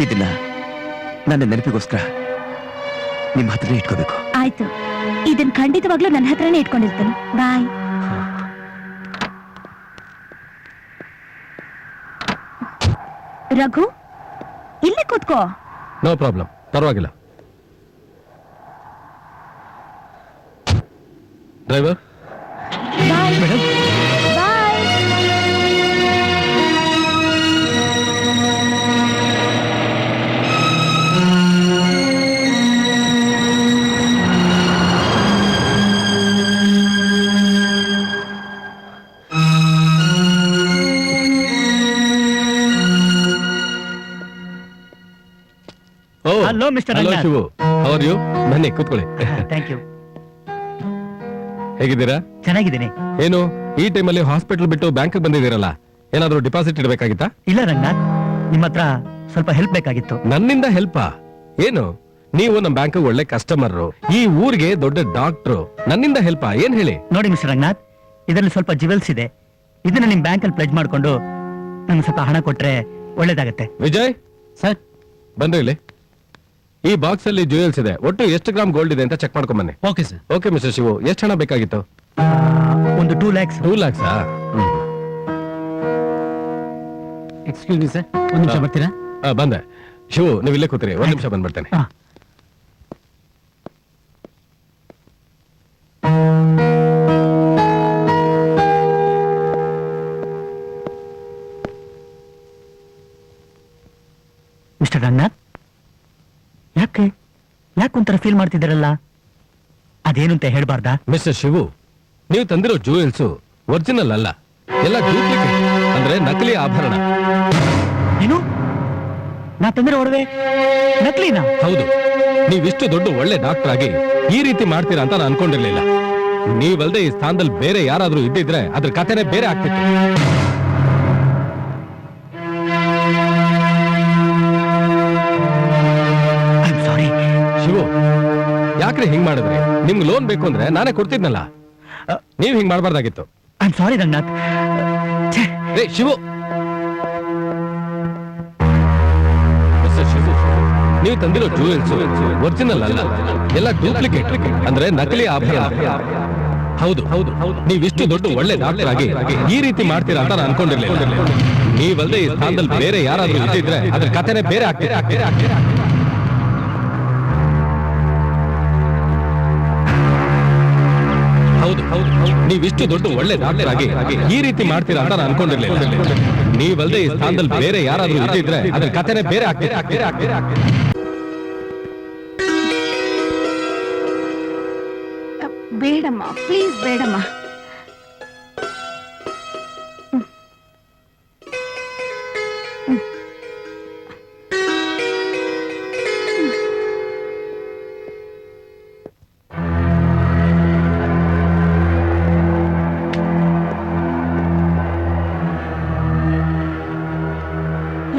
ಇದನ್ನ ನನ್ನ ನೆನಪಿಗೋಸ್ಕರ ನಿಮ್ಮ ಹತ್ರನೇ ಇಟ್ಕೋಬೇಕು. ಆಯ್ತು, ಇದನ್ ಖಂಡಿತವಾಗ್ಲೂ ನನ್ನ ಹತ್ರನೇ ಇಟ್ಕೊಂಡಿರ್ತೇನೆ. ಬಾಯ್. ರಘು, ಇಲ್ಲೇ ಕೂತ್ಕೋ. ನೋ ಪ್ರಾಬ್ಲಮ್, ಪರವಾಗಿಲ್ಲ. Driver, bye. Bye. Hello, Mr. Hello Ranganath. Shivu, how are you? ಬನ್ನಿ ಕೂತ್ಕೊಳ್ಳಿ. Thank you. ಹೇಗಿದ್ದೀರಾ? ಚೆನ್ನಾಗಿದ್ದೀನಿ. ಏನು ಈ ಟೈಮಲ್ಲಿ ಹಾಸ್ಪಿಟಲ್ ಬಿಟ್ಟು ಬ್ಯಾಂಕ್ ಬಂದಿದ್ದೀರಲ್ಲ, ಏನಾದ್ರೂ ಡಿಪಾಸಿಟ್ ಇಡಬೇಕಾಗಿತ್ತಾ? ಇಲ್ಲ ರಂಗನಾಥ್, ನಿಮ್ಮ ಹತ್ರ ಸ್ವಲ್ಪ ಹೆಲ್ಪ್ ಬೇಕಾಗಿತ್ತು. ನನ್ನಿಂದ ಹೆಲ್ಪಾ? ಏನು, ನೀವು ನಮ್ಮ ಬ್ಯಾಂಕ್ ಒಳ್ಳೆ ಕಸ್ಟಮರ್, ಈ ಊರಿಗೆ ದೊಡ್ಡ ಡಾಕ್ಟ್ರು, ನನ್ನಿಂದ ಹೆಲ್ಪಾ? ಏನ್ ಹೇಳಿ? ನೋಡಿ ಮಿಸ್ಟರ್ ರಂಗನಾಥ್, ಇದರಲ್ಲಿ ಸ್ವಲ್ಪ ಜಿವೆಲ್ಸ್ ಇದೆ. ಇದನ್ನ ನಿಮ್ ಬ್ಯಾಂಕ್ ಅಲ್ಲಿ ಪ್ಲೆಜ್ ಮಾಡ್ಕೊಂಡು ನಂಗೆ ಸ್ವಲ್ಪ ಹಣ ಕೊಟ್ರೆ ಒಳ್ಳೇದಾಗತ್ತೆ. ವಿಜಯ್ ಸರ್, ಬನ್ರಿ ಇಲ್ಲಿ. ಈ ಬಾಕ್ಸ್ ಅಲ್ಲಿ ಜ್ಯುವೆಲ್ಸ್ ಇದೆ, ಒಟ್ಟು ಎಷ್ಟು ಗ್ರಾಮ್ ಗೋಲ್ಡ್ ಇದೆ ಅಂತ ಚೆಕ್ ಮಾಡ್ಕೊಂಡ್ ಬನ್ನಿ. Okay sir. Okay mister Shivu, ಎಷ್ಟು ಹಣ ಬೇಕಾಗಿತ್ತು? ಒಂದು 2 lakhs. 2 lakhs. Excuse me sir, ಒಂದು ನಿಮಿಷ ಬರ್ತೀರಾ? ಬಂದೆ. ಶಿವು, ನೀವು ಇಲ್ಲೇ ಕೂತ್ರಿ, ಒಂದ್ ನಿಮಿಷ ಬಂದ್ಬಿಡ್ತೇನೆ. ಹಾ. ಮಿಸ್ಟರ್ ರಂಗನಾಥ್, ಯಾಕೊಂಥರ ಫೀಲ್ ಮಾಡ್ತಿದ್ದಾರಲ್ಲ, ಅದೇನು ಅಂತ ಹೇಳ್ಬಾರ್ದಾ? ಮಿಸ್ಟರ್ ಶಿವು, ನೀವು ತಂದಿರೋ ಜ್ಯುವೆಲ್ಸ್ ಒರಿಜಿನಲ್ ಅಲ್ಲ, ಎಲ್ಲ ಡೂಪ್ಲಿಕೇಟ್, ಅಂದ್ರೆ ನಕಲಿ ಆಭರಣ. ಏನು, ನಾ ತಂದಿರೋ ಒಡವೆ ನಕಲಿನಾ? ಹೌದು. ನೀವಿಷ್ಟು ದೊಡ್ಡ ಒಳ್ಳೆ ಡಾಕ್ಟರ್ ಆಗಿ ಈ ರೀತಿ ಮಾಡ್ತೀರಾ ಅಂತ ನಾನು ಅನ್ಕೊಂಡಿರ್ಲಿಲ್ಲ. ನೀವಲ್ದೆ ಈ ಸ್ಥಾನದಲ್ಲಿ ಬೇರೆ ಯಾರಾದ್ರೂ ಇದ್ದಿದ್ರೆ ಅದ್ರ ಕಥೆನೇ ಬೇರೆ ಆಗ್ತಿತ್ತು. ಸಾರಿ ಶಿವು, ಯಾಕ್ರೆ ಹಿಂಗ್ ಮಾಡಿದ್ರಿ? ನಿಮ್ಗೆ ಲೋನ್ ಬೇಕು ಅಂದ್ರೆ ನಾನೇ ಕೊಡ್ತಿದ್ನಲ್ಲ, ನೀವ್ ಹಿಂಗ್ ಮಾಡ್ಬಾರ್ದಾಗಿತ್ತು. I am sorry Ranganath. ರೇ ಶಿವು, ಮಿಸ್ಟರ್ ಶಿವು, ನೀವು ತಂದಿರೋ ಜ್ಯುವೆಲ್ಸ್ ಒರಿಜಿನಲ್ ಅಲ್ಲ, ಎಲ್ಲ ಡೂಪ್ಲಿಕೇಟ್, ಅಂದ್ರೆ ನಕಲಿ ಆಭರಣ. ಹೌದು ಹೌದು, ನೀವಿಷ್ಟು ದೊಡ್ಡ ಒಳ್ಳೆ ಡಾಕ್ಟರ್ ಆಗಿ ಈ ರೀತಿ ಮಾಡ್ತೀರಾ ಅಂತ ನಾನು ಅನ್ಕೊಂಡಿರ್ಲಿಲ್ಲ. ನೀವಲ್ದೆ ಈ ಸ್ಥಾನದಲ್ಲಿ ಬೇರೆ ಯಾರಾದ್ರೂ ಇದ್ದಿದ್ರೆ ಅದ್ರ ಕಥೆನೇ ಬೇರೆ ಆಗ್ತಿತ್ತು. ಹೌದು ಹೌದು, ನೀವಿಷ್ಟು ದೊಡ್ಡ ಒಳ್ಳೆ ಡಾಕ್ಟರ್ ಆಗಿ ಈ ರೀತಿ ಮಾಡ್ತೀರಾ ಅಂತ ನಾನು ಅನ್ಕೊಂಡಿರ್ಲಿಲ್ಲ. ನೀವಲ್ದೆ ಈ ಸ್ಥಾನದಲ್ಲಿ ಬೇರೆ ಯಾರಾದ್ರೂ ಇದ್ದಿದ್ರೆ ಅದ್ರ ಕಥೆನೇ ಬೇರೆ ಆಗ್ತಿತ್ತು. ಬೇಡಮ್ಮ, ಪ್ಲೀಸ್ ಬೇಡಮ್ಮ.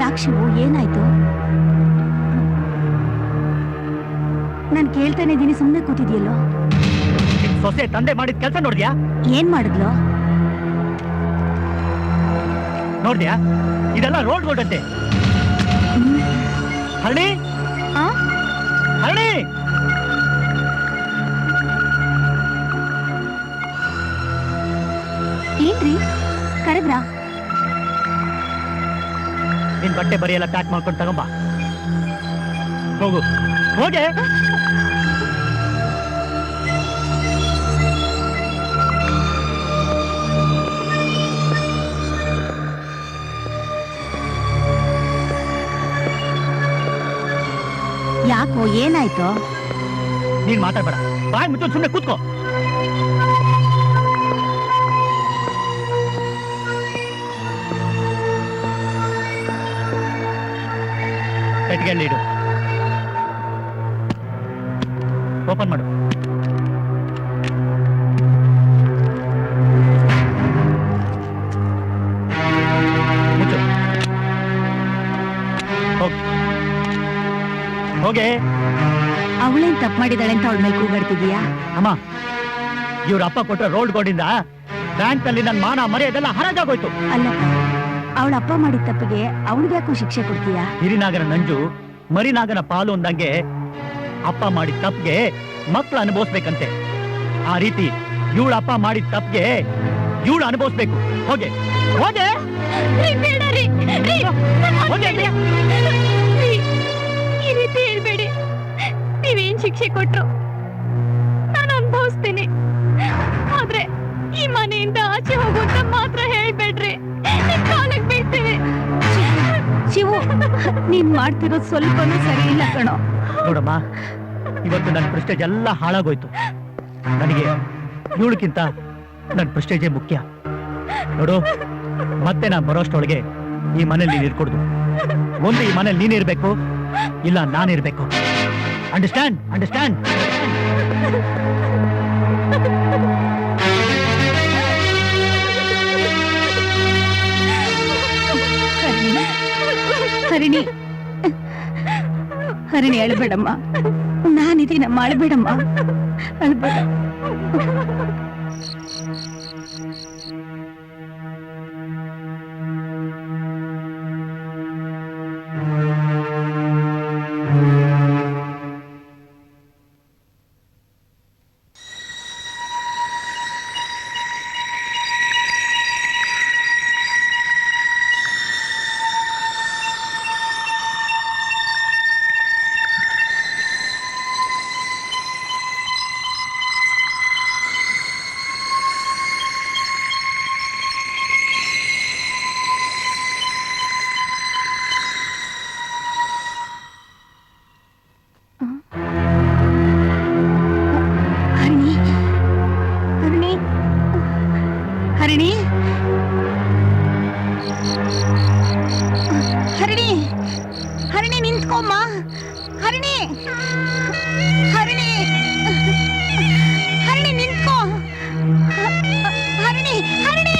ಯಾಕೆ ಶಿವು, ಏನಾಯ್ತು? ನಾನು ಕೇಳ್ತಾನೆ ಇದ್ದೀನಿ, ಸುಮ್ಮನೆ ಕೂತಿದ್ಯಲ್ಲೋ. ಸೊಸೆ ತಂದೆ ಮಾಡಿದ ಕೆಲಸ ನೋಡ್ದ್ಯಾ? ಏನ್ ಮಾಡಿದ್ಲು? ನೋಡ್ದ್ಯಾ, ಇದೆಲ್ಲ ರೋಡ್ ಅಂತೆ. ಹರಣಿ, ಹರಣಿ, ಏನ್ರಿ ಕರೆದ್ರಾ? ನಿನ್ ಬಟ್ಟೆ ಬರಿ ಎಲ್ಲ ಪ್ಯಾಕ್ ಮಾಡ್ಕೊಂಡು ತಗೊಂಬ. ಹೋಗು, ಹೋಗೆ. ಯಾಕೋ ಏನಾಯ್ತು? ನೀನ್ ಮಾತಾಡ್ಬೇಡ, ಬಾಯ್ ಮುಚ್ಚು, ಸುಮ್ಮನೆ ಕೂತ್ಕೋ. ಪೆಟ್ಟಿಗೆ ಇಡು, ಓಪನ್ ಮಾಡು. ಮುಚ್ಚು, ಹೋಗೆ. ಅವಳೇನ್ ತಪ್ಪು ಮಾಡಿದಾಳೆ ಅಂತ ಅವಳ ಮೇಲೆ ಕೂಗಾಡ್ತಿದೀಯಾ? ಅಮ್ಮ, ಇವ್ರ ಅಪ್ಪ ಕೊಟ್ಟ ರೋಡ್ ಗೋಡಿಂದ ಬ್ಯಾಂಕ್ ಅಲ್ಲಿ ನನ್ನ ಮಾನ ಮರ್ಯಾದೆಲ್ಲ ಹರಾಜಾಗೋಯ್ತು. ಅಲ್ಲ, ಅವಳ ಅಪ್ಪ ಮಾಡಿದ ತಪ್ಪಿಗೆ ಅವಳಿಗೆ ಯಾಕೋ ಶಿಕ್ಷೆ ಕೊಡ್ತೀಯಾ? ಹಿರಿನಾಗನ ನಂಜು ಮರಿನಾಗನ ಪಾಲು ಅಂದಂಗೆ ಅಪ್ಪ ಮಾಡಿದ ತಪ್ಪಿಗೆ ಮಕ್ಕಳು ಅನುಭವಿಸ್ಬೇಕಂತೆ. ಆ ರೀತಿ ಇವಳ ಅಪ್ಪ ಮಾಡಿದ ತಪ್ಪಿಗೆ ಇವಳು ಅನುಭವಿಸ್ಬೇಕು. ಹೋಗೆ ಹೋಗೆ ಈ ರೀತಿ ಹೇಳ್ಬೇಡಿ. ನೀವೇನ್ ಶಿಕ್ಷೆ ಕೊಟ್ರು ನಾನು ಅನುಭವಿಸ್ತೀನಿ, ಆದ್ರೆ ಈ ಮನೆಯಿಂದ ಆಚೆ ಹೋಗುವಂತ ಮಾತ್ರ ಹೇಳ್ಬೇಡ್ರಿ. ಕಾಲಕ್ಕೆ ಬೀಳ್ತೀವಿ. ಶಿವು, ನೀನ್ ಮಾಡ್ತಿರೋದು ಸ್ವಲ್ಪನೂ ಸರಿ ಇಲ್ಲ ಕಣೋ. ನೋಡಮ್ಮ, ಇವತ್ತು ನನ್ನ ಪ್ರೆಸ್ಟೇಜ್ ಎಲ್ಲ ಹಾಳಾಗೋಯ್ತು. ನನಗೆ ಇವಳಕ್ಕಿಂತ ನನ್ನ ಪ್ರೆಸ್ಟೇಜೇ ಮುಖ್ಯ. ನೋಡು, ಮತ್ತೆ ನಾನು ಬರೋಷ್ಟೊಳಗೆ ಈ ಮನೇಲಿ ನೀನು ಇರ್ಕೊಡ್ದು. ಒಂದು ಈ ಮನೇಲಿ ನೀನಿರ್ಬೇಕು, ಇಲ್ಲ ನಾನಿರ್ಬೇಕು. ಅಂಡರ್ಸ್ಟ್ಯಾಂಡ್? ಅಂಡರ್ಸ್ಟ್ಯಾಂಡ್? ಹರಿಣಿ, ಹರಿಣಿ ಅಳ್ಬೇಡಮ್ಮ, ನಾನಿದ್ದೀನಮ್ಮ, ಅಳ್ಬೇಡಮ್ಮ, ಅಳ್ಬೇಡ. ಹರಿಣಿ, ಹರಿಣಿ, ಹರಿಣಿ ನಿಂತ್ಕೊಮ್ಮ. ಹರಿಣಿ, ಹರಿಣಿ, ಹರಿಣಿ ನಿಂತ್ಕೋ. ಹರಿಣಿ, ಹರಿಣಿ.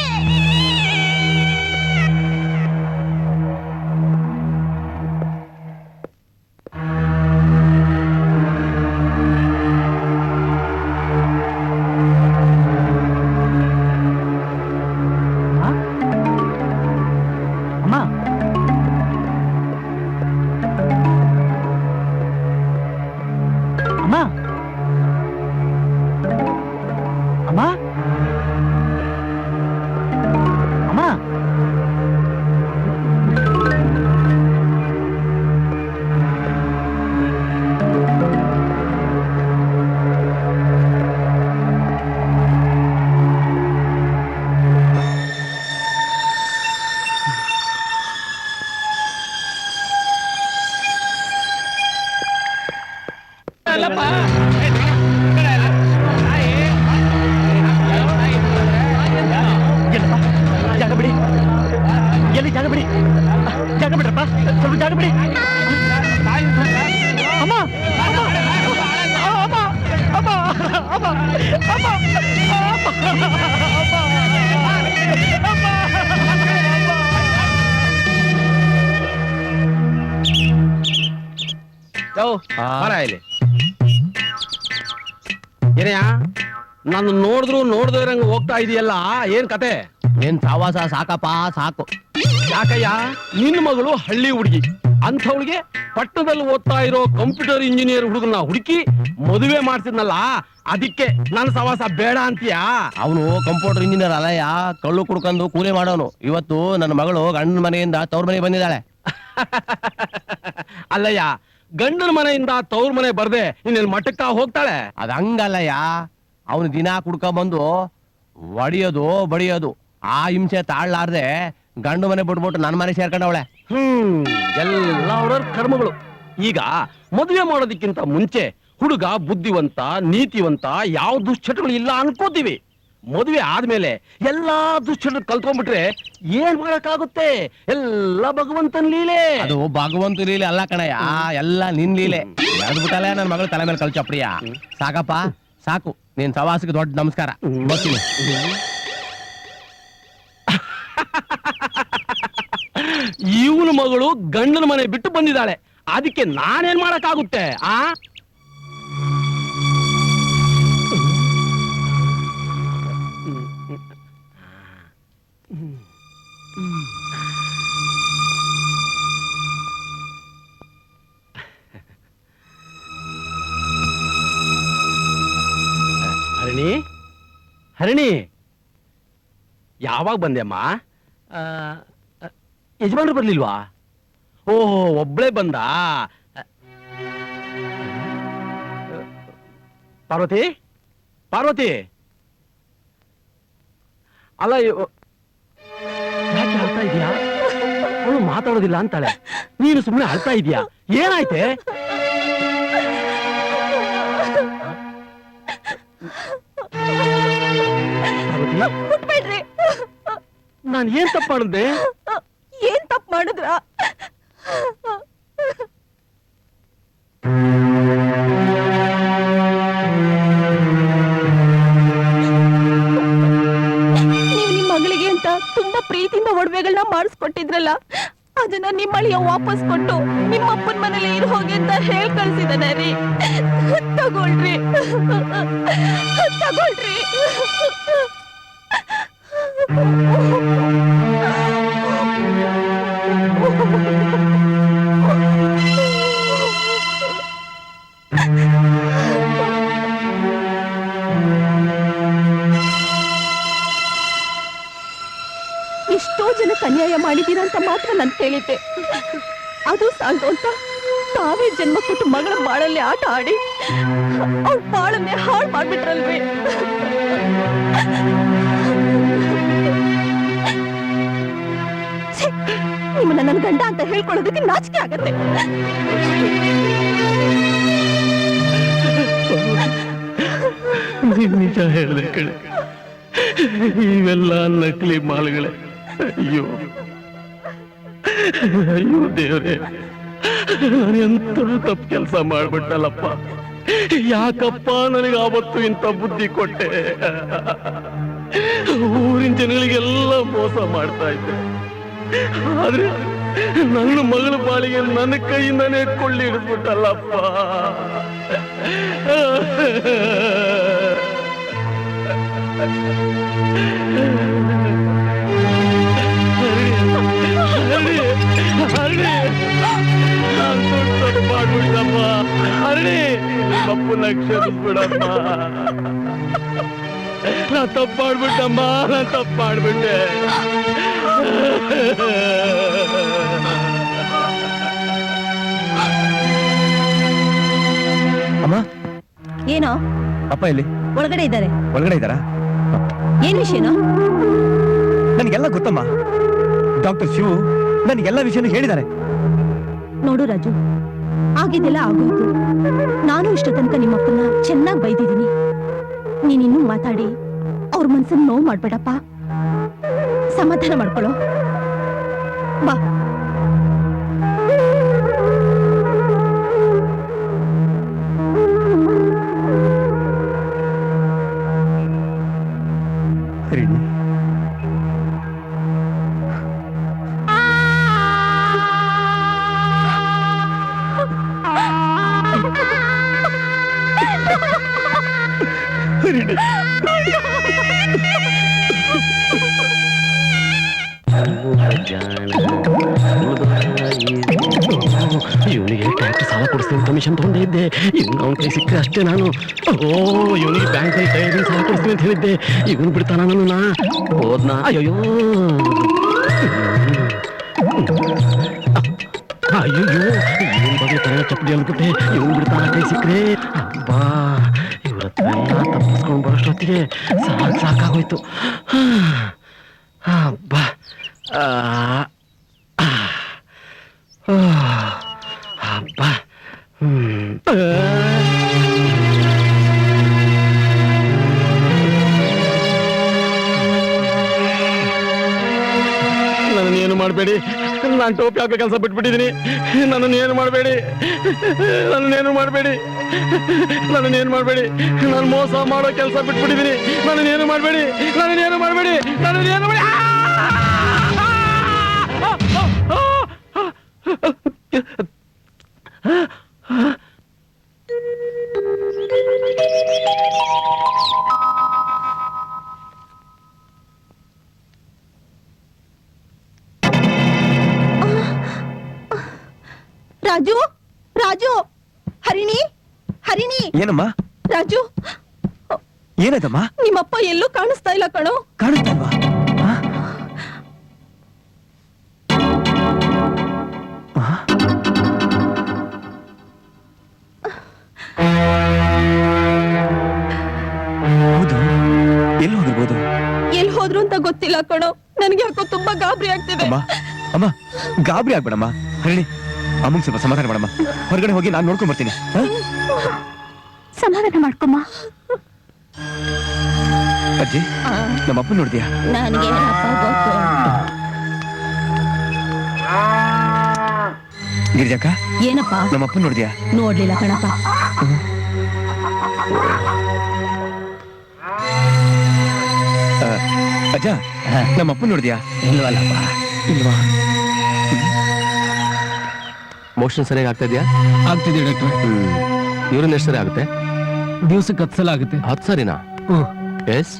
ಜಾಗ ಬಿಡಿ, ಎಲ್ಲಿ ಜಾಗ ಬಿಡಿ, ಜಾಗ ಬಿಡ್ರಪ್ಪ, ಸ್ವಲ್ಪ ಜಾಗ ಬಿಡಿ. ಅಮ್ಮ, ಅಮ್ಮ, ಅಮ್ಮ, ಅಮ್ಮ, ಅಮ್ಮ, ಅಮ್ಮ, ಇಲ್ಲಿ ಏನಯ್ಯ, ನಾನು ನೋಡ್ದಿರಂಗ ಹೋಗ್ತಾ ಇದೆಯಲ್ಲ, ಏನ್ ಕತೆ? ನಿನ್ ಸಾವಾಸ ಸಾಕಪ್ಪ, ಸಾಕು. ಯಾಕಯ್ಯ, ನಿನ್ನ ಮಗಳು ಹಳ್ಳಿ ಹುಡುಗಿ, ಅಂಥವಳಿಗೆ ಪಟ್ಟಣದಲ್ಲಿ ಓದ್ತಾ ಇರೋ ಕಂಪ್ಯೂಟರ್ ಇಂಜಿನಿಯರ್ ಹುಡುಗನ ಹುಡುಕಿ ಮದುವೆ ಮಾಡ್ಸಿದ್ನಲ್ಲ, ಅದಕ್ಕೆ ನನ್ನ ಸವಾಸ ಬೇಡ ಅಂತೀಯಾ? ಅವನು ಕಂಪ್ಯೂಟರ್ ಇಂಜಿನಿಯರ್ ಅಲ್ಲಯ್ಯ, ಕಳ್ಳು ಕುಡ್ಕೊಂಡು ಕೂಲಿ ಮಾಡೋನು. ಇವತ್ತು ನನ್ನ ಮಗಳು ಗಂಡನ ಮನೆಯಿಂದ ತವ್ರ ಮನೆಗೆ ಬಂದಿದ್ದಾಳೆ. ಅಲ್ಲಯ್ಯ, ಗಂಡನ ಮನೆಯಿಂದ ತವ್ರ ಮನೆ ಬರ್ದೆ ಇನ್ನೇನು ಮಠಕ್ಕ ಹೋಗ್ತಾಳೆ? ಅದ ಹಂಗಲ್ಲಯ್ಯ, ಅವನು ದಿನ ಕುಡ್ಕೊಂಬಂದು ಒಡಿಯೋದು ಬಡಿಯೋದು, ಆ ಹಿಂಸೆ ತಾಳ್ಲಾರ್ದೆ ಗಂಡು ಮನೆ ಬಿಟ್ಬಿಟ್ಟು ನನ್ನ ಮನೆ ಸೇರ್ಕೊಂಡವಳೆ. ಎಲ್ಲ ಅವ್ರವ್ರ ಕರ್ಮಗಳು. ಈಗ ಮದುವೆ ಮಾಡೋದಕ್ಕಿಂತ ಮುಂಚೆ ಹುಡುಗ ಬುದ್ಧಿವಂತ ನೀತಿವಂತ ಯಾವ ದುಶ್ಚಟಗಳು ಇಲ್ಲ ಅನ್ಕೋತೀವಿ. ಮದುವೆ ಆದ್ಮೇಲೆ ಎಲ್ಲಾ ದುಶ್ಚಟ ಕಲ್ತ್ಕೊಂಡ್ಬಿಟ್ರೆ ಏನ್ ಮಾಡಕ್ಕಾಗುತ್ತೆ? ಎಲ್ಲ ಭಗವಂತನ ಲೀಲೆ. ಅದು ಭಗವಂತ ಲೀಲೆ ಅಲ್ಲ ಕಣಯ್ಯ, ಎಲ್ಲ ನಿನ್ ಲೀಲೆ. ಬಿಟ್ಟಲ್ಲ ನನ್ನ ಮಗಳು ತಲೆ ಮೇಲೆ ಕಲ್ಚಪ್ರಿಯ. ಸಾಕಪ್ಪ ಸಾಕು, ನೀನ್ ಸವಾಸಕ್ಕೆ ದೊಡ್ಡ ನಮಸ್ಕಾರ. ಬರ್ತೀನಿ. ಇವನ ಮಗಳು ಗಂಡನ ಮನೆ ಬಿಟ್ಟು ಬಂದಿದ್ದಾಳೆ, ಅದಕ್ಕೆ ನಾನೇನ್ ಮಾಡಕ್ಕಾಗುತ್ತೆ? ಹರಣಿ, ಹರಣಿ, ಯಾವಾಗ ಬಂದೆ ಅಮ್ಮ? ಯಜಮಾನ್ರು ಬರ್ಲಿಲ್ವಾ? ಓಹೋ, ಒಬ್ಳೆ ಬಂದ. ಪಾರ್ವತಿ, ಪಾರ್ವತಿ, ಅಲ್ಲ ಯಾಕೆ ಅಳ್ತಾ ಇದೀಯಾ? ಅವಳು ಮಾತಾಡೋದಿಲ್ಲ ಅಂತಾಳೆ, ನೀನು ಸುಮ್ಮನೆ ಅಳ್ತಾ ಇದೀಯಾ? ಏನಾಯ್ತೆ? ನಾನು ಏನ್ ತಪ್ಪು ಮಾಡಿದೆ? ಏನ್ ತಪ್ಪು ಮಾಡಿದ್ರ? ನೀವು ನಿಮ್ ಮಗಳಿಗೆ ಅಂತ ತುಂಬಾ ಪ್ರೀತಿಯಿಂದ ಒಡವೆಗಳನ್ನ ಮಾಡಿಸ್ಕೊಟ್ಟಿದ್ರಲ್ಲ, ಅದನ್ನ ನಿಮ್ಮಳಿಯ ವಾಪಸ್ ಕೊಟ್ಟು ನಿಮ್ಮ ಅಪ್ಪನ ಮನೇಲಿ ಇರು ಹೋಗಿ ಅಂತ ಹೇಳ್ ಕಳ್ಸಿದಾನೆ ರೀ. ತಗೊಳ್ರಿ, ತಗೊಳ್ರಿ. ಎಷ್ಟೋ ಜನಕ್ಕೆ ಅನ್ಯಾಯ ಮಾಡಿದ್ದೀರಾ ಅಂತ ಮಾತ್ರ ನಾನು ಕೇಳಿದ್ದೆ. ಅದು ಸಾಲದು ಅಂತ ತಾವೇ ಜನ್ಮ ಕೊಟ್ಟು ಮಗಳ ಬಾಳಲ್ಲಿ ಆಟ ಆಡಿ ಅವ್ಳ ಬಾಳನ್ನೇ ಹಾಳು ಮಾಡ್ಬಿಟ್ರಲ್ವೇ. ನಿಮ್ಮನ್ನ ನನ್ನ ಗಂಡ ಅಂತ ಹೇಳ್ಕೊಳ್ಳೋದಕ್ಕೆ ನಾಚಿಕೆ ಆಗತ್ತೆ. ನಿಜ ಹೇಳಿದೆ ಕಣೆ, ಇವೆಲ್ಲ ನಕಲಿ ಮಾಲುಗಳೇ. ಅಯ್ಯೋ ಅಯ್ಯೋ ದೇವ್ರೆ, ನಾನು ಎಂತ ತಪ್ಪು ಕೆಲಸ ಮಾಡ್ಬಿಟ್ಟಲ್ಲಪ್ಪ. ಯಾಕಪ್ಪ ನನಗೆ ಆವತ್ತು ಇಂಥ ಬುದ್ಧಿ ಕೊಟ್ಟೆ? ಊರಿನ ಜನಗಳಿಗೆಲ್ಲ ಮೋಸ ಮಾಡ್ತಾ ಇದ್ದೆ, ಆದ್ರೆ ನನ್ನ ಮಗಳ ಬಾಳಿಗೆ ನನ್ನ ಕೈಯಿಂದನೇ ಕೊಳ್ಳಿ ಹಿಡಿದ್ಬಿಟ್ಟಲ್ಲಪ್ಪ. ಮಾಡ್ಬಿಟ್ಟಮ್ಮ ಅರಳಿ, ತಪ್ಪನ್ನ ಕ್ಷಮಿಸ್ಬಿಡಮ್ಮ. ನಾ ತಪ್ಪು ಮಾಡ್ಬಿಟ್ಟಮ್ಮ, ನಾ ತಪ್ಪು ಮಾಡ್ಬಿಟ್ಟೆ. ಅಮ್ಮ, ಏನೋ ಅಪ್ಪ ಇಲ್ಲಿ ಒಳಗಡೆ ಇದ್ದಾರೆ. ಒಳಗಡೆ ಇದ್ದಾರಾ? ಏನ್ ವಿಷಯನೋ? ನನಗೆಲ್ಲ ಗೊತ್ತಮ್ಮ. ಡಾಕ್ಟರ್ ಶಿವು ನನಗೆಲ್ಲ ವಿಷಯನೂ ಹೇಳಿದ್ದಾರೆ. ನೋಡು ರಾಜು, ಆಗಿದ್ದೆಲ್ಲ ಆಗೋಯ್ತು. ನಾನು ಇಷ್ಟ ತನಕ ನಿಮ್ಮಪ್ಪನ ಚೆನ್ನಾಗಿ ಬೈದಿದ್ದೀನಿ. ನೀನಿನ್ನೂ ಮಾತಾಡಿ ಅವ್ರ ಮನ್ಸನ್ನ ನೋವು ಮಾಡ್ಬೇಡಪ್ಪ. ಸಮಾಧಾನ ಮಾಡ್ಕೊಳ್ಳೋ ಬಾ. ಇವನಿಗೆ ಟ್ಯಾಕ್ಸ್ ಸಾಲ ಕೊಡಿಸ್ತೀನಿ ಕಮಿಷನ್ ತಗೊಂಡೇ ಇದ್ದೆ. ಇವ್ನು ಅವನ ಕೈ ಸಿಕ್ಕರೆ ಅಷ್ಟೇ ನಾನು. ಇವನಿಗೆ ಬ್ಯಾಂಕ್ ಕೈಯಲ್ಲಿ ಸಾಲ ಕೊಡಿಸ್ತೀನಿ ಅಂತ ಹೇಳಿದ್ದೆ. ಇವನು ಬಿಡ್ತಾನ ನನ್ನ ಹೋದ್ನಾ? ಅಯ್ಯೋ ಅಯ್ಯೋ, ಇವನ್ ಬಗ್ಗೆ ತರ ಚಪ್ಪಡಿ ಅನ್ಬಿಟ್ಟೆ. ಇವನು ಬಿಡ್ತಾನ ಕೈ ಸಿಕ್ಕರೆ. ಅಬ್ಬಾ, ಇವ್ರ ಹತ್ರ ಎಲ್ಲ ತಪ್ಪಿಸ್ಕೊಂಡು ಬರೋಷ್ಟೊತ್ತಿಗೆ ಸಾಕಾಗೋಯ್ತು. ಅಬ್ಬಾ, ಅಬ್ಬಾ, ನಾನು ಟೋಪಿ ಹಾಕೋ ಕೆಲಸ ಬಿಟ್ಬಿಟ್ಟಿದ್ದೀನಿ. ನನ್ನನ್ನೇನು ಮಾಡಬೇಡಿ, ನನ್ನನ್ನೇನು ಮಾಡಬೇಡಿ, ನನ್ನನ್ನೇನು ಮಾಡಬೇಡಿ. ನಾನು ಮೋಸ ಮಾಡೋ ಕೆಲಸ ಬಿಟ್ಬಿಟ್ಟಿದ್ದೀನಿ. ನನ್ನನ್ನೇನು ಮಾಡಬೇಡಿ, ನನ್ನನ್ನೇನು ಮಾಡಬೇಡಿ, ನನ್ನನ್ನೇನು ಮಾಡಿ. ರಾಜು, ರಾಜು, ಹರಿಣಿ, ಹರಿಣಿ. ಏನಮ್ಮ? ರಾಜು, ಏನಾಯ್ತಮ್ಮ? ನಿಮ್ಮಪ್ಪ ಎಲ್ಲೂ ಕಾಣಿಸ್ತಾ ಇಲ್ಲ ಕಣೋ. ಕಾಣಿಸ್ತಾ ಇಲ್ವಾ? ಹೌದು, ಎಲ್ಲಿ ಹೋಗಿರ್ಬೋದು? ಎಲ್ಲಿ ಹೋದ್ರು ಅಂತ ಗೊತ್ತಿಲ್ಲ ಕಣೋ. ನನಗೆ ಯಾಕೋ ತುಂಬಾ ಗಾಬರಿ ಆಗ್ತಿದೆ. ಅಮ್ಮ ಅಮ್ಮ, ಗಾಬರಿ ಆಗ್ಬೇಡಮ್ಮ. ಹೇಳಿ, ಅಮ್ಮಂಗ್ ಸ್ವಲ್ಪ ಸಮಾಧಾನ ಮಾಡಮ್ಮ. ಹೊರಗಡೆ ಹೋಗಿ ನಾನು ನೋಡ್ಕೊಂಡ್ ಬರ್ತೀನಿ. ಸಮಾಧಾನ ಮಾಡ್ಕೊಮ್ಮ. ಅಜ್ಜಿ, ನಮ್ಮ ಅಪ್ಪ ನೋಡಿದ್ಯಾ? ನನಗೆ ಗೊತ್ತು. ಗಿರಿಜಕ್ಕ, ಏನಪ್ಪ? ನಮ್ಮ ಅಪ್ಪ ನೋಡಿದ್ಯಾ? ನೋಡ್ಲಿಲ್ಲ ಕಣಪ್ಪ. ಅಜ್ಜ, ನಮ್ಮ ಅಪ್ಪ ನೋಡಿದ್ಯಾ? ಇಲ್ವಲ್ಲಪ್ಪ. ಇಲ್ವಾ? ಮೋಷನ್ ಸರಿಯಾಗಿ ಆಗ್ತಾ ಇದೆಯಾ? ಆಗ್ತಿದೆ ಡಾಕ್ಟರ್. ಯೂರಿನ್ ಎಷ್ಟು ಸರಿ ಆಗುತ್ತೆ? ದಿವಸಕ್ಕೆ 10 ಸಲ ಆಗುತ್ತೆ. 10 ಸರಿನಾ? ಎಸ್.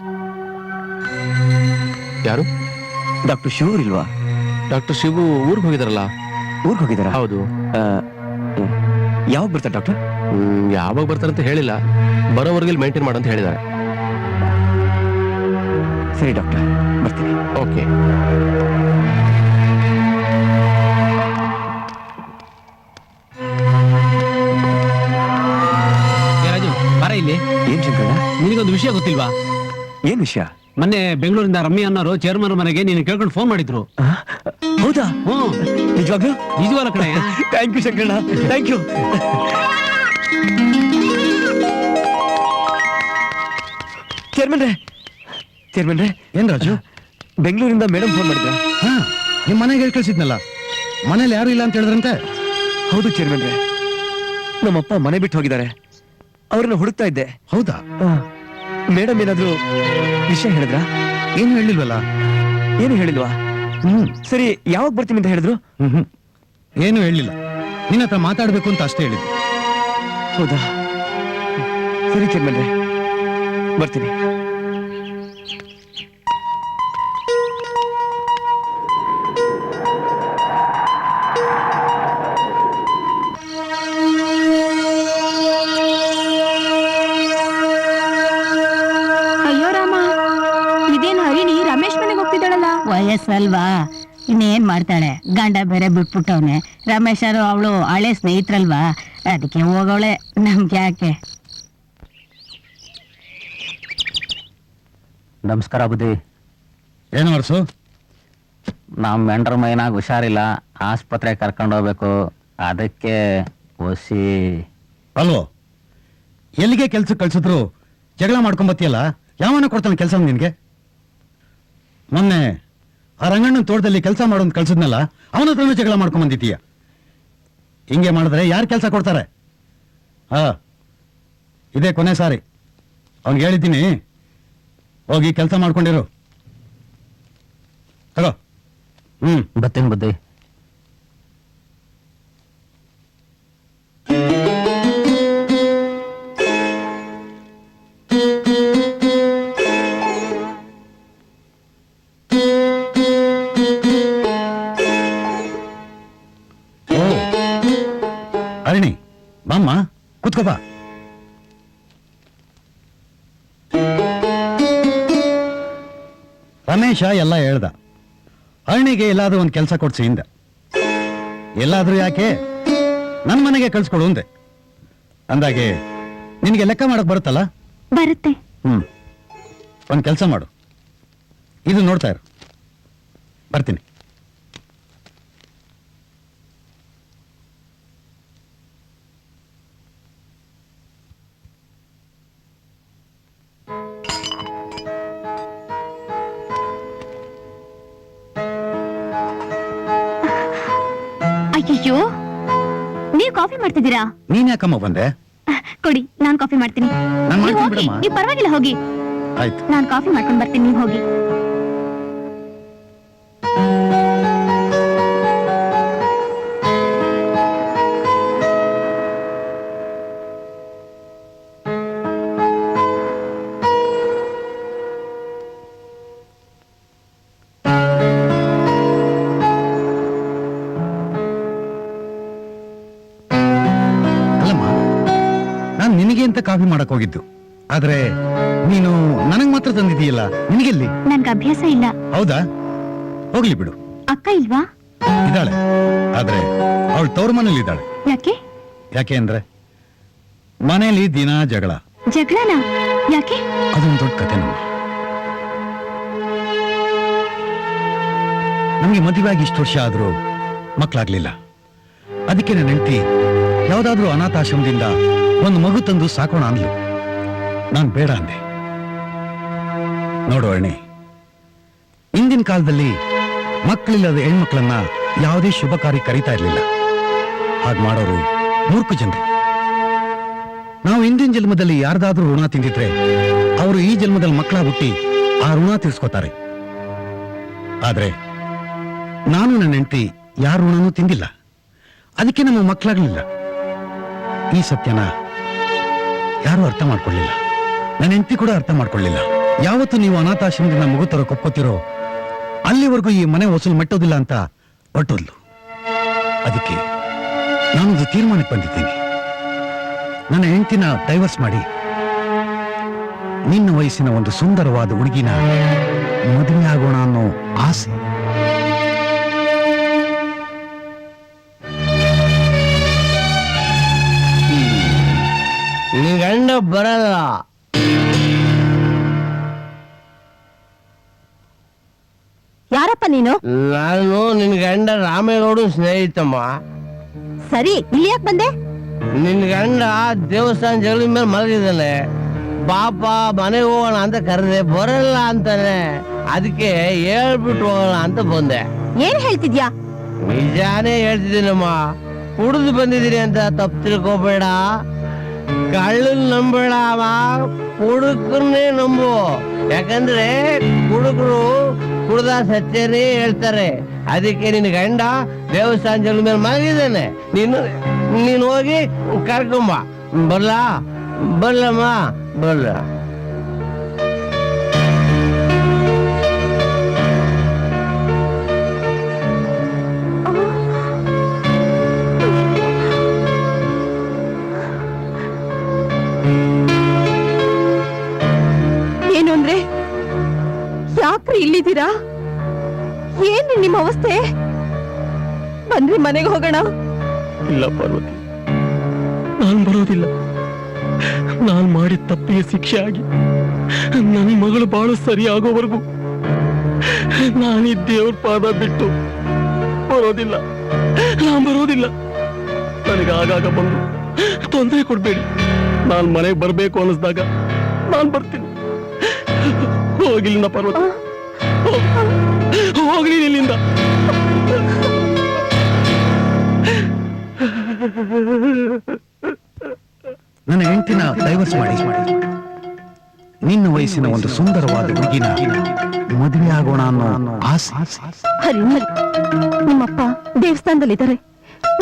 ಯಾರು? ಡಾಕ್ಟರ್ ಶಿವರ್ ಇಲ್ವಾ? ಡಾಕ್ಟರ್ ಶಿವು ಊರಿಗೆ ಹೋಗಿದಾರಲ್ಲ. ಊರಿಗೆ ಹೋಗಿದಾರ? ಹೌದು. ಯಾವಾಗ ಬರ್ತಾರೆ ಡಾಕ್ಟರ್? ಯಾವಾಗ ಬರ್ತಾರಂತ ಹೇಳಿಲ್ಲ, ಬರೋವರೆಗೆ ಮೇಂಟೈನ್ ಮಾಡಂತ ಹೇಳಿದ್ದಾರೆ. ಸರಿ ಡಾಕ್ಟರ್, ಬರ್ತೀನಿ. ಓಕೆ. ರಾಜು, ಬರ ಇಲ್ಲಿ. ಏನ್ ಶಂಕರಣ್ಣ? ನಿನಗೊಂದು ವಿಷಯ ಗೊತ್ತಿಲ್ವಾ? ಏನ್ ವಿಷಯ? ಮೊನ್ನೆ ಬೆಂಗಳೂರಿಂದ ರಮ್ಯ ಅನ್ನೋರು ಚೇರ್ಮನ್ ಮನೆಗೆ ನೀನು ಕೇಳ್ಕೊಂಡು ಫೋನ್ ಮಾಡಿದ್ರು. ಹೌದಾ? ನಿಜವಾಗ್ಲೂ? ನಿಜವಾಗ್ಲ ಕಣೆ. Thank you Shankaranna, thank you. ಚೇರ್ಮನ್ರೆ, ಏನ್ ರಾಜು? ಬೆಂಗಳೂರಿಂದ ಮೇಡಮ್ ಫೋನ್ ಮಾಡಿದ್ರ? ಹಾ, ನಿಮ್ ಮನೆಗೆ ಹೇಳಿ ಕಳ್ಸಿದ್ನಲ್ಲ. ಮನೇಲಿ ಯಾರು ಇಲ್ಲ ಅಂತ ಹೇಳಿದ್ರಂತೆ. ಹೌದು ಚೇರ್ಮನ್ರೆ, ನಮ್ಮಪ್ಪ ಮನೆ ಬಿಟ್ಟು ಹೋಗಿದ್ದಾರೆ. ಅವ್ರನ್ನ ಹುಡುಕ್ತಾ ಇದ್ದೆ. ಹೌದಾ? ಮೇಡಮ್ ಏನಾದ್ರು ವಿಷಯ ಹೇಳಿದ್ರಾ? ಏನು ಹೇಳಿಲ್ವಲ್ಲ. ಏನು ಹೇಳಿಲ್ವಾ? ಸರಿ, ಯಾವಾಗ ಬರ್ತೀನಿ ಅಂತ ಹೇಳಿದ್ರು? ಏನು ಹೇಳಿಲ್ಲ. ನಿನ್ನ ಹತ್ರ ಮಾತಾಡ್ಬೇಕು ಅಂತ ಅಷ್ಟೇ ಹೇಳಿದ್ದು. ಹೌದಾ? ಸರಿ ಚೇರ್ಮನ್ರೆ, ಬರ್ತೀನಿ. ಅಯ್ಯೋ ರಾಮ, ಇದೇನು ಹರಿಣಿ ರಮೇಶ್ ಮನೆಗೆ ಹೋಗ್ತಿದ್ದಾಳಲ್ಲ. ವಯಸ್ಸಲ್ವಾ, ಇನ್ನೇನ್ ಮಾಡ್ತಾಳೆ? ಗಂಡ ಬೇರೆ ಬಿಟ್ಬಿಟ್ಟವನೆ. ರಮೇಶರು ಅವಳು ಹಳೆ ಸ್ನೇಹಿತರಲ್ವಾ, ಅದಕ್ಕೆ ಹೋಗೋಳೆ. ನಮ್ಗೆ ಯಾಕೆ? ನಮಸ್ಕಾರ ಬುದ್ಧಿ. ಏನು ವರ್ಸು? ನಮ್ಮ ಮೆಂಡ್ರ ಮೈನಾಗ ಹುಷಾರಿಲ್ಲ, ಆಸ್ಪತ್ರೆ ಕರ್ಕೊಂಡು ಹೋಗ್ಬೇಕು. ಅದಕ್ಕೆ ಒಸಿ. ಅಲ್ವೋ, ಎಲ್ಲಿಗೆ ಕೆಲ್ಸಕ್ಕೆ ಕಳ್ಸಿದ್ರು ಜಗಳ ಮಾಡ್ಕೊಂಬತ್ತಿಯಲ್ಲ. ಯಾವನ ಕೊಡ್ತಾನೆ ಕೆಲಸ ನಿನ್ಗೆ? ಮೊನ್ನೆ ಆ ರಂಗಣ್ಣನ ತೋಟದಲ್ಲಿ ಕೆಲಸ ಮಾಡೋನ್ ಕಳ್ಸಿದ್ನಲ್ಲ, ಅವನ ಹತ್ರನೂ ಜಗಳ ಮಾಡ್ಕೊಂಬಂದಿದ್ದೀಯ. ಹಿಂಗೆ ಮಾಡಿದ್ರೆ ಯಾರು ಕೆಲಸ ಕೊಡ್ತಾರೆ? ಹಾ, ಇದೇ ಕೊನೆ ಸಾರಿ. ಅವ್ನಿಗೆ ಹೇಳಿದ್ದೀನಿ, ಹೋಗಿ ಕೆಲಸ ಮಾಡ್ಕೊಂಡಿರು. ತಗೋ. ಬತ್ತೇನು ಬುದ್ಧಿ. ಅರಿಣಿ, ಬಾಮ್ಮ, ಕೂತ್ಕೋ ಬಾ. ರಮೇಶ ಎಲ್ಲ ಹೇಳ್ದ. ಅರಣಿಗೆ ಎಲ್ಲಾದ್ರೂ ಒಂದು ಕೆಲಸ ಕೊಡ್ಸಿ ಹಿಂದೆ. ಎಲ್ಲಾದ್ರೂ ಯಾಕೆ, ನನ್ನ ಮನೆಗೆ ಕಳ್ಸ್ಕೊಡು ಅಂದೆ. ಅಂದಾಗೆ ನಿನಗೆ ಲೆಕ್ಕ ಮಾಡಕ್ ಬರುತ್ತಲ್ಲ? ಬರುತ್ತೆ. ಒಂದು ಕೆಲಸ ಮಾಡು, ಇದು ನೋಡ್ತಾ ಇರು. ಬರ್ತೀನಿ. ಅಯ್ಯೋ ನೀವ್ ಕಾಫಿ ಮಾಡ್ತಿದ್ದೀರಾ? ನೀನ್ ಯಾಕಮ್ಮ ಬಂದೆ? ಕೊಡಿ, ನಾನ್ ಕಾಫಿ ಮಾಡ್ತೀನಿ. ನಾನ್ ನೀವ್ ಮಾಡ್ತೀನಿ ಹೋಗಿ, ಬಿಡಮ್ಮ. ನೀವ್ ಪರವಾಗಿಲ್ಲ ಹೋಗಿ. ಆಯ್ತು. ನಾನ್ ಕಾಫಿ ಮಾಡ್ಕೊಂಡ್ ಬರ್ತೀನಿ, ನೀವ್ ಹೋಗಿ. ಅಲ್ಲಮ್ಮ, ನಾನ್ ನಿನಗೆ ಅಂತ ಕಾಫಿ ಮಾಡಕ್ ಹೋಗಿದ್ದು, ಆದ್ರೆ ನೀನು ನನಗ್ ಮಾತ್ರ ತಂದಿದೀಯಲ್ಲ, ನಿನಗೆಲ್ಲಿ? ನನ್ಗೆ ಅಭ್ಯಾಸ ಇಲ್ಲ. ಹೌದಾ? ಹೋಗ್ಲಿ ಬಿಡು. ಅಕ್ಕ ಇಲ್ವಾ? ಇದ್ದಾಳೆ, ಆದ್ರೆ ಅವಳು ತವ್ರ ಮನೇಲಿ ಇದ್ದಾಳೆ. ಯಾಕೆ? ಯಾಕೆ ಅಂದ್ರೆ ಮನೇಲಿ ದಿನ ಜಗಳ. ಜಗಳನ? ಯಾಕೆ? ಅದೊಂದು ದೊಡ್ಡ ಕತೆ ನಮ್ಮ. ನಮ್ಗೆ ಮದುವೆಯಾಗಿ ಇಷ್ಟು ವರ್ಷ ಆದ್ರೂ ಮಕ್ಕಳಾಗ್ಲಿಲ್ಲ. ಅದಕ್ಕೆ ನನ್ನ ಹೆಂಡತಿ ಯಾವ್ದಾದ್ರೂ ಅನಾಥಾಶ್ರಮದಿಂದ ಒಂದು ಮಗು ತಂದು ಸಾಕೋಣ ಅಂದ್ಲು. ನಾನ್ ಬೇಡ ಅಂದೆ. ನೋಡು ಅಣ್ಣೆ, ಇಂದಿನ ಕಾಲದಲ್ಲಿ ಮಕ್ಕಳಿಲ್ಲದ ಹೆಣ್ಮಕ್ಳನ್ನ ಯಾವುದೇ ಶುಭ ಕಾರ್ಯ ಕರೀತಾ ಇರ್ಲಿಲ್ಲ. ಹಾಗೆ ಮಾಡೋರು ಮೂರ್ಖ ಜನರು. ನಾವು ಹಿಂದಿನ ಜನ್ಮದಲ್ಲಿ ಯಾರ್ದಾದ್ರೂ ಋಣ ತಿಂದಿದ್ರೆ ಅವರು ಈ ಜನ್ಮದಲ್ಲಿ ಮಕ್ಕಳ ಹುಟ್ಟಿ ಆ ಋಣ ತೀರ್ಸ್ಕೋತಾರೆ. ಆದ್ರೆ ನಾನು ನನ್ನ ಹೆಂಡತಿ ಯಾರ ಋಣನೂ ತಿಂದಿಲ್ಲ. ಅದಕ್ಕೆ ನಮ್ಮ ಮಕ್ಕಳಾಗ್ಲಿಲ್ಲ. ಈ ಸತ್ಯನ ಯಾರು ಅರ್ಥ ಮಾಡ್ಕೊಳ್ಳಿಲ್ಲ. ನನ್ನ ಹೆಂಡತಿ ಕೂಡ ಅರ್ಥ ಮಾಡ್ಕೊಳ್ಳಿಲ್ಲ. ಯಾವತ್ತು ನೀವು ಅನಾಥಾಶ್ರಮದಿಂದ ಮಗು ತರ ಕೊಕ್ಕೋತಿರೋ ಅಲ್ಲಿವರೆಗೂ ಈ ಮನೆ ವಸೂಲು ಮೆಟ್ಟೋದಿಲ್ಲ ಅಂತ ಹೊರಟೋದ್ಲು. ಅದಕ್ಕೆ ನಾನೊಂದು ತೀರ್ಮಾನಕ್ಕೆ ಬಂದಿದ್ದೀನಿ. ನನ್ನ ಹೆಂಡತಿನ ಡೈವರ್ಸ್ ಮಾಡಿ ನಿನ್ನ ವಯಸ್ಸಿನ ಒಂದು ಸುಂದರವಾದ ಹುಡುಗಿನ ಮದುವೆ ಆಗೋಣ ಅನ್ನೋ ಆಸೆ. ನಿನ್ ಗಂಡ ಬರಲ್ಲ. ಯಾರಪ್ಪ ನೀನು? ನಾನು ನಿನ್ ಗಂಡ ರಾಮೇಗೌಡ ಸ್ನೇಹಿತಮ್ಮ. ಸರಿ, ಇಲ್ಲಿ ಯಾಕೆ ಬಂದೆ? ನಿನ್ ಗಂಡ ದೇವಸ್ಥಾನ ಜಗಲಿ ಮೇಲೆ ಮಲಗಿದ್ದಾನೆ. ಪಾಪ ಮನೆಗೆ ಹೋಗೋಣ ಅಂತ ಕರೆದೆ, ಬರಲ್ಲ ಅಂತಾನೆ. ಅದಕ್ಕೆ ಹೇಳ್ಬಿಟ್ಟು ಹೋಗೋಣ ಅಂತ ಬಂದೆ. ಏನ್ ಹೇಳ್ತಿದ್ಯಾ? ನಿಜಾನೇ ಹೇಳ್ತಿದ್ದೀನಮ್ಮ. ಕುಡಿದು ಬಂದಿದ್ದೀನಿ ಅಂತ ತಪ್ಪು ತಿಳ್ಕೋಬೇಡ. ಕಳ್ಳನ್ ನಂಬೇಡ, ಕುಡುಕನ್ನೇ ನಂಬು. ಯಾಕಂದ್ರೆ ಕುಡುಕರು ಕುಡ್ದ ಸತ್ಯನೇ ಹೇಳ್ತಾರೆ. ಅದಕ್ಕೆ ನಿನ್ ಗಂಡ ದೇವಸ್ಥಾನ ಜಗಲಿ ಮೇಲೆ ಮಲಗಿದ್ದಾನೆ. ನೀನು ಹೋಗಿ ಕರ್ಕೊಂಬ. ಬರ್ಲಮ್ಮ ಬರ್ಲ. ಏನು ಅಂದ್ರೆ? ಯಾಕ್ರಿ ಇಲ್ಲಿದ್ದೀರಾ? ಏನ್ರಿ ನಿಮ್ಮ ಅವಸ್ಥೆ? ಬನ್ರಿ ಮನೆಗೆ ಹೋಗೋಣ. ಇಲ್ಲ ಪಾರ್ವತಿ, ನಾನ್ ಬರೋದಿಲ್ಲ. ನಾನ್ ಮಾಡಿದ ತಪ್ಪಿಗೆ ಶಿಕ್ಷೆ ಆಗಿ ನನ್ನ ಮಗಳು ಬಾಳು ಸರಿ ಆಗೋವರೆಗೂ ನಾನೀ ದೇವ್ರ ಪಾದ ಬಿಟ್ಟು ಬರೋದಿಲ್ಲ. ನಾನ್ ಬರೋದಿಲ್ಲ. ನನಗೆ ಆಗಾಗ ಬಂದು ತೊಂದರೆ ಕೊಡ್ಬೇಡಿ. ನಾನ್ ಮನೆಗೆ ಬರ್ಬೇಕು ಅನ್ನಿಸ್ದಾಗ ನಾನ್ ಬರ್ತೀನಿ. ಹೋಗಿಲ್ಲಿಂದ ಪಾರ್ವತಿ, ಹೋಗ್ಲಿ ಇಲ್ಲಿಂದ. ನನ್ನ ಹೆಂಡತಿನ ಡೈವರ್ಸ್ ಮಾಡಿ ನಿನ್ನ ವಯಸ್ಸಿನ ಒಂದು ಸುಂದರವಾದ ಹುಡುಗಿನ ಮದುವೆ ಆಗೋಣ ಅನ್ನೋ ಆಸೆ. ಹರಿ, ನಿಮ್ಮಪ್ಪ ದೇವಸ್ಥಾನದಲ್ಲಿದ್ದಾರೆ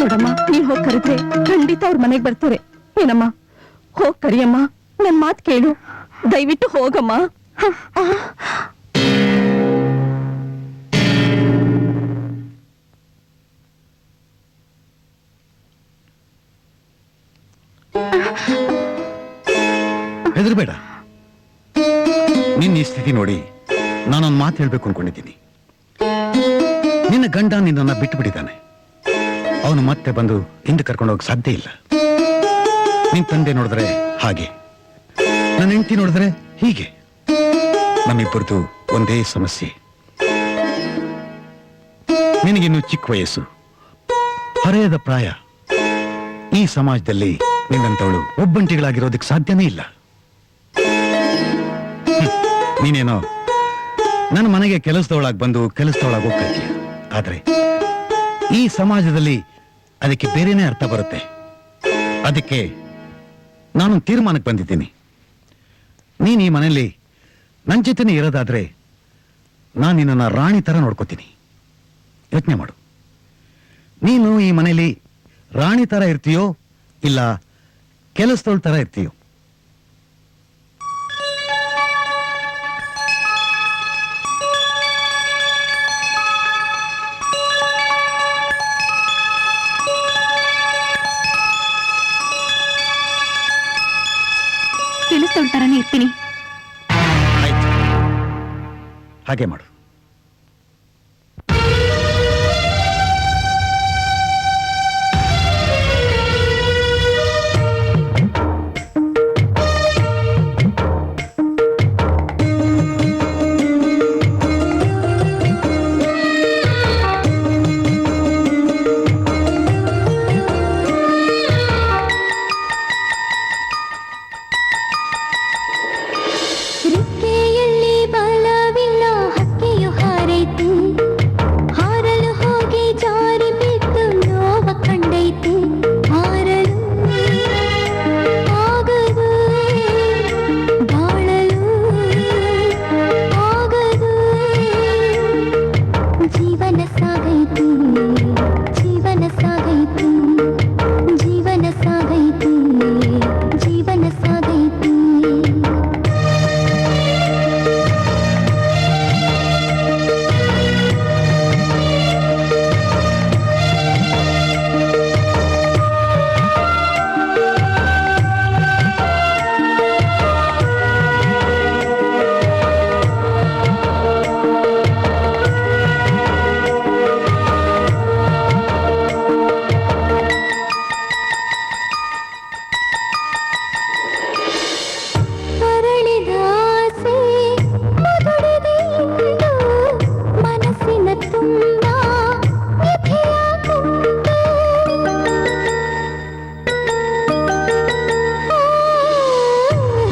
ನೋಡಮ್ಮ. ನೀನ್ ಹೋಗಿ ಕರೆದ್ರೆ ಖಂಡಿತ ಅವ್ರ ಮನೆಗೆ ಬರ್ತಾರೆ. ಏನಮ್ಮ, ಹೋಗ್ ಕರಿಯಮ್ಮ. ನನ್ ಮಾತ್ ಕೇಳು, ದಯವಿಟ್ಟು ಹೋಗಮ್ಮ. ಹೆದರ್ಬೇಡ. ನಿನ್ನ ಈ ಸ್ಥಿತಿ ನೋಡಿ ನಾನೊಂದು ಮಾತು ಹೇಳ್ಬೇಕು ಅನ್ಕೊಂಡಿದ್ದೀನಿ. ನಿನ್ನ ಗಂಡ ನಿನ್ನನ್ನ ಬಿಟ್ಟು ಬಿಟ್ಟಿದ್ದಾನೆ. ಅವನು ಮತ್ತೆ ಬಂದು ಹಿಂದೆ ಕರ್ಕೊಂಡು ಹೋಗಕ್ ಸಾಧ್ಯ ಇಲ್ಲ. ನಿನ್ ತಂದೆ ನೋಡಿದ್ರೆ ಹಾಗೆ, ನನ್ನ ಹೆಂಡತಿ ನೋಡಿದ್ರೆ ಹೀಗೆ. ನಮ್ಮಿಬ್ಬರದು ಒಂದೇ ಸಮಸ್ಯೆ. ನಿನಗಿನ್ನು ಚಿಕ್ಕ ವಯಸ್ಸು, ಹರೆಯದ ಪ್ರಾಯ. ಈ ಸಮಾಜದಲ್ಲಿ ನಿನ್ನಂತವಳು ಒಬ್ಬಂಟಿಗಳಾಗಿರೋದಕ್ಕೆ ಸಾಧ್ಯನೇ ಇಲ್ಲ. ನೀನೇನೋ ನನ್ನ ಮನೆಗೆ ಕೆಲಸದವಳಾಗಿ ಬಂದು ಕೆಲಸದವಳಾಗಿ ಹೋಗ್ತಾ ಇದೀಯ. ಆದ್ರೆ ಈ ಸಮಾಜದಲ್ಲಿ ಅದಕ್ಕೆ ಬೇರೆನೇ ಅರ್ಥ ಬರುತ್ತೆ. ಅದಕ್ಕೆ ನಾನು ತೀರ್ಮಾನಕ್ಕೆ ಬಂದಿದ್ದೀನಿ. ನೀನ್ ಈ ಮನೆಯಲ್ಲಿ ನನ್ನ ಜೊತೆನೇ ಇರೋದಾದ್ರೆ ನಾನು ನಿನ್ನನ್ನು ರಾಣಿ ತರ ನೋಡ್ಕೋತೀನಿ. ಯೋಚನೆ ಮಾಡು, ನೀನು ಈ ಮನೆಯಲ್ಲಿ ರಾಣಿ ತರ ಇರ್ತೀಯೋ ಇಲ್ಲ ಕೆಲಸದೋಳ್ ತರ ಇರ್ತೀಯೋ? ಕೆಲಸದೊಳ್ ತರಾನೇ ಇರ್ತೀನಿ. ಆಯ್ತು, ಹಾಗೆ ಮಾಡು. ರೆಕ್ಕೆಯಲ್ಲಿ ಬಲವಿಲ್ಲ, ಹಕ್ಕಿಯು ಹಾರೈತೆ, ಹಾರಲು ಹೋಗಿ ಜಾರಿ ಬಿದ್ದು ನೋವ ಕಂಡೈತೆ, ಹಾರಲು ಆಗದು, ಬಾಳಲು ಆಗದು, ಜೀವನ ಸಾಗೈತೆ, ಜೀವನ ಸಾಗೈತೆ, ಜೀವನ ಸಾಗೈತೆ, ಜೀವನ ಸಾಗೈತೆ. ಅರಳಿದ ಆಸೆ ಮುದುಡಿದೆ ಇಂದು, ಮನಸ್ಸಿನ ತುಂಬ ವ್ಯಥೆಯ ಕುಂಟು.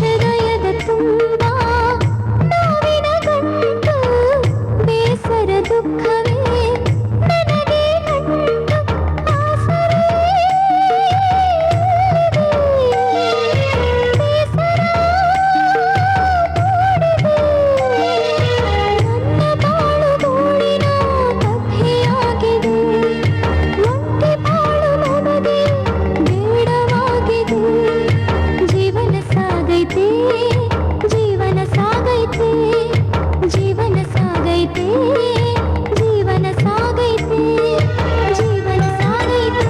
ಹೃದಯದ ತುಂಬ ನೋವಿನ ಗಂಟು, ಬೇಸರ ದುಃಖವೇ ನನಗೆ ಗಂಟು, ಆಸರೆ ಬೇಸರ ನನ್ನ ಬಾಳು ಗೋಳಿನ ಕಥೆಯಾಗಿದೆ, ಒಂಟಿ ಬಾಳು ನನಗೆ ಬೇಡವಾಗಿದೆ, ಜೀವನ ಸಾಗೈತೆ, ಜೀವನ ಸಾಗೈತೆ, ಜೀವನ ಸಾಗೈತೆ, ಜೀವನ ಸಾಗೈತೆ, ಜೀವನ ಸಾಗೈತೆ.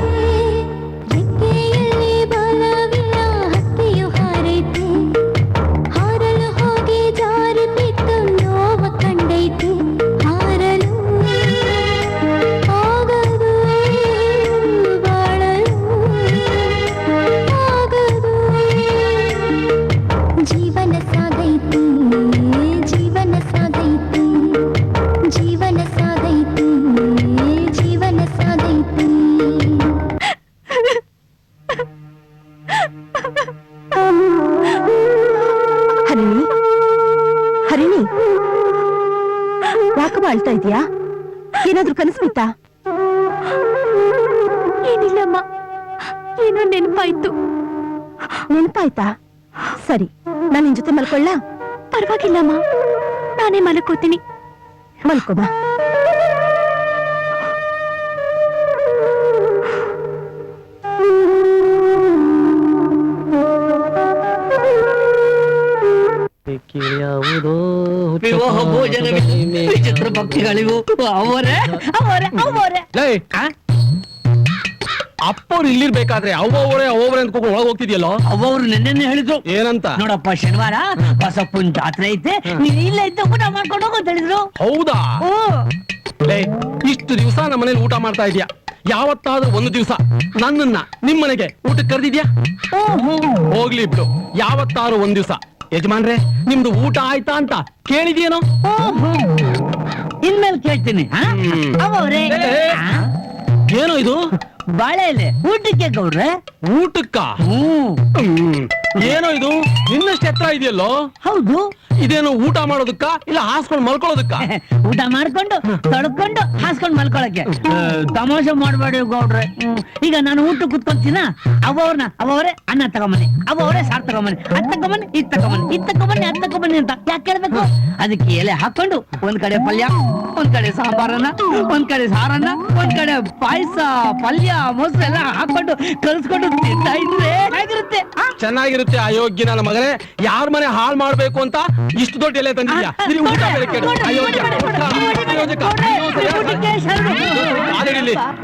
ರೆಕ್ಕೆಯಲ್ಲಿ ಬಲವಿಲ್ಲ, ಹಕ್ಕಿಯು ಹಾರೈತೆ, ಹಾರಲು ಹೋಗಿ ಜಾರಿ ಬಿದ್ದು ನೋವ ಕಂಡೈತೆ, ಹಾರಲು ಆಗದು, ಬಾಳಲು ಆಗದು, ಜೀವನ ಸಾಗೈತೆ, ಜೀವನ ಸಾಗೈತೆ, ಜೀವನ ಸಾಗೈತೆ, ಜೀವನ ಸಾಗೈತೆ. ಹರಿಣಿ, ಹರಿಣಿ, ಯಾಕಮ್ಮ ಅಳ್ತಾ ಇದೀಯಾ? ಏನಾದ್ರೂ ಕನಸು ಬಿತ್ತಾ? ಏನಿಲ್ಲಮ್ಮ, ಏನೋ ನೆನಪಾಯ್ತು. ನೆನಪಾಯ್ತಾ? ಸರಿ, ನಾನು ನಿನ್ ಜೊತೆ ಮಲ್ಕೊಳ್ಳ? ಪರವಾಗಿಲ್ಲಮ್ಮ, ನಾನೇ ಮಲ್ಕೋತೀನಿ. ಮಲ್ಕೋಮ. ವಿವಾಹ ಭೋಜನ ವಿಚಿತ್ರ ಭಕ್ತಿಗಳಿವು. ಅವರೇ ಅವರೇ ಅವರೇ ಅಪ್ಪವ್ರು ಇಲ್ಲಿರ್ಬೇಕಾದ್ರೆ ಅವರೇ ಅಂದ್ಕೊಂಡು ಒಳಗೆ ಹೋಗ್ತಿದ್ಯಲ್ಲೋ? ಅವರು ನಿನ್ನೆ ಹೇಳಿದ್ರು. ಏನಂತ? ನೋಡಪ್ಪ, ಶನಿವಾರ ಬಸಪ್ಪನ ಜಾತ್ರೆ ಐತೆ, ನೀನ್ ಇಲ್ಲ ಇದ್ದ ಊಟ ಮಾಡ್ಕೊಂಡು ಹೋಗು ಅಂತ ಹೇಳಿದ್ರು. ಹೌದಾ? ಇಷ್ಟು ದಿವಸ ನಮ್ಮ ಮನೇಲಿ ಊಟ ಮಾಡ್ತಾ ಇದೀಯಾ, ಯಾವತ್ತಾದ್ರೂ ಒಂದು ದಿವಸ ನನ್ನನ್ನ ನಿಮ್ಮನೆಗೆ ಊಟಕ್ಕೆ ಕರೆದಿದ್ಯಾ? ಹೋಗ್ಲಿ ಬಿಡು, ಯಾವತ್ತಾದ್ರೂ ಒಂದ್ ದಿವಸ ಯಜಮಾನ್ರೆ ನಿಮ್ದು ಊಟ ಆಯ್ತಾ ಅಂತ ಕೇಳಿದ್ಯೇನೋ? ಇನ್ಮೇಲೆ ಕೇಳ್ತೀನಿ. ಅವರೇ ಏನೋ ಇದು? ಬಾಳೆ ಎಲೆ ಊಟಕ್ಕೆ ಗೌಡ್ರೆ. ಊಟಕ್ಕ? ಏನೋ ಇದು ನಿನ್ನಷ್ಟು ಎತ್ತರ ಇದೆಯಲ್ಲೋ? ಹೌದು, ಇದೇನು ಊಟ ಮಾಡೋದಕ್ಕ ಇಲ್ಲ ಹಾಸ್ಕೊಂಡು ಮಲ್ಕೊಳ್ಳೋದಕ್ಕ? ಊಟ ಮಾಡ್ಕೊಂಡು ತೊಳ್ಕೊಂಡು ಹಾಸ್ಕೊಂಡ್ ಮಲ್ಕೊಳಕ್ಕೆ. ತಮಾಷೆ ಮಾಡ್ಬೇಡಿ ಗೌಡ್ರೆ. ಈಗ ನಾನು ಊಟ ಕುತ್ಕೊಂತೀನ, ಅವರೇ ಅನ್ನ ತಗೊಂಬನ್ನಿ, ಅವರೇ ಸಾರ್ ತಗೊಂಬನ್ನಿ, ಅದ್ ತಗೊಂಬನ್ನಿ, ಇದ್ ತಗೊಂಬನ್ನಿ, ಇದ್ ತಗೊಂಬನ್ನಿ, ಅದ್ ತಗೊಂಬನ್ನಿ ಅಂತ ಯಾಕೆ ಕೇಳ್ಬೇಕು? ಅದಕ್ಕೆ ಎಲೆ ಹಾಕೊಂಡು ಒಂದ್ ಕಡೆ ಪಲ್ಯ, ಒಂದ್ ಕಡೆ ಸಾಂಬಾರನ್ನ, ಒಂದ್ ಕಡೆ ಸಾರನ್ನ, ಒಂದ್ ಕಡೆ ಪಾಯಸ, ಪಲ್ಯ, ಮೊಸರು ಎಲ್ಲ ಹಾಕೊಂಡು ಕಲ್ಸ್ಕೊಂಡು ತಿಂತಾ ಇದ್ರೆ ಹೇಗಿರುತ್ತೆ? ಚೆನ್ನಾಗಿರುತ್ತೆ. ಅಯೋಗ್ಯ ನನ್ನ ಮಗನೇ, ಯಾರ ಮನೆ ಹಾಳು ಮಾಡ್ಬೇಕು ಅಂತ ಇಷ್ಟು ದೊಡ್ಡ ಎಲೆ ತಂದಿದ್ಯಾ? ನೀನು ಊಟ ಬೇರೆ ಕೇಳು. ಅಯೋಗ್ಯ.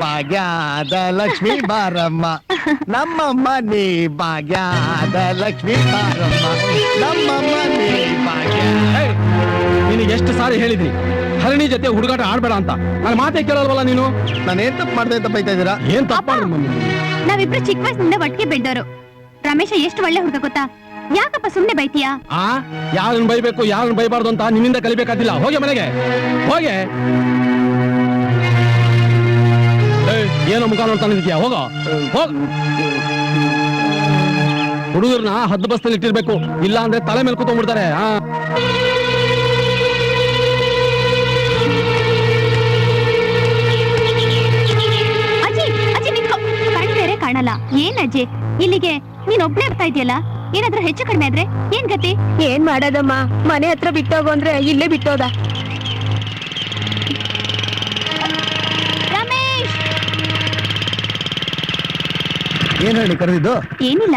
ಭಾಗ್ಯದ ಲಕ್ಷ್ಮೀ ಬಾರಮ್ಮ, ನಮ್ಮ ಮನೆ ಭಾಗ್ಯದ ಲಕ್ಷ್ಮೀ ಬಾರಮ್ಮ, ನಮ್ಮ ಮನೆ ಭಾಗ್ಯ. ನಿನಗೆ ಎಷ್ಟು ಸಾರಿ ಹೇಳಿದ್ರಿ ಹರಣಿ ಜೊತೆ ಹುಡುಗಾಟ ಆಡ್ಬೇಡ ಅಂತ? ನನ್ನ ಮಾತೇ ಕೇಳಲ್ವಲ್ಲ ನೀನು. ನಾನು ಏನ್ ತಪ್ಪು ಮಾಡ್ದೆ ಅಂತ ಬೈತಾ ಇದ್ದೀರಾ? ಏನ್ ತಪ್ಪ? ನಾವಿಬ್ರು ಚಿಕ್ಕ ವಯಸ್ಸಿನಿಂದ ಒಟ್ಟಿಗೆ ಬೆಳೆದವರು. ರಮೇಶ ಎಷ್ಟು ಒಳ್ಳೆ ಹುಡುಗ ಗೊತ್ತಾ? ಯಾಕಪ್ಪ ಸುಮ್ನೆ ಬೈತೀಯಾ? ಯಾರನ್ನ ಬೈಬೇಕು ಯಾರನ್ನ ಬೈಬಾರ್ದು ಅಂತ ನಿನ್ನಿಂದ ಕಲಿಬೇಕಾದಿಲ್ಲ. ಹೋಗೆ ಮನೆಗೆ ಹೋಗೆ. ಏನೋ ಮುಖ ನೋಡ್ತಾ ನಿಂತಿದ್ಯಾ? ಹೋಗೋ ಹೋಗ. ಹುಡುಗರನ್ನ ಹದ್ದು ಬಸ್ತಲ್ಲಿ ಇಟ್ಟಿರ್ಬೇಕು, ಇಲ್ಲ ಅಂದ್ರೆ ತಲೆ ಮೇಲೆ ಕೂತ್ಕೊಂಡ್ಬಿಡ್ತಾರೆ. ಕಾಣಲ್ಲ. ಏನ್ ಅಜ್ಜಿ ಇಲ್ಲಿಗೆ ನೀನ್ ಒಬ್ಳೆ ಬರ್ತಾ ಇದೆಯಲ್ಲ? ಏನಾದ್ರೂ ಹೆಚ್ಚು ಕಡಿಮೆ ಆದ್ರೆ ಏನ್ ಗತಿ? ಏನ್ ಮಾಡೋದಮ್ಮ, ಮನೆ ಹತ್ರ ಬಿಟ್ಟೋಗು ಅಂದ್ರೆ ಇಲ್ಲೇ ಬಿಟ್ಟೋದ. ರಮೇಶ್, ಏನ್ ಹೇಳಿ ಕರೆದಿದ್ದು? ಏನಿಲ್ಲ,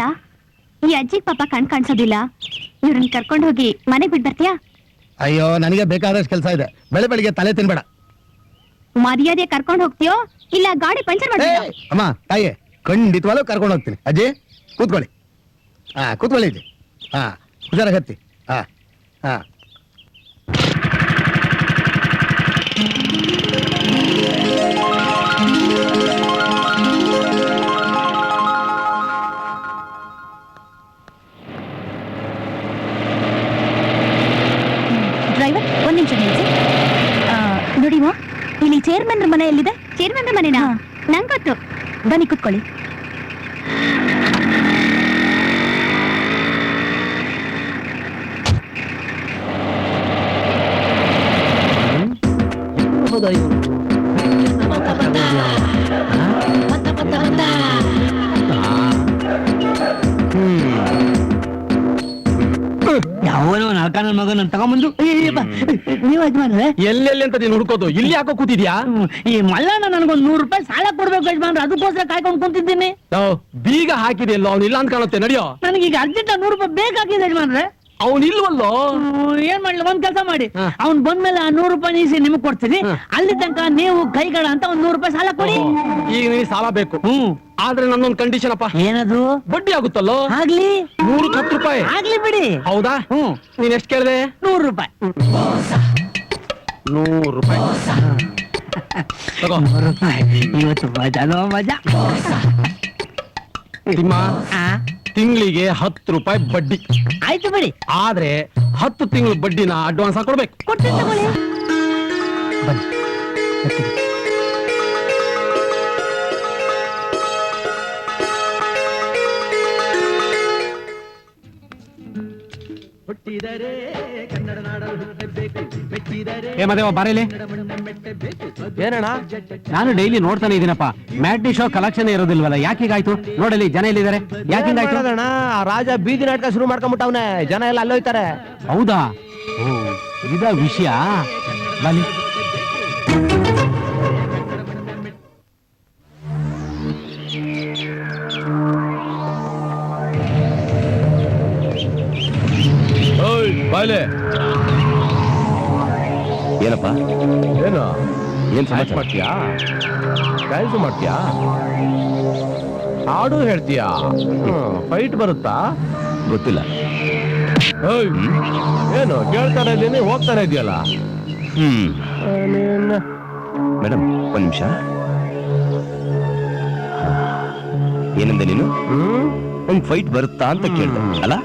ಈ ಅಜ್ಜಿಗ್ ಪಾಪ ಕಣ್ ಕಾಣಿಸೋದಿಲ್ಲ. ಇವ್ರನ್ನ ಕರ್ಕೊಂಡು ಹೋಗಿ ಮನೆಗ್ ಬಿಟ್ ಬರ್ತೀಯಾ? ಅಯ್ಯೋ, ನನಗೆ ಬೇಕಾದಷ್ಟು ಕೆಲಸ ಇದೆ. ಬೆಳಿಗ್ಗೆ ತಲೆ ತಿನ್ಬೇಡ. ಮರ್ಯಾದೆ ಕರ್ಕೊಂಡು ಹೋಗ್ತೀಯೋ ಇಲ್ಲ ಗಾಡಿ ಪಂಚರ್ ಮಾಡ್ತೀಯೋ? ಅಮ್ಮ ತಾಯಿ, ಖಂಡಿತವಾಗ್ಲೂ ಕರ್ಕೊಂಡು ಹೋಗ್ತೀನಿ. ಅಜ್ಜಿ ಕೂತ್ಕೊಳ್ಳಿ. ಕೂತ್ಕೊಳ್ಳಿ ಅಜ್ಜಿ. ಹುಷಾರಾಗಿ ಹತ್ತಿ. ಡ್ರೈವರ್ ಒಂದ್ ನಿಮಿಷ ನಿಲ್ಸಿ. ನೋಡಿ ಇಲ್ಲಿ ಚೇರ್ಮನ್ ಮನೆ ಎಲ್ಲಿದೆ? ಚೇರ್ಮನ್ ಮನೆನಾ? ನಂಗೊತ್ತು, ಬನ್ನಿ ಕೂತ್ಕೊಳ್ಳಿ. ಯಾವನೋ ನಾಲ್ಕ ನನ್ನ ಮಗನ ತಗೊಂಬಂದು ನೀವ್ ಯಜಮಾನ್ರೆ ಎಲ್ಲೆಲ್ಲಿ ಅಂತ ನೀನು ಹುಡ್ಕೋದು? ಇಲ್ಲಿ ಯಾಕೋ ಕೂತಿದ್ಯಾ? ಈ ಮಲ್ಲಣ್ಣ ನನ್ಗೊಂದ್ 100 ರೂಪಾಯಿ ಸಾಲ ಕೊಡ್ಬೇಕು ಯಜಮಾನ್ರೆ, ಅದಕ್ಕೋಸ್ಕರ ಕಾಯ್ಕೊಂಡು ಕುಂತಿದ್ದೀನಿ. ಬೀಗ ಹಾಕಿದೆಯಲ್ಲೋ, ಅವ್ನು ಇಲ್ಲ ಅಂತ ಕಾಣುತ್ತೆ. ನಡಿಯೋ. ನನಗೀಗ ಅರ್ಜೆಂಟ್ 100 ರೂಪಾಯಿ ಬೇಕಾಗಿದೆ ಯಜಮಾನ್ರೆ. ಅವ್ನು ಇಲ್ವಲ್ಲೋ? ಏನ್ ಮಾಡ್ಲಿ, ಒಂದ್ ಕೆಲಸ ಮಾಡಿ, ಅವ್ನ್ ಬಂದ್ಮೇಲೆ ಆ 100 ರೂಪಾಯಿ ನೀಸಿ ನಿಮಗ್ ಕೊಡ್ತೀನಿ. ಅಲ್ಲಿ ತನಕ ನೀವು ಕೈಗಳ ಅಂತ ಒಂದ್ 100 ರೂಪಾಯಿ ಸಾಲ ಕೊಡಿ. ಈಗ ನೀ ಸಾಲ ಬೇಕು. ಆದ್ರೆ ನನ್ನೊಂದು ಕಂಡೀಷನ್ ಅಪ್ಪ. ಏನದು? ಬಡ್ಡಿ ಆಗುತ್ತಲ್ಲೋ? ಆಗ್ಲಿ. 100ಕ್ಕೆ 10 ರೂಪಾಯಿ ಆಗ್ಲಿ ಬಿಡಿ. ಹೌದಾ? ನೀನ್ ಎಷ್ಟು ಕೇಳಿದೆ? 100 ರೂಪಾಯಿ. 100 ರೂಪಾಯಿ ತಗೋ. 100 ರೂಪಾಯಿ. ಇವತ್ತು ಮಜಾನೋ ಮಜಾ. ತಿಮ್ಮ, ತಿಂಗಳಿಗೆ 10 ರೂಪಾಯಿ ಬಡ್ಡಿ. ಆಯ್ತು ಬಿಡಿ. ಆದ್ರೆ 10 ತಿಂಗಳು ಬಡ್ಡಿನ ಅಡ್ವಾನ್ಸ್ ಆಗಿ ಕೊಡ್ಬೇಕು. ಕೊಡ್ತೀನಿ ತಗೊಳ್ಳಿ. ಬನ್ನಿ. ಏ ಮದೇವ ಬಾರೇಲಿ. ಏನಣ್ಣ? ನಾನು ಡೈಲಿ ನೋಡ್ತಾನೆ ಇದೀನಪ್ಪ. ಮ್ಯಾಟ್ನಿ ಶೋ ಕಲೆಕ್ಷನ್ ಇರೋದಿಲ್ವಲ್ಲ, ಯಾಕೀಗಾಯ್ತು? ನೋಡಲಿ ಜನ ಎಲ್ಲಿದ್ದಾರೆ, ಯಾಕಿಂಗಾಯ್ತು? ರಾಜ ಬೀದಿ ನಾಟಕ ಶುರು ಮಾಡ್ಕೊಂಡ್ಬಿಟ್ಟವನೆ, ಜನ ಎಲ್ಲ ಅಲ್ಲೋಯ್ತಾರೆ. ಹೌದಾ? ಓ, ಇದ ವಿಷಯ. ಬನ್ನಿ. ಬಾಯ್ಲೆ. ಏನಪ್ಪ? ಏನು ಏನ್ ಸಮಾಚಾರ ಮಾಡ್ತೀಯಾ? ಡ್ಯಾನ್ಸ್ ಮಾಡ್ತೀಯಾ? ಹಾಡು ಹೇಳ್ತೀಯಾ? ಫೈಟ್ ಬರುತ್ತಾ? ಗೊತ್ತಿಲ್ಲ. ಏನು ಕೇಳ್ತಾನೆ ಇದ್ದೀನಿ, ಹೋಗ್ತಾನೆ ಇದೆಯಲ್ಲ. ಮೇಡಮ್ ಒಂದ್ ನಿಮಿಷ. ಏನಂದೆ ನೀನು? ಒಂದ್ ಫೈಟ್ ಬರುತ್ತಾ ಅಂತ ಕೇಳ್ದೆ ಅಲ್ಲ?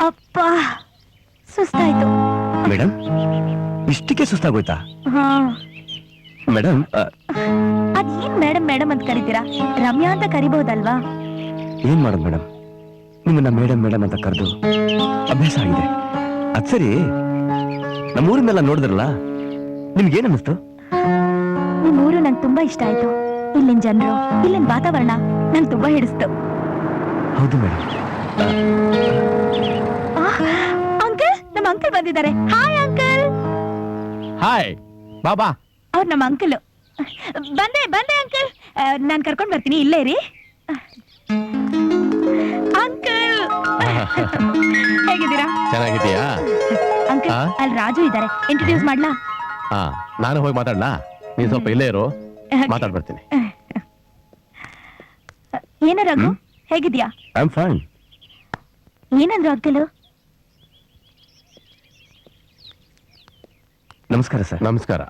ಅಪ್ಪ ಸುಸ್ತಾಯ್ತು. ಮೇಡಮ್, ಇಷ್ಟಕ್ಕೆ ಸುಸ್ತಾಗೋಯ್ತಾ? ಹಾ, ಮೇಡಮ್, ಅದೇನ್ ಮೇಡಮ್ ಮೇಡಮ್ ಅಂತ ಕರಿತೀರಾ? ರಮ್ಯಾ ಅಂತ ಕರಿಬಹುದಲ್ವಾ? ಏನ್ ಮಾಡೋದು ಮೇಡಮ್, ನಿಮ್ಮನ್ನ ಮೇಡಮ್ ಮೇಡಮ್ ಅಂತ ಕರೆದು ಅಭ್ಯಾಸ ಆಗಿದೆ. ಅದ್ ಸರಿ, ನಮ್ಮೂರನ್ನೆಲ್ಲ ನೋಡಿದ್ರಲ್ಲ, ನಿಮ್ಗೇನ್ ಅನ್ನಿಸ್ತು? ನಿಮ್ ಊರು ನಂಗೆ ತುಂಬಾ ಇಷ್ಟ ಆಯ್ತು. ಇಲ್ಲಿನ ಜನರು, ಇಲ್ಲಿನ ವಾತಾವರಣ ನಂಗೆ ತುಂಬಾ ಹಿಡಿಸ್ತು. ಹೌದು ಮೇಡಮ್. ಅಂಕಲ್, ನಮ್ಮ ಅಂಕಲ್ ಬಂದಿದ್ದಾರೆ. Hi uncle. ಹಾಯ್ ಬಾಬಾ. ಅವ್ರು ನಮ್ಮ ಅಂಕಲ್. ಬಂದೆ ಬಂದೆ ಅಂಕಲ್. ನಾನ್ ಕರ್ಕೊಂಡ್ ಬರ್ತೀನಿ, ಇಲ್ಲೇ ರೀ. ಅಂಕಲ್ ಹೇಗಿದ್ದೀರಾ? ಚೆನ್ನಾಗಿದೀಯಾ ಅಂಕಲ್, ಅಲ್ಲಿ ರಾಜು ಇದ್ದಾರೆ, ಇಂಟ್ರೊಡ್ಯೂಸ್ ಮಾಡ್ಲಾ? ಹಾ, ನಾನು ಹೋಗಿ ಮಾತಾಡ್ಲಾ? ನೀನ್ ಸ್ವಲ್ಪ ಇಲ್ಲೇ ಇರು, ಮಾತಾಡ್ ಬರ್ತೀನಿ. ಏನ ರಘು, ಹೇಗಿದ್ಯಾ? I am fine. ಏನಂದ್ರು ಅಂಕಲ್? ನಮಸ್ಕಾರ ಸರ್. ನಮಸ್ಕಾರ.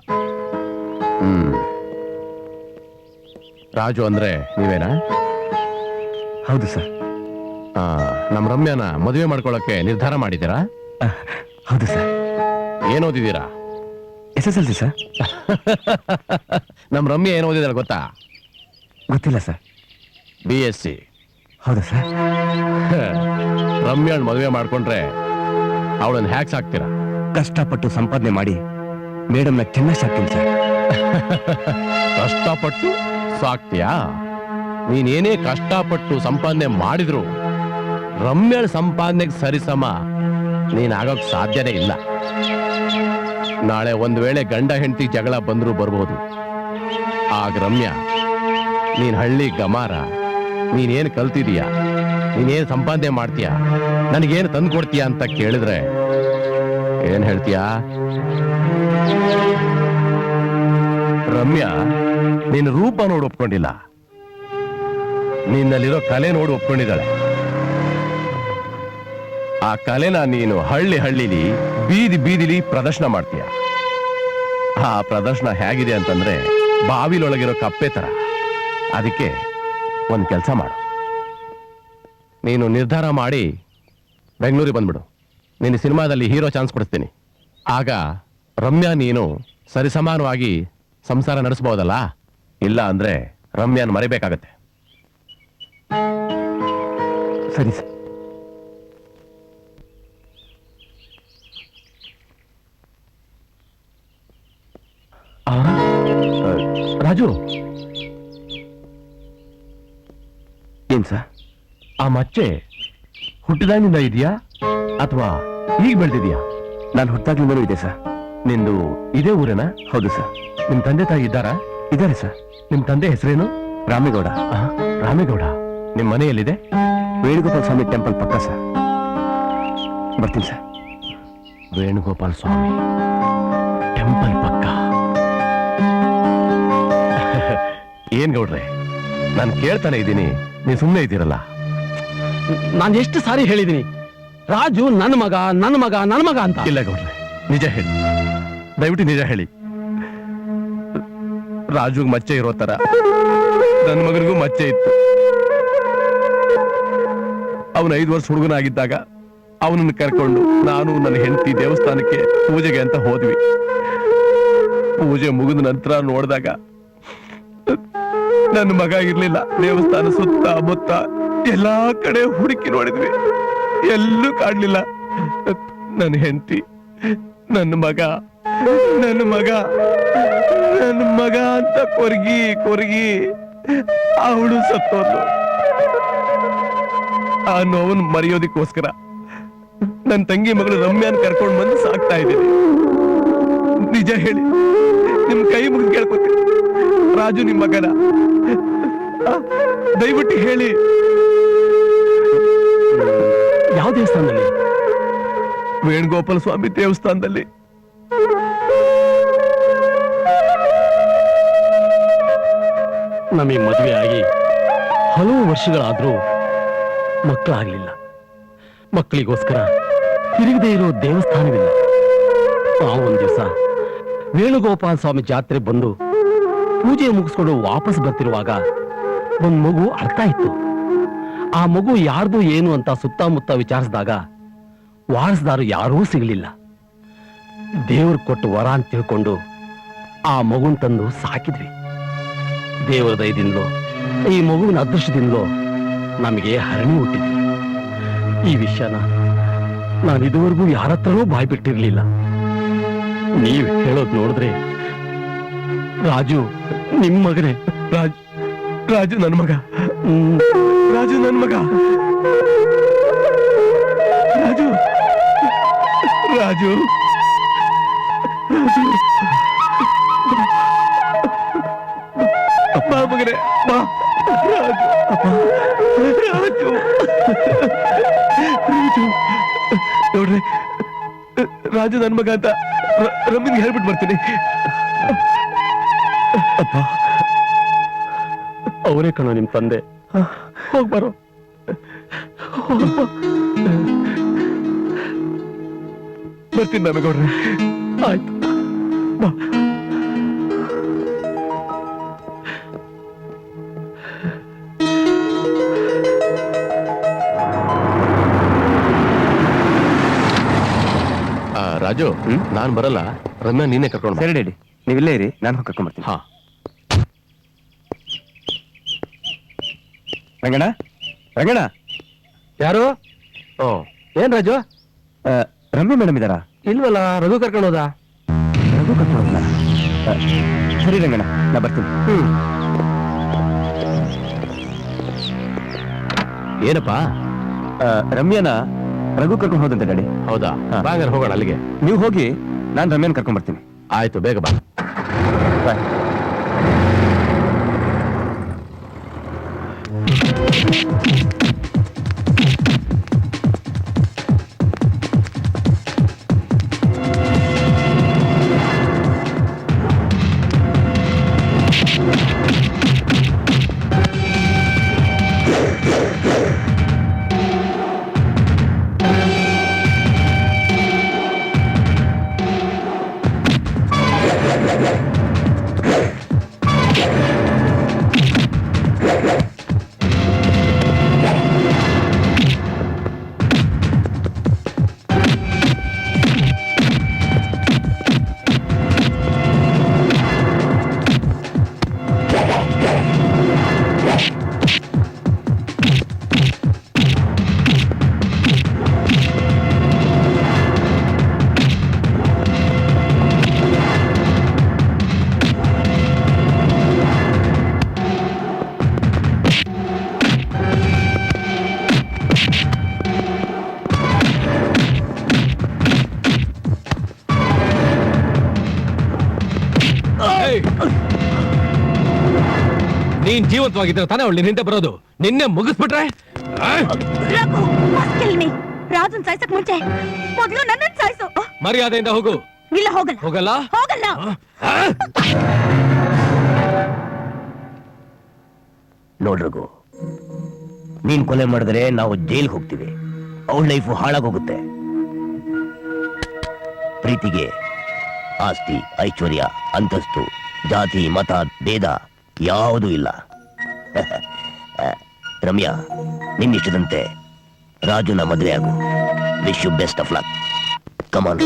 ರಾಜು ಅಂದ್ರೆ ನೀವೇನಾ? ಹೌದು ಸರ್. ನಮ್ ರಮ್ಯಾನ ಮದುವೆ ಮಾಡ್ಕೊಳಕ್ಕೆ ನಿರ್ಧಾರ ಮಾಡಿದ್ದೀರಾ? ಹೌದು ಸರ್. ಏನ್ ಓದಿದ್ದೀರಾ? SSLC sir. ನಮ್ ರಮ್ಯಾ ಏನ್ ಓದಿದಾರೆ ಗೊತ್ತಾ? ಗೊತ್ತಿಲ್ಲ ಸರ್. BSc. ಹೌದಾ ಸರ್? ರಮ್ಯಾನ್ ಮದುವೆ ಮಾಡ್ಕೊಂಡ್ರೆ ಅವಳನ್ನ ಹ್ಯಾಕ್ ಸಾಕ್ತೀರಾ? ಕಷ್ಟಪಟ್ಟು ಸಂಪಾದನೆ ಮಾಡಿ ಮೇಡಮ್ನ ಚೆನ್ನಾಗಿ ಸಾಕ್ತೀನಿ ಸರ್. ಕಷ್ಟಪಟ್ಟು ಸಾಕ್ತೀಯಾ? ನೀನೇನೇ ಕಷ್ಟಪಟ್ಟು ಸಂಪಾದನೆ ಮಾಡಿದ್ರು ರಮ್ಯಾಳ ಸಂಪಾದನೆಗೆ ಸರಿಸಮ ನೀನ್ ಆಗೋಕ್ ಸಾಧ್ಯನೇ ಇಲ್ಲ. ನಾಳೆ ಒಂದ್ ವೇಳೆ ಗಂಡ ಹೆಂಡತಿ ಜಗಳ ಬಂದ್ರು ಬರ್ಬೋದು. ಆಗ ರಮ್ಯಾ, ನೀನ್ ಹಳ್ಳಿ ಗಮಾರ, ನೀನೇನ್ ಕಲ್ತಿದೀಯ, ನೀನೇನ್ ಸಂಪಾದನೆ ಮಾಡ್ತೀಯ, ನನಗೇನು ತಂದು ಕೊಡ್ತೀಯ ಅಂತ ಕೇಳಿದ್ರೆ ಏನ್ ಹೇಳ್ತೀಯಾ? ರಮ್ಯಾ ನಿನ್ನ ರೂಪ ನೋಡಿ ಒಪ್ಕೊಂಡಿಲ್ಲ, ನಿನ್ನಲ್ಲಿರೋ ಕಲೆ ನೋಡಿ ಒಪ್ಕೊಂಡಿದ್ದಾಳೆ. ಆ ಕಲೆನ ನೀನು ಹಳ್ಳಿ ಹಳ್ಳಿಲಿ, ಬೀದಿ ಬೀದಿಲಿ ಪ್ರದರ್ಶನ ಮಾಡ್ತೀಯ. ಆ ಪ್ರದರ್ಶನ ಹೇಗಿದೆ ಅಂತಂದ್ರೆ ಬಾವಿಲೊಳಗಿರೋ ಕಪ್ಪೆ ತರ. ಅದಕ್ಕೆ ಒಂದ್ ಕೆಲಸ ಮಾಡು, ನೀನು ನಿರ್ಧಾರ ಮಾಡಿ ಬೆಂಗಳೂರಿಗೆ ಬಂದ್ಬಿಡು. ನಿನ್ನ ಸಿನಿಮಾದಲ್ಲಿ ಹೀರೋ ಚಾನ್ಸ್ ಕೊಡಿಸ್ತೀನಿ. ಆಗ ರಮ್ಯಾ ನೀನು ಸರಿಸಮಾನವಾಗಿ ಸಂಸಾರ ನಡೆಸಬಹುದಲ್ಲ. ಇಲ್ಲ ಅಂದ್ರೆ ರಮ್ಯಾನ್ ಮರಿಬೇಕಾಗತ್ತೆ. ಸರಿ ಸರ್. ರಾಜು, ಏನ್ ಸರ್? ಆ ಮಚ್ಚೆ ಹುಟ್ಟಿದಾಗಿಂದ ಇದೆಯಾ ಅಥವಾ ಈಗ ಬೆಳೆದಿದ್ಯಾ? ನಾನು ಹುಟ್ಟಾಗ್ಲಿಂದಲೂ ಇದೆ ಸರ್. ನಿಂದು ಇದೇ ಊರೇನಾ? ಹೌದು ಸರ್. ನಿಮ್ ತಂದೆ ತಾಯಿ ಇದ್ದಾರಾ? ಇದ್ದಾರೆ ಸರ್. ನಿಮ್ ತಂದೆ ಹೆಸರೇನು? ರಾಮೇಗೌಡ. ರಾಮೇಗೌಡ. ನಿಮ್ ಮನೆ ಎಲ್ಲಿದೆ? ವೇಣುಗೋಪಾಲ ಸ್ವಾಮಿ ಟೆಂಪಲ್ ಪಕ್ಕ ಸರ್. ಬರ್ತೀನಿ ಸರ್. ವೇಣುಗೋಪಾಲ ಸ್ವಾಮಿ ಟೆಂಪಲ್ ಪಕ್ಕ. ಏನ್ ಗೌಡ್ರೆ, ನಾನು ಕೇಳ್ತಾನೆ ಇದ್ದೀನಿ, ನೀನ್ ಸುಮ್ಮನೆ ಇದ್ದೀರಲ್ಲ. ನಾನು ಎಷ್ಟು ಸಾರಿ ಹೇಳಿದ್ದೀನಿ, ರಾಜು ನನ್ನ ಮಗ ನನ್ನ ಮಗ ನನ್ನ ಮಗ ಅಂತ. ಇಲ್ಲ ಗೌಡ್ರೆ, ನಿಜ ಹೇಳಿ, ದಯವಿಟ್ಟು ನಿಜ ಹೇಳಿ. ರಾಜುಗ್ ಮಚ್ಚೆ ಇರೋ ತರ ನನ್ನ ಮಗನಿಗೂ ಮಚ್ಚೆ ಇತ್ತು. ಅವನು 5 ವರ್ಷ ಹುಡುಗನಾಗಿದ್ದಾಗ ಅವನನ್ನು ಕರ್ಕೊಂಡು ನಾನು ನನ್ನ ಹೆಂಡತಿ ದೇವಸ್ಥಾನಕ್ಕೆ ಪೂಜೆಗೆ ಅಂತ ಹೋದ್ವಿ. ಪೂಜೆ ಮುಗಿದ ನಂತರ ನೋಡಿದಾಗ ನನ್ನ ಮಗ ಇರ್ಲಿಲ್ಲ. ದೇವಸ್ಥಾನ ಸುತ್ತ ಮುತ್ತ ಎಲ್ಲಾ ಕಡೆ ಹುಡುಕಿ ನೋಡಿದ್ವಿ, ಎಲ್ಲೂ ಕಾಡ್ಲಿಲ್ಲ. ನನ್ನ ಹೆಂಡತಿ, ನನ್ನ ಮಗ ನನ್ನ ಮಗ ನನ್ನ ಮಗ ಅಂತ ಕೊರಗಿ ಕೊರಗಿ ಅವಳು ಸತ್ತೋದ್ಲು. ಆ ನೋವನ್ನು ಮರೆಯೋದಕ್ಕೋಸ್ಕರ ನನ್ನ ತಂಗಿ ಮಗಳು ರಮ್ಯಾನ್ ಕರ್ಕೊಂಡು ಬಂದು ಸಾಕ್ತಾ ಇದ್ದೀನಿ. ನಿಜ ಹೇಳಿ, ನಿಮ್ ಕೈ ಮುಗಿದು ಕೇಳ್ಕೊತೀನಿ, ರಾಜು ನಿಮ್ ಮಗನ? ದಯವಿಟ್ಟು ಹೇಳಿ. ಯಾವ ದೇವಸ್ಥಾನದಲ್ಲಿ? ವೇಣುಗೋಪಾಲ ಸ್ವಾಮಿ ದೇವಸ್ಥಾನದಲ್ಲಿ. ನಮಗೆ ಮದುವೆ ಆಗಿ ಹಲವು ವರ್ಷಗಳಾದ್ರೂ ಮಕ್ಕಳಾಗ್ಲಿಲ್ಲ. ಮಕ್ಕಳಿಗೋಸ್ಕರ ತಿರುಗದೆ ಇರೋ ದೇವಸ್ಥಾನವಿಲ್ಲ. ಆ ಒಂದ್ ದಿವಸ ವೇಣುಗೋಪಾಲ ಸ್ವಾಮಿ ಜಾತ್ರೆ ಬಂದು ಪೂಜೆ ಮುಗಿಸ್ಕೊಂಡು ವಾಪಸ್ ಬರ್ತಿರುವಾಗ ಒಂದ್ ಮಗು ಅಳ್ತಾ ಇತ್ತು. ಆ ಮಗು ಯಾರ್ದು ಏನು ಅಂತ ಸುತ್ತಮುತ್ತ ವಿಚಾರಿಸಿದಾಗ ವಾರಸ್ದಾರು ಯಾರೂ ಸಿಗಲಿಲ್ಲ. ದೇವ್ರು ಕೊಟ್ಟು ವರ ಅಂತ ತಿಳ್ಕೊಂಡು ಆ ಮಗುನ್ ತಂದು ಸಾಕಿದ್ವಿ. ದೇವರ ದಯದಿಂದಲೋ ಈ ಮಗುವಿನ ಅದೃಷ್ಟದಿಂದಲೋ ನಮಗೆ ಹರಣಿ ಹುಟ್ಟಿದ್ವಿ. ಈ ವಿಷಯನ ನಾನು ಇದುವರೆಗೂ ಯಾರ ಹತ್ರನೂ ಬಾಯ್ ಬಿಟ್ಟಿರ್ಲಿಲ್ಲ. ನೀವ್ ಹೇಳೋದ್ ನೋಡಿದ್ರೆ ರಾಜು ನಿಮ್ ಮಗನೇ. ರಾಜು ನನ್ ಮಗ, ರಾಜು ನನ್ ಮಗ, ರಾಜು ರಾಜು ಬಾ ಮಗನೇ ಬಾ. ರಾಜು ರಾಜು ರಾಜು ನೋಡ್ರಿ, ರಾಜು ನನ್ ಮಗ ಅಂತ ರಮ್ಯನ್ಗೆ ಹೇಳ್ಬಿಟ್ಟು ಬರ್ತೀನಿ. ಅಪ್ಪ ಅವರೇ ಕಣೋ ನಿಮ್ ತಂದೆ. ಹೋಗ್ಬಾರೋ. ಬರ್ತೀನಿ ನಾಮೇಗೌಡ್ರೆ. ಆಯ್ತು ಬಾ. ರಾಜು, ನಾನ್ ಬರಲ್ಲ, ರಮ್ಯಾ ನೀನೇ ಕರ್ಕೊಂಡು ಬಾ. ಸರಿ ಡ್ಯಾಡಿ, ನೀವಿಲ್ಲೇ ಇರಿ, ನಾನು ಕರ್ಕೊಂಡ್ ಬರ್ತೀನಿ. ಹಾ. ರಂಗಣ್ಣ, ರಂಗಣ್ಣ. ಯಾರು? ಓ, ಏನ್ ರಾಜು? ರಮ್ಯಾ ಮೇಡಮ್ ಇದಾರಾ? ಇಲ್ವಲ್ಲ, ರಘು ಕರ್ಕೊಂಡು ಹೋದ. ರಘು ಕರ್ಕೊಂಡು ಹೋದ್ನಾ? ಸರಿ ರಂಗಣ್ಣ, ನಾ ಬರ್ತೀನಿ. ಏನಪ್ಪಾ? ರಮ್ಯಾನ ರಘು ಕರ್ಕೊಂಡು ಹೋದಂತೆ ಡ್ಯಾಡಿ. ಹೌದಾ? ಬಾ ಹಂಗಾರೆ ಹೋಗೋಣ ಅಲ್ಲಿಗೆ. ನೀವು ಹೋಗಿ, ನಾನು ರಮ್ಯಾನ್ ಕರ್ಕೊಂಡ್ ಬರ್ತೀನಿ. ಆಯ್ತು, ಬೇಗ ಬಾ. ಬಾಯ್. ನೀನ್ ಜೀವಂತವಾಗಿದ್ರೆ ತಾನೇ ಅವಳು ನಿನ್ನಿಂದ ಬರೋದು. ನಿನ್ನೆ ಮುಗಿಸ್ಬಿಟ್ರೆ ರಾಜನ್ ಸಾಯ್ಸಕ್ ಮುಂಚೆ ಮೊದಲು ನನ್ನನ್ನು ಸಾಯ್ಸು. ಮರ್ಯಾದೆಯಿಂದ ಹೋಗು. ಇಲ್ಲ, ಹೋಗಲ್ಲ ಹೋಗಲ್ಲ ಹೋಗಲ್ಲ. ನೋಡ್ರಗು, ನೀನ್ ಕೊಲೆ ಮಾಡಿದ್ರೆ ನಾವು ಜೈಲ್ಗೆ ಹೋಗ್ತೀವಿ. ಅವಳ ಲೈಫು ಹಾಳಾಗೋಗುತ್ತೆ. ಪ್ರೀತಿಗೆ ಆಸ್ತಿ, ಐಶ್ವರ್ಯ, ಅಂತಸ್ತು, ಜಾತಿ, ಮತ, ಭೇದ ಯಾವುದೂ ಇಲ್ಲ. ರಮ್ಯಾ, ನಿನ್ನಿಷ್ಟದಂತೆ ರಾಜುನ ಮದುವೆ ಆಗು. Wish you best of luck. Come on.